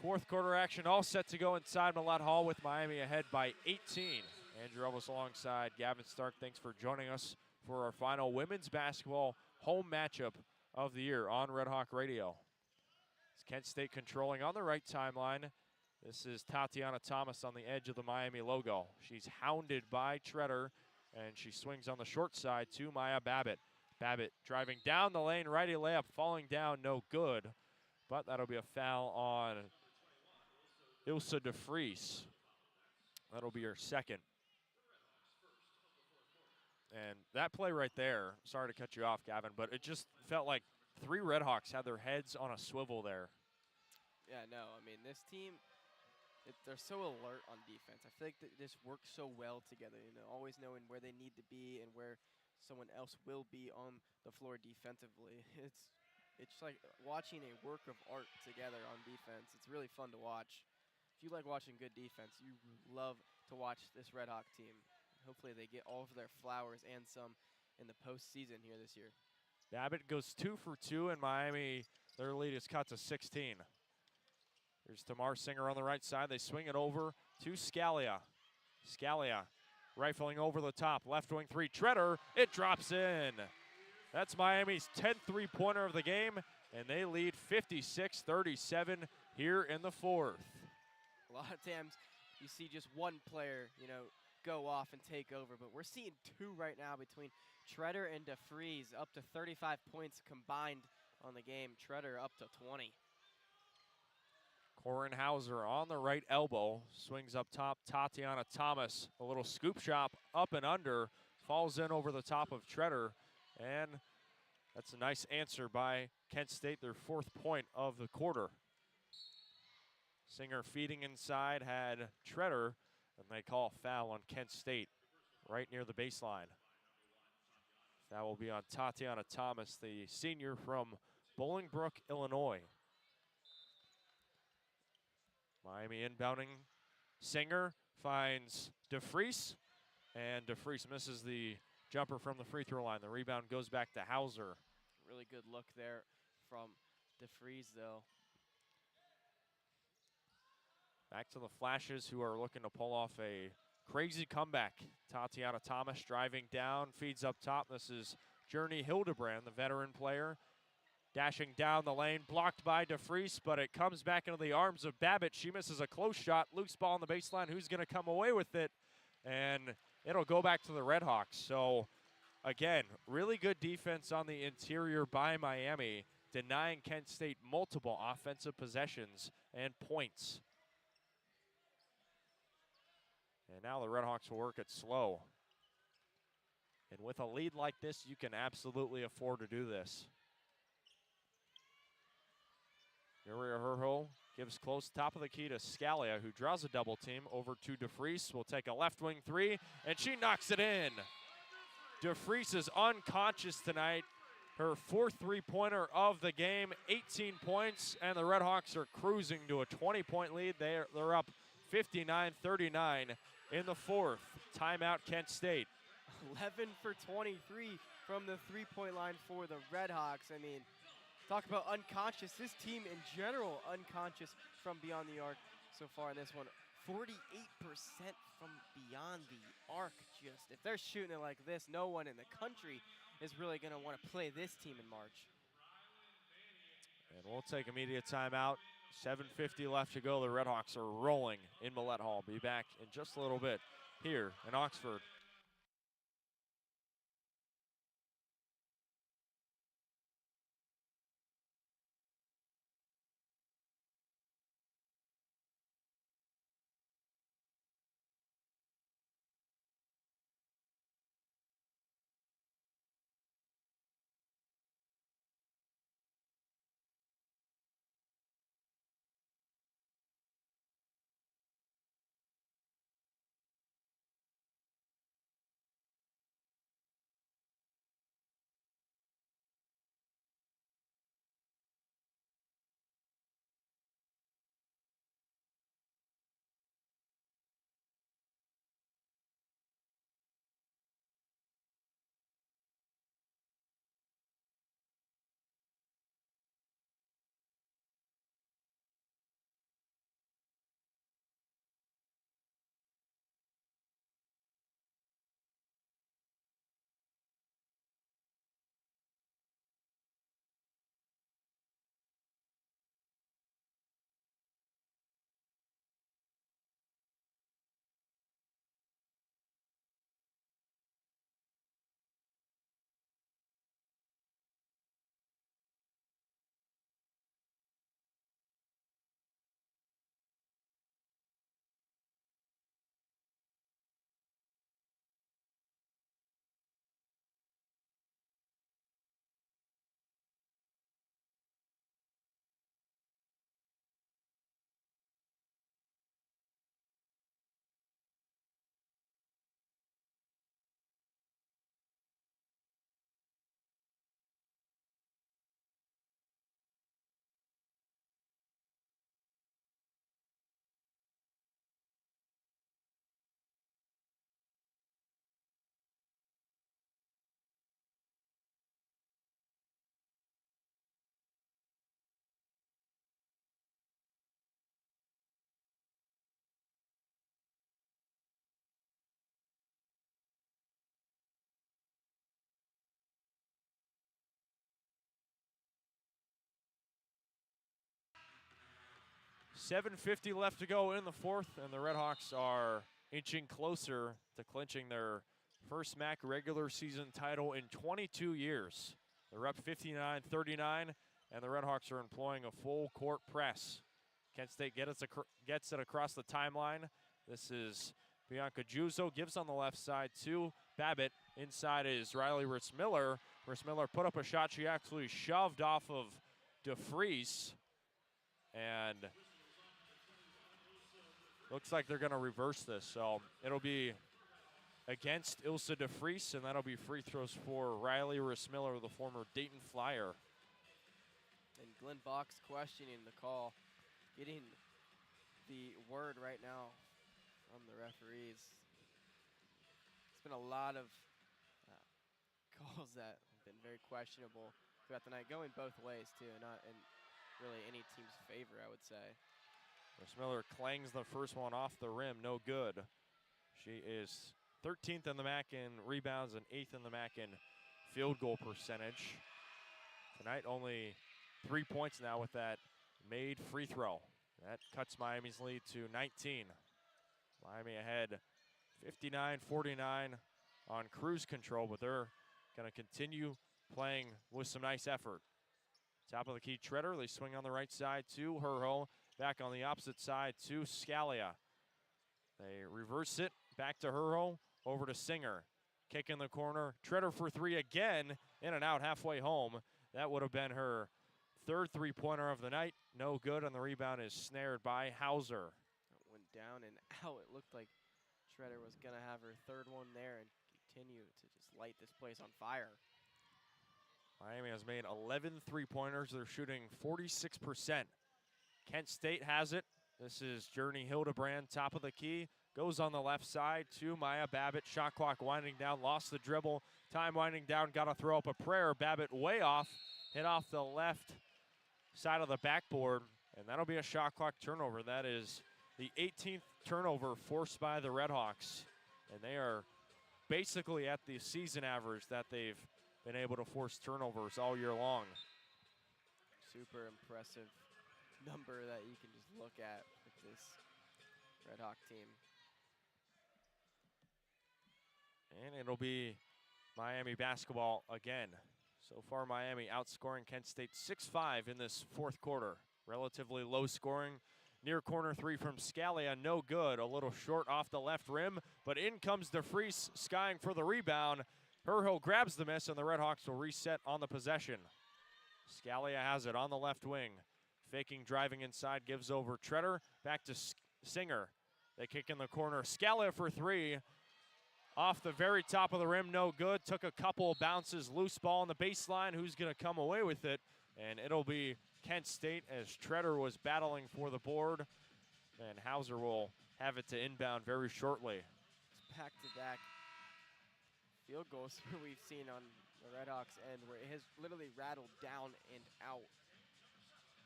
Fourth quarter action all set to go inside Millett Hall with Miami ahead by 18. Andrew Relvas alongside Gavin Stark. Thanks for joining us for our final women's basketball home matchup of the year on RedHawk Radio. It's Kent State controlling on the right timeline. This is Tatiana Thomas on the edge of the Miami logo. She's hounded by Treader, and she swings on the short side to Maya Babbitt. Babbitt driving down the lane, righty layup, falling down, no good. But that'll be a foul on Ilsa DeFries. That'll be her second. And that play right there, sorry to cut you off, Gavin, but it just felt like three RedHawks had their heads on a swivel there. Yeah, no, I mean, this team, they're so alert on defense. I feel like they just work so well together, you know, always knowing where they need to be and where someone else will be on the floor defensively. it's like watching a work of art together on defense. It's really fun to watch. If you like watching good defense, you love to watch this RedHawk team. Hopefully they get all of their flowers and some in the postseason here this year. Babbitt goes 2 for 2, and Miami, their lead is cut to 16. Here's Tamar Singer on the right side. They swing it over to Scalia. Scalia rifling over the top. Left wing three. Treader. It drops in. That's Miami's 10th three-pointer of the game, and they lead 56-37 here in the fourth. A lot of times you see just one player, go off and take over, but we're seeing two right now between Treader and DeFries, up to 35 points combined on the game. Treader up to 20. Korenhauser on the right elbow, swings up top. Tatiana Thomas, a little scoop shot up and under, falls in over the top of Treader, and that's a nice answer by Kent State, their 4th point of the quarter. Singer feeding inside had Treader, and they call a foul on Kent State right near the baseline. That will be on Tatiana Thomas, the senior from Bolingbrook, Illinois. Miami inbounding. Singer finds DeFries, and DeFries misses the jumper from the free throw line. The rebound goes back to Hauser. Really good look there from DeFries, though. Back to the Flashes, who are looking to pull off a crazy comeback. Tatiana Thomas driving down, feeds up top. This is Journey Hildebrand, the veteran player. Dashing down the lane, blocked by DeFries, but it comes back into the arms of Babbitt. She misses a close shot, loose ball on the baseline. Who's going to come away with it? And it'll go back to the RedHawks. So, again, really good defense on the interior by Miami, denying Kent State multiple offensive possessions and points. And now the RedHawks will work it slow. And with a lead like this, you can absolutely afford to do this. Uriah Herho gives close top of the key to Scalia, who draws a double team over to DeFries. Will take a left wing three, and she knocks it in. DeFries is unconscious tonight. Her 4th three-pointer of the game, 18 points, and the RedHawks are cruising to a 20-point lead. They're up 59-39 in the 4th. Timeout, Kent State. 11 for 23 from the three-point line for the RedHawks. I mean, talk about unconscious. This team in general unconscious from beyond the arc so far in this one. 48% from beyond the arc. Just if they're shooting it like this, no one in the country is really going to want to play this team in March. And we'll take immediate timeout. 7:50 left to go. The RedHawks are rolling in Millett Hall. Be back in just a little bit here in Oxford. 7:50 left to go in the fourth, and the RedHawks are inching closer to clinching their first MAC regular season title in 22 years. They're up 59-39, and the RedHawks are employing a full court press. Kent State gets it across the timeline. This is Bianca Juzo, gives on the left side to Babbitt. Inside is Riley Ritzmiller. Ritzmiller put up a shot. She actually shoved off of DeFries. And looks like they're going to reverse this. So it'll be against Ilsa DeFries, and that'll be free throws for Riley Ritzmiller, the former Dayton Flyer. And Glenn Box questioning the call, getting the word right now from the referees. It's been a lot of calls that have been very questionable throughout the night, going both ways too, not in really any team's favor, I would say. Ritzmiller clangs the first one off the rim, no good. She is 13th in the MAC in rebounds and 8th in the MAC in field goal percentage. Tonight only 3 points now with that made free throw. That cuts Miami's lead to 19. Miami ahead 59-49 on cruise control, but they're going to continue playing with some nice effort. Top of the key, Treader. They swing on the right side to Herho. Back on the opposite side to Scalia. They reverse it back to Herho. Over to Singer. Kick in the corner. Treader for three again. In and out halfway home. That would have been her third three-pointer of the night. No good, and the rebound is snared by Hauser. It went down and out. It looked like Treader was going to have her third one there and continue to just light this place on fire. Miami has made 11 three-pointers. They're shooting 46%. Kent State has it. This is Journey Hildebrand, top of the key. Goes on the left side to Maya Babbitt. Shot clock winding down, lost the dribble. Time winding down, got to throw up a prayer. Babbitt way off, hit off the left side of the backboard, and that'll be a shot clock turnover. That is the 18th turnover forced by the RedHawks, and they are basically at the season average that they've been able to force turnovers all year long. Super impressive number that you can just look at with this RedHawk team. And it'll be Miami basketball again. So far, Miami outscoring Kent State 6-5 in this fourth quarter. Relatively low scoring. Near corner three from Scalia, no good. A little short off the left rim, but in comes DeFries, skying for the rebound. Herho grabs the miss, and the RedHawks will reset on the possession. Scalia has it on the left wing. Faking, driving inside, gives over Treader. Back to Singer. They kick in the corner. Scalia for three. Off the very top of the rim, no good. Took a couple bounces, loose ball on the baseline. Who's going to come away with it? And it'll be Kent State, as Treader was battling for the board. And Hauser will have it to inbound very shortly. Back-to-back field goals we've seen on the RedHawks end, where it has literally rattled down and out.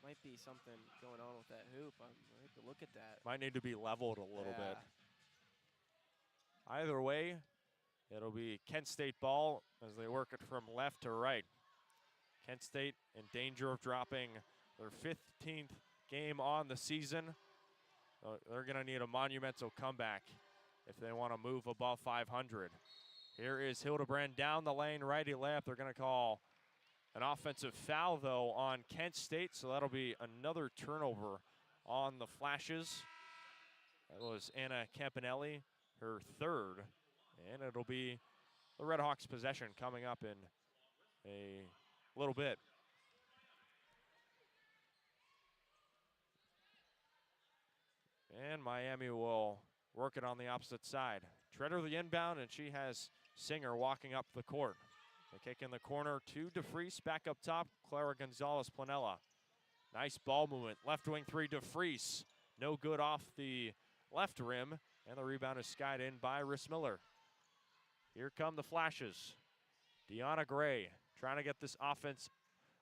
Might be something going on with that hoop. I have to look at that. Might need to be leveled a little bit. Either way, it'll be Kent State ball as they work it from left to right. Kent State in danger of dropping their 15th game on the season. They're going to need a monumental comeback if they want to move above 500. Here is Hildebrand down the lane, righty layup. They're going to call an offensive foul, though, on Kent State, so that'll be another turnover on the Flashes. That was Anna Campanelli, her third, and it'll be the RedHawks' possession coming up in a little bit. And Miami will work it on the opposite side. Treader the inbound, and she has Singer walking up the court. They kick in the corner to DeFries, back up top, Clara Gonzalez-Planella. Nice ball movement, left wing three, DeFries. No good off the left rim, and the rebound is skied in by Ritzmiller. Here come the Flashes. Deanna Gray trying to get this offense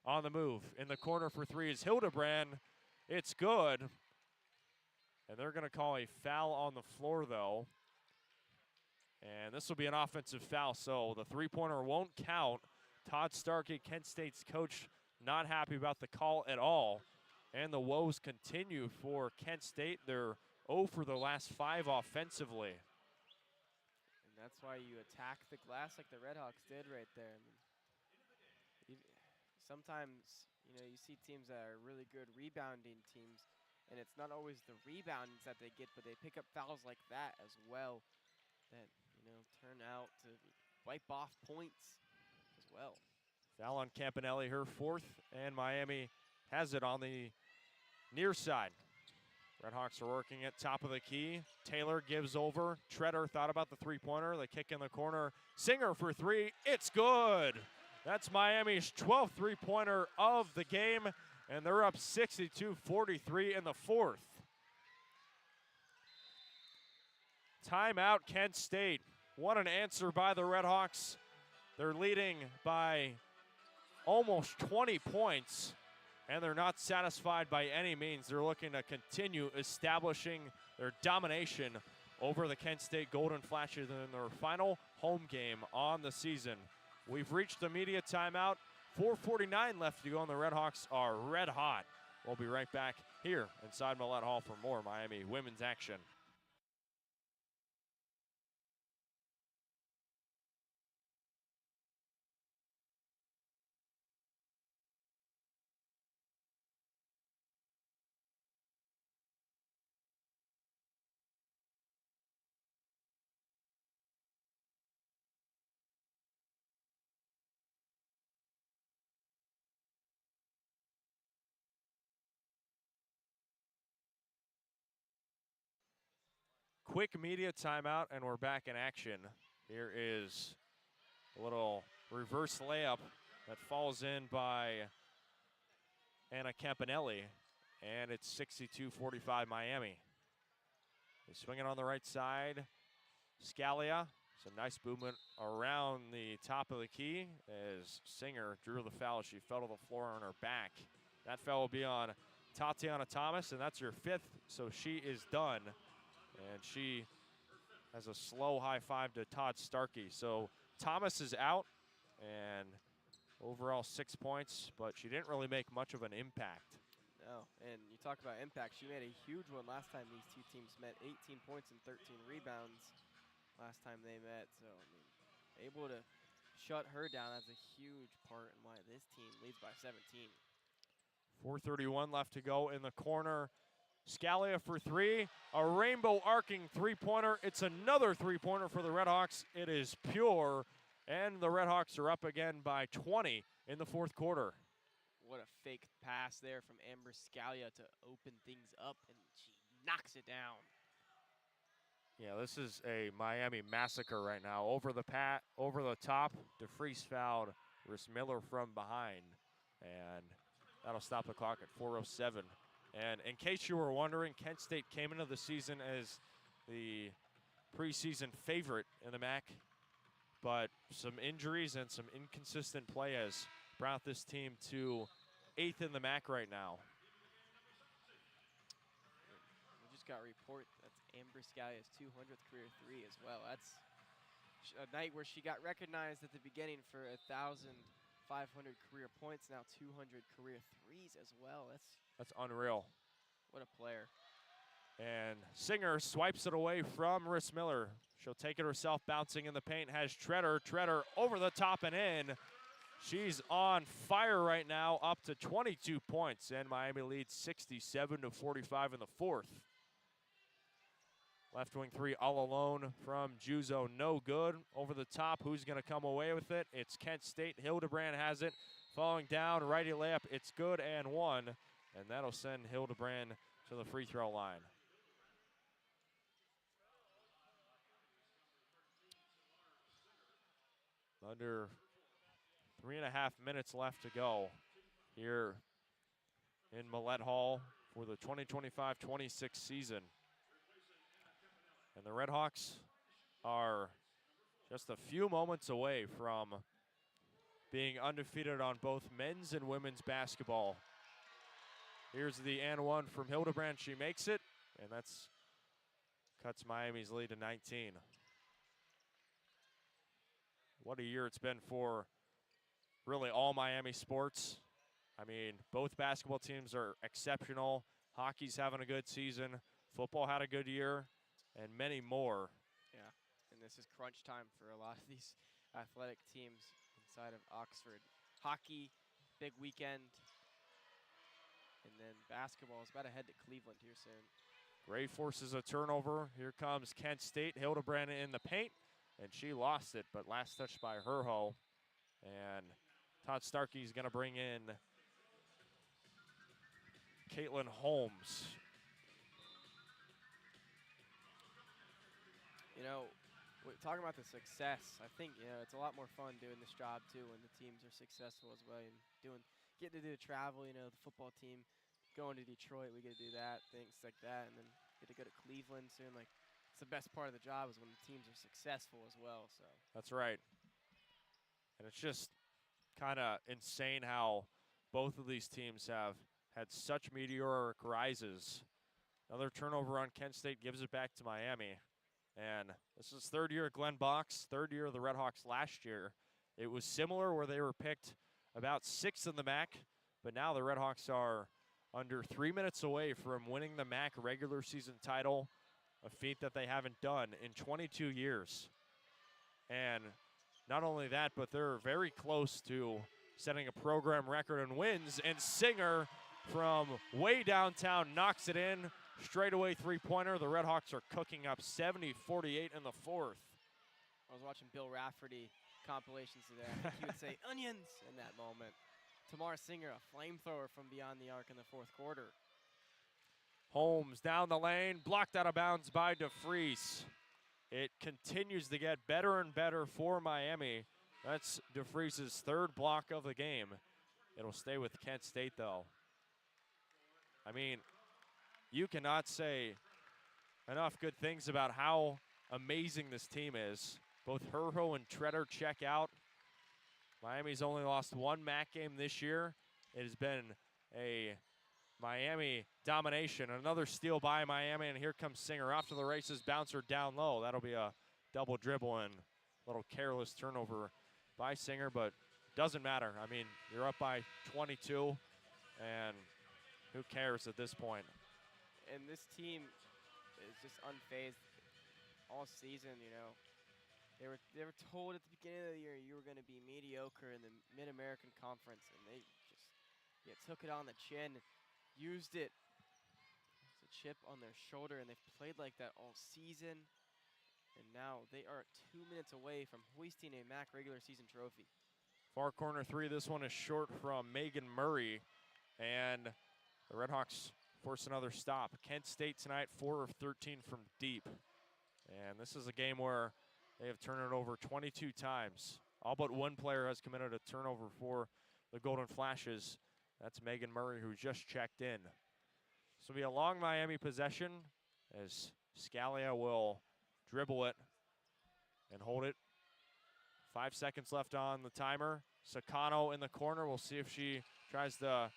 on the move. In the corner for three is Hildebrand. It's good. And they're going to call a foul on the floor, though. And this will be an offensive foul, so the three-pointer won't count. Todd Starkey, Kent State's coach, not happy about the call at all. And the woes continue for Kent State. They're 0 for the last 5 offensively. And that's why you attack the glass like the RedHawks did right there. I mean, sometimes, you see teams that are really good rebounding teams, and it's not always the rebounds that they get, but they pick up fouls like that as well that, turn out to wipe off points as well. Foul on Campanelli, her 4th, and Miami has it on the near side. RedHawks are working at top of the key. Taylor gives over. Treader thought about the three-pointer. They kick in the corner. Singer for 3. It's good. That's Miami's 12th three-pointer of the game, and they're up 62-43 in the 4th. Timeout, Kent State. What an answer by the RedHawks. They're leading by almost 20 points, and they're not satisfied by any means. They're looking to continue establishing their domination over the Kent State Golden Flashes in their final home game on the season. We've reached the media timeout. 4:49 left to go, and the RedHawks are red hot. We'll be right back here inside Millett Hall for more Miami women's action. Quick media timeout, and we're back in action. Here is a little reverse layup that falls in by Anna Campanelli, and it's 62-45 Miami. They swing it on the right side. Scalia, some nice movement around the top of the key as Singer drew the foul. She fell to the floor on her back. That foul will be on Tatiana Thomas, and that's her 5th, so she is done. And she has a slow high five to Todd Starkey. So Thomas is out, and overall 6 points, but she didn't really make much of an impact. No, and you talk about impact. She made a huge one last time these two teams met. 18 points and 13 rebounds last time they met. So, I mean, able to shut her down. That's a huge part in why this team leads by 17. 4:31 left to go in the corner. Scalia for 3, a rainbow arcing three-pointer. It's another three-pointer for the RedHawks. It is pure, and the RedHawks are up again by 20 in the 4th quarter. What a fake pass there from Amber Scalia to open things up, and she knocks it down. Yeah, this is a Miami massacre right now. Over the top, DeFries fouled Riss Miller from behind, and that'll stop the clock at 4:07. And in case you were wondering, Kent State came into the season as the preseason favorite in the MAC, but some injuries and some inconsistent play has brought this team to 8th in the MAC right now. We just got a report that's Amber Scalia's 200th career 3 as well. That's a night where she got recognized at the beginning for 1,500 career points, now 200 career 3s as well. That's unreal. What a player. And Singer swipes it away from Riss Miller. She'll take it herself, bouncing in the paint, has Treader. Treader over the top and in. She's on fire right now, up to 22 points, and Miami leads 67-45 in the 4th. Left wing 3 all alone from Juzo, no good. Over the top, who's going to come away with it? It's Kent State. Hildebrand has it. Falling down, righty layup, it's good and 1. And that'll send Hildebrand to the free throw line. Under 3.5 minutes left to go here in Millett Hall for the 2025-26 season. And the RedHawks are just a few moments away from being undefeated on both men's and women's basketball. Here's the and 1 from Hildebrand. She makes it, and that's cuts Miami's lead to 19. What a year it's been for really all Miami sports. I mean, both basketball teams are exceptional. Hockey's having a good season. Football had a good year, and many more. Yeah, and this is crunch time for a lot of these athletic teams inside of Oxford. Hockey, big weekend. And then basketball is about to head to Cleveland here soon. Gray forces a turnover. Here comes Kent State. Hildebrand in the paint, and she lost it, but last touch by Herho. And Todd Starkey's going to bring in Caitlin Holmes. You know, we're talking about the success. I think, you know, it's a lot more fun doing this job, too, when the teams are successful as well. And getting to do the travel, you know, the football team going to Detroit, we get to do that, things like that. And then get to go to Cleveland soon. Like, it's the best part of the job is when the teams are successful as well. So That's right. And it's just kind of insane how both of these teams have had such meteoric rises. Another turnover on Kent State gives it back to Miami. And this is third year at Glenn Box, third year of the RedHawks last year. It was similar where they were picked about 6th in the MAC, but now the RedHawks are under 3 minutes away from winning the MAC regular season title, a feat that they haven't done in 22 years. And not only that, but they're very close to setting a program record in wins, and Singer from way downtown knocks it in. Straightaway three-pointer. The RedHawks are cooking up 70-48 in the fourth. I was watching Bill Rafferty compilations today. I think he would say onions in that moment. Tamar Singer, a flamethrower from beyond the arc in the fourth quarter. Holmes down the lane, blocked out of bounds by DeFries. It continues to get better and better for Miami. That's DeFries' third block of the game. It'll stay with Kent State, though. I mean, you cannot say enough good things about how amazing this team is. Both Herho and Treader check out. Miami's only lost one MAC game this year. It has been a Miami domination. Another steal by Miami, and here comes Singer off to the races. Bouncer down low. That'll be a double dribble and a little careless turnover by Singer, but doesn't matter. I mean, you're up by 22, and who cares at this point? And this team is just unfazed all season, you know. They were told at the beginning of the year you were going to be mediocre in the Mid-American Conference, and they just took it on the chin, used it as a chip on their shoulder, and they've played like that all season. And now they are 2 minutes away from hoisting a MAC regular season trophy. Far corner three, this one is short from Megan Murray, and the RedHawks force another stop. Kent State tonight, 4 of 13 from deep. And this is a game where they have turned it over 22 times. All but one player has committed a turnover for the Golden Flashes. That's Megan Murray, who just checked in. This will be a long Miami possession as Scalia will dribble it and hold it. 5 seconds left on the timer. Sakano in the corner. We'll see if she tries to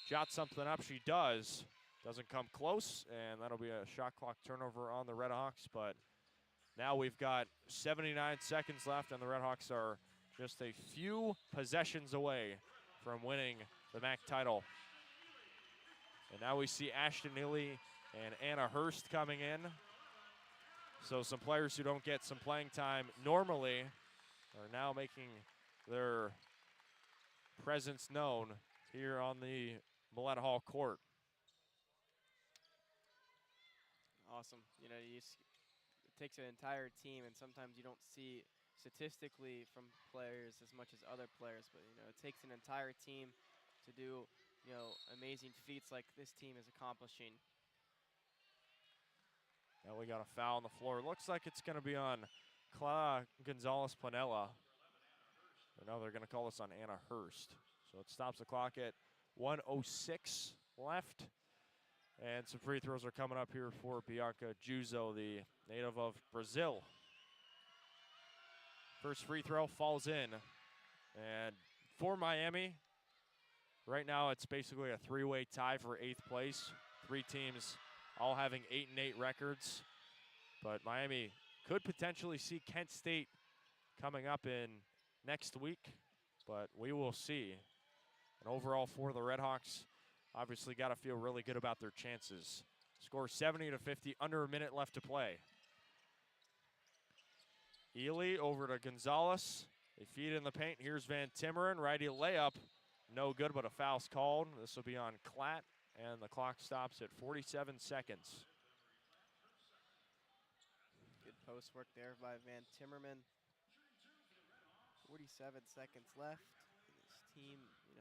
jot something up. She does. Doesn't come close, and that'll be a shot clock turnover on the RedHawks. But now we've got 79 seconds left, and the RedHawks are just a few possessions away from winning the MAC title. And now we see Ashton Neely and Anna Hurst coming in. So some players who don't get some playing time normally are now making their presence known here on the Millett Hall court. Awesome. You know, it takes an entire team, and sometimes you don't see statistically from players as much as other players, but, you know, it takes an entire team to do, you know, amazing feats like this team is accomplishing. Now we got a foul on the floor. Looks like it's going to be on Clara Gonzalez-Planella. No, they're going to call this on Anna Hurst. So it stops the clock at 1:06 left. And some free throws are coming up here for Bianca Juzo, the native of Brazil. First free throw falls in. And for Miami, right now it's basically a three-way tie for 8th place. 3 teams all having 8-8 records. But Miami could potentially see Kent State coming up in next week, but we will see. And overall for the RedHawks, obviously got to feel really good about their chances. Score 70-50, under a minute left to play. Ely over to Gonzalez. They feed in the paint. Here's Van Timmeren, righty layup. No good, but a foul's called. This will be on Klatt, and the clock stops at 47 seconds. Good post work there by Van Timmeren. 47 seconds left. This team,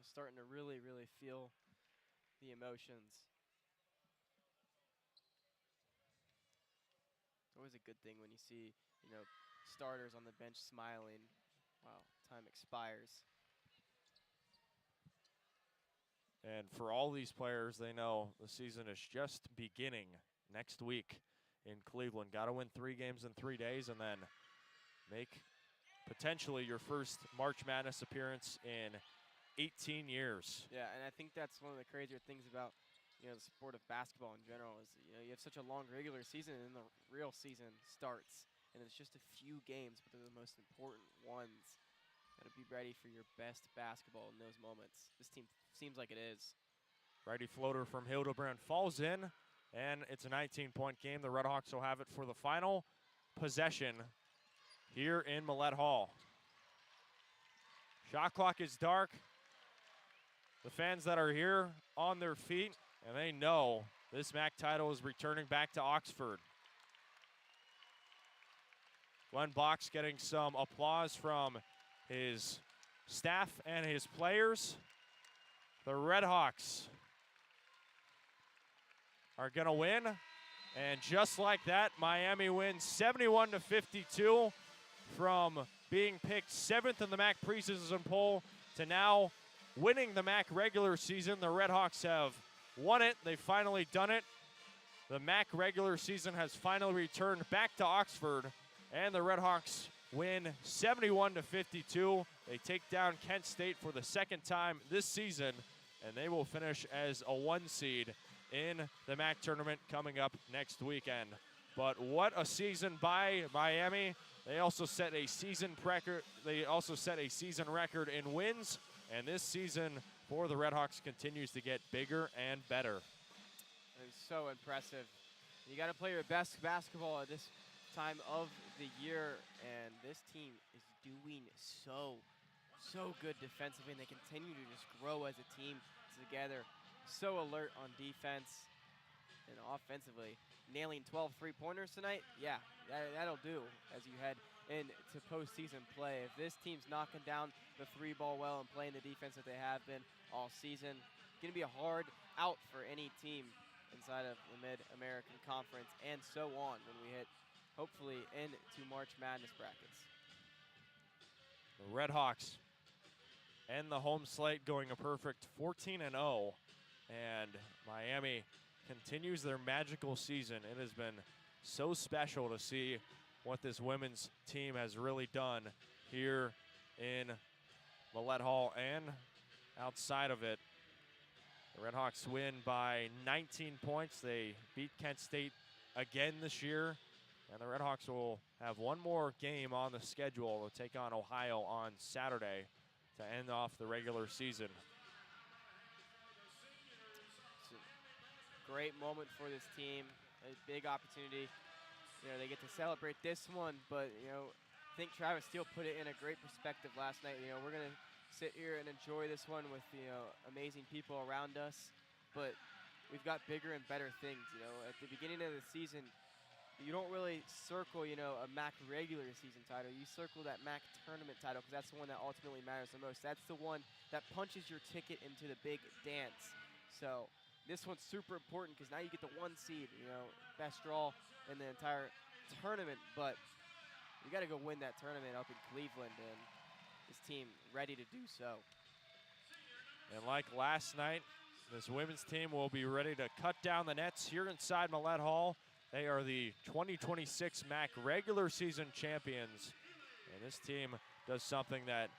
starting to really feel the emotions. It's always a good thing when you see, starters on the bench smiling while time expires. And for all these players, they know the season is just beginning next week in Cleveland. Got to win 3 games in 3 days and then make potentially your first March Madness appearance in 18 years. Yeah, and I think that's one of the crazier things about, the sport of basketball in general is, you have such a long regular season and then the real season starts. And it's just a few games, but they're the most important ones. Got to be ready for your best basketball in those moments. This team seems like it is. Righty floater from Hildebrand falls in, and it's a 19-point game. The RedHawks will have it for the final possession here in Millett Hall. Shot clock is dark. The fans that are here on their feet, and they know this MAC title is returning back to Oxford. Glenn Box getting some applause from his staff and his players. The RedHawks are gonna win. And just like that, Miami wins 71-52 from being picked 7th in the MAC preseason poll to now winning the MAC regular season. The RedHawks have won it. They've finally done it. The MAC regular season has finally returned back to Oxford, and the RedHawks win 71-52. They take down Kent State for the 2nd time this season, and they will finish as a 1 seed in the MAC tournament coming up next weekend. But what a season by Miami. They also set a season record. They also set a season record in wins, and this season for the RedHawks continues to get bigger and better. It's so impressive. You got to play your best basketball at this time of the year, and this team is doing so good defensively, and they continue to just grow as a team together. So alert on defense and offensively. Nailing 12 three-pointers tonight, yeah, that'll do as you head into postseason play. If this team's knocking down the 3-ball well and playing the defense that they have been all season, it's going to be a hard out for any team inside of the Mid-American Conference and so on when we hit, hopefully, into March Madness brackets. The RedHawks end the home slate going a perfect 14-0, and Miami continues their magical season. It has been so special to see what this women's team has really done here in Millett Hall and outside of it. The RedHawks win by 19 points. They beat Kent State again this year, and the RedHawks will have one more game on the schedule to take on Ohio on Saturday to end off the regular season. Great moment for this team, a big opportunity. They get to celebrate this one, but, I think Travis Steele put it in a great perspective last night. We're going to sit here and enjoy this one with, amazing people around us, but we've got bigger and better things. At the beginning of the season, you don't really circle, a MAC regular season title. You circle that MAC tournament title because that's the one that ultimately matters the most. That's the one that punches your ticket into the big dance. So this one's super important because now you get the 1 seed, best draw in the entire tournament. But you got to go win that tournament up in Cleveland, and this team ready to do so. And like last night, this women's team will be ready to cut down the nets here inside Millett Hall. They are the 2026 MAC regular season champions, and this team does something that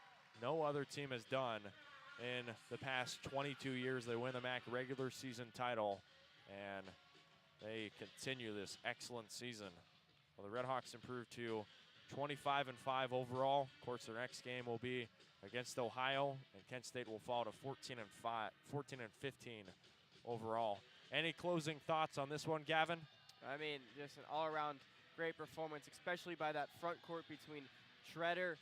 no other team has done in the past 22 years. They win the MAC regular season title, and they continue this excellent season. Well, the RedHawks improved to 25-5 overall. Of course, their next game will be against Ohio, and Kent State will fall to 14-15 overall. Any closing thoughts on this one, Gavin? I mean, just an all-around great performance, especially by that front court between Schroeder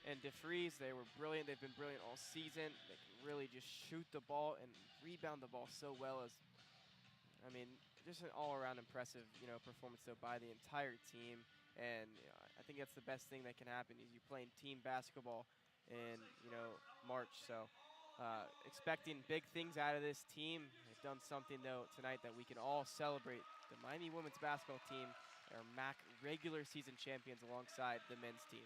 and DeFries. They were brilliant. They've been brilliant all season. They can really just shoot the ball and rebound the ball so well. I mean, just an all-around impressive, performance though by the entire team. And I think that's the best thing that can happen is you playing team basketball in March. So expecting big things out of this team. They've done something though tonight that we can all celebrate. The Miami women's basketball team are MAC regular season champions alongside the men's team.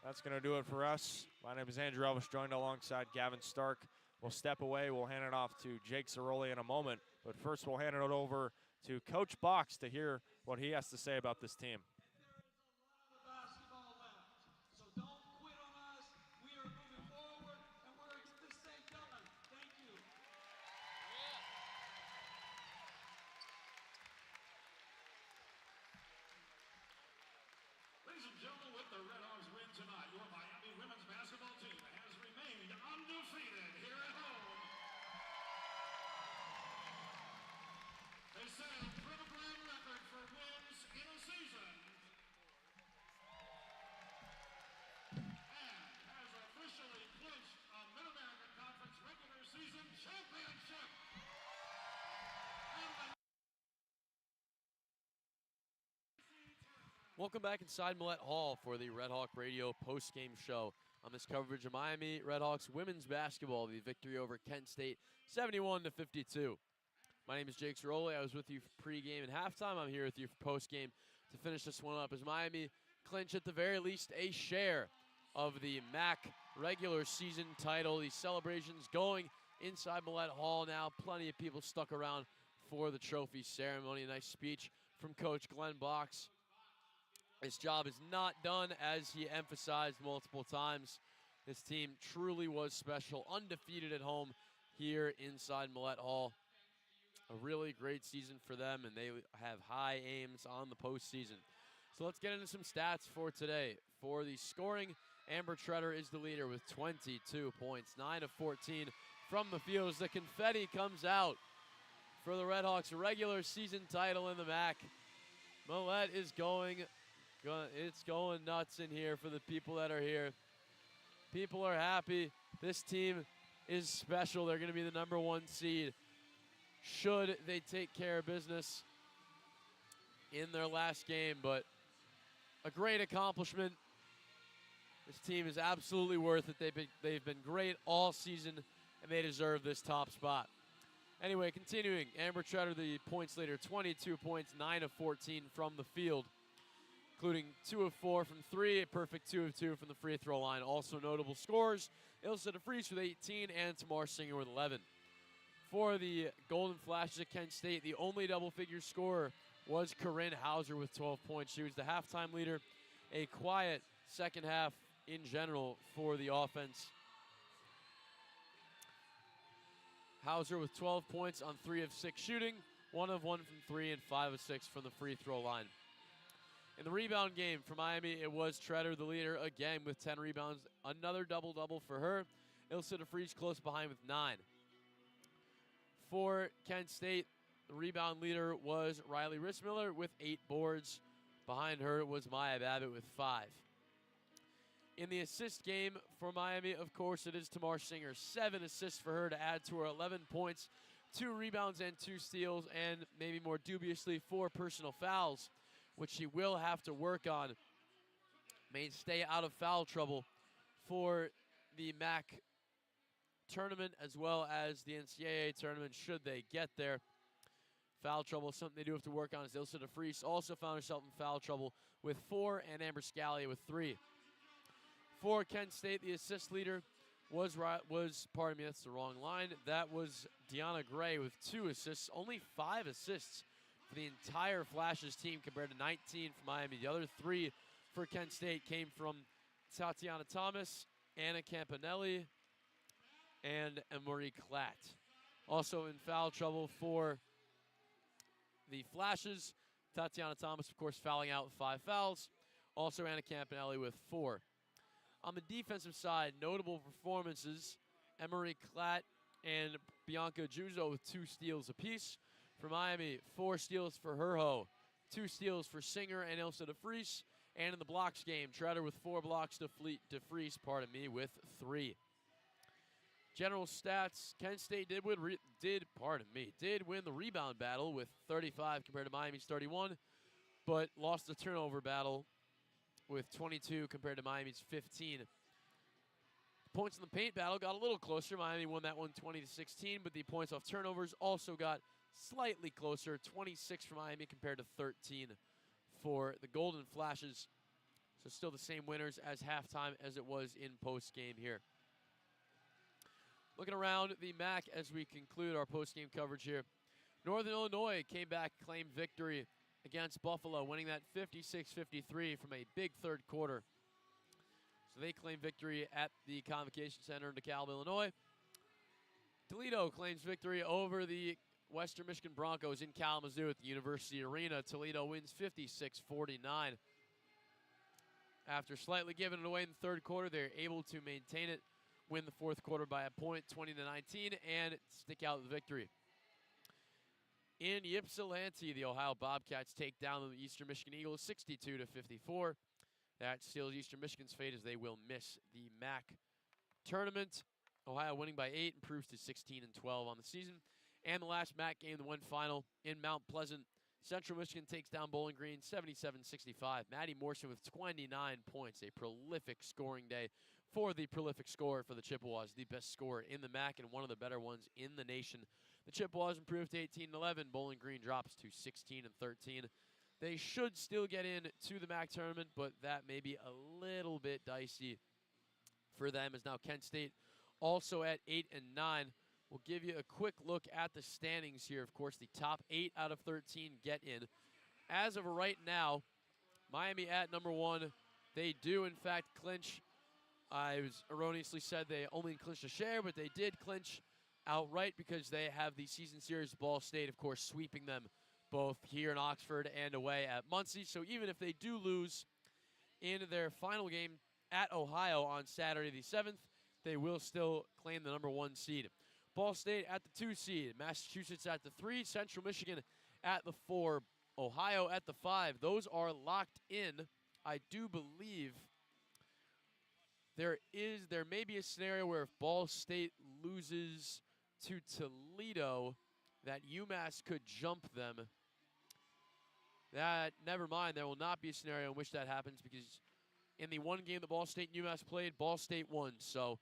That's going to do it for us. My name is Andrew Relvas, joined alongside Gavin Stark. We'll step away. We'll hand it off to Jake Zirolli in a moment. But first, we'll hand it over to Coach Box to hear what he has to say about this team. Ladies and gentlemen, with the RedHawks win tonight, your Miami women's basketball team has remained undefeated here at home. They set a program record for wins in a season and has officially clinched a Mid-American Conference regular season championship. Welcome back inside Millett Hall for the Red Hawk Radio post-game show. On this coverage of Miami RedHawks women's basketball, the victory over Kent State, 71-52. My name is Jake Zirolli. I was with you for pregame and halftime. I'm here with you for postgame to finish this one up as Miami clinch at the very least a share of the MAC regular season title. These celebrations going inside Millett Hall now. Plenty of people stuck around for the trophy ceremony. A nice speech from Coach Glenn Box. His job is not done, as he emphasized multiple times. This team truly was special, undefeated at home here inside Millett Hall. A really great season for them, and they have high aims on the postseason. So let's get into some stats for today. For the scoring, Amber Treader is the leader with 22 points, 9 of 14 from the field as the confetti comes out for the RedHawks' regular season title in the MAC. Millett is it's going nuts in here for the people that are here. People are happy. This team is special. They're going to be the #1 seed should they take care of business in their last game. But a great accomplishment. This team is absolutely worth it. They've been great all season, and they deserve this top spot. Anyway, continuing, Amber Treader, the points leader, 22 points, 9 of 14 from the field, including 2 of 4 from 3, a perfect 2 of 2 from the free throw line. Also notable scores, Ilsa DeFries with 18 and Tamar Singer with 11. For the Golden Flashes at Kent State, the only double-figure scorer was Corinne Hauser with 12 points. She was the halftime leader. A quiet second half in general for the offense. Hauser with 12 points on 3 of 6 shooting, 1 of 1 from 3, and 5 of 6 from the free throw line. In the rebound game for Miami, it was Treader, the leader, again with 10 rebounds. Another double-double for her. Ilsa DeFries close behind with 9. For Kent State, the rebound leader was Riley Rissmiller with 8 boards. Behind her was Maya Babbitt with 5. In the assist game for Miami, of course, it is Tamar Singer. 7 assists for her to add to her 11 points, 2 rebounds and 2 steals, and maybe more dubiously 4 personal fouls, which she will have to work on. May stay out of foul trouble for the MAC tournament as well as the NCAA tournament should they get there. Foul trouble, something they do have to work on, as Ilsa DeFries also found herself in foul trouble with 4 and Amber Scalia with 3. For Kent State, the assist leader pardon me, that's the wrong line. That was Deanna Gray with 2 assists, only 5 assists for the entire Flashes team compared to 19 for Miami. The other 3 for Kent State came from Tatiana Thomas, Anna Campanelli, and Emery Klatt. Also in foul trouble for the Flashes, Tatiana Thomas, of course, fouling out with 5 fouls. Also Anna Campanelli with 4. On the defensive side, notable performances, Emery Klatt and Bianca Juzo with 2 steals apiece. For Miami, 4 steals for Herho, 2 steals for Singer and Ilse DeFries. And in the blocks game, Treader with 4 blocks, DeFries, with 3. General stats, Kent State did win the rebound battle with 35 compared to Miami's 31, but lost the turnover battle with 22 compared to Miami's 15. Points in the paint battle got a little closer. Miami won that one 20-16, but the points off turnovers also got slightly closer, 26 for Miami compared to 13 for the Golden Flashes. So still the same winners as halftime as it was in post-game here. Looking around the MAC as we conclude our post-game coverage here. Northern Illinois came back, claimed victory against Buffalo, winning that 56-53 from a big third quarter. So they claim victory at the Convocation Center in DeKalb, Illinois. Toledo claims victory over the Western Michigan Broncos in Kalamazoo at the University Arena. Toledo wins 56-49. After slightly giving it away in the third quarter, they're able to maintain it, win the fourth quarter by a point, 20-19, and stick out the victory. In Ypsilanti, the Ohio Bobcats take down the Eastern Michigan Eagles 62-54. That seals Eastern Michigan's fate as they will miss the MAC tournament. Ohio winning by 8 improves to 16-12 on the season. And the last MAC game, the one final in Mount Pleasant. Central Michigan takes down Bowling Green 77-65. Maddie Morrison with 29 points. A prolific scoring day for the prolific scorer for the Chippewas, the best scorer in the MAC and one of the better ones in the nation. The Chippewas improved to 18-11. Bowling Green drops to 16-13. They should still get in to the MAC tournament, but that may be a little bit dicey for them, as now Kent State also at 8-9. We'll give you a quick look at the standings here. Of course, the top 8 out of 13 get in. As of right now, Miami at number 1. They do, in fact, clinch. I was erroneously said they only clinched a share, but they did clinch outright because they have the season series. Ball State, of course, sweeping them both here in Oxford and away at Muncie. So even if they do lose in their final game at Ohio on Saturday the 7th, they will still claim the number 1 seed. Ball State at the 2 seed, Massachusetts at the 3, Central Michigan at the 4, Ohio at the 5. Those are locked in. I do believe there may be a scenario where if Ball State loses to Toledo, that UMass could jump them. Never mind, there will not be a scenario in which that happens, because in the one game that Ball State and UMass played, Ball State won. So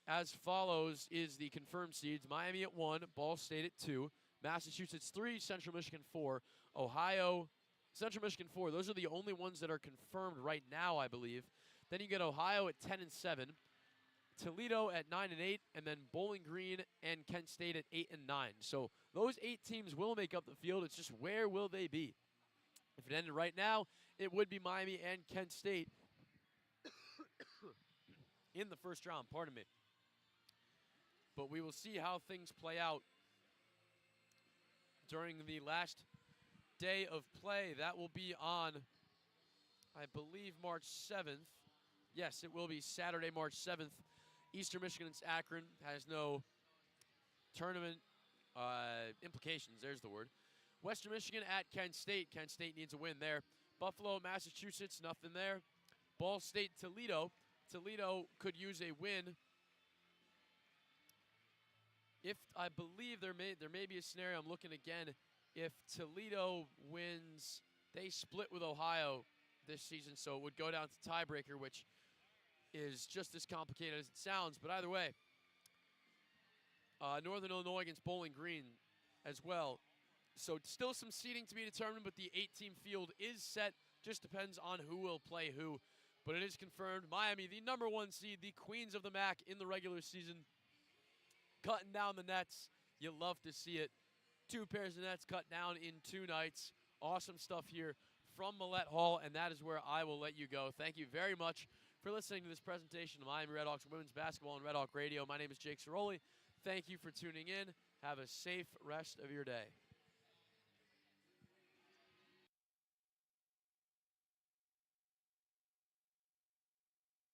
as follows is the confirmed seeds: Miami at 1, Ball State at 2, Massachusetts 3, Central Michigan 4, Ohio, Central Michigan 4. Those are the only ones that are confirmed right now, I believe. Then you get Ohio at 10-7, Toledo at 9-8, and then Bowling Green and Kent State at 8-9. So those 8 teams will make up the field. It's just where will they be? If it ended right now, it would be Miami and Kent State in the first round, pardon me. But we will see how things play out during the last day of play. That will be on, I believe, March 7th. Yes, it will be Saturday, March 7th. Eastern Michigan's Akron has no tournament implications. There's the word. Western Michigan at Kent State. Kent State needs a win there. Buffalo, Massachusetts, nothing there. Ball State, Toledo. Toledo could use a win. If I believe there may be a scenario, I'm looking again. If Toledo wins, they split with Ohio this season, so it would go down to tiebreaker, which is just as complicated as it sounds. But either way, Northern Illinois against Bowling Green as well. So still some seeding to be determined, but the 8-team field is set. Just depends on who will play who. But it is confirmed. Miami, the number 1 seed, the queens of the MAC in the regular season, cutting down the nets. You love to see it. 2 pairs of nets cut down in 2 nights. Awesome stuff here from Millett Hall, and that is where I will let you go. Thank you very much for listening to this presentation of Miami RedHawks women's basketball on RedHawk Radio. My name is Jake Zirolli. Thank you for tuning in. Have a safe rest of your day.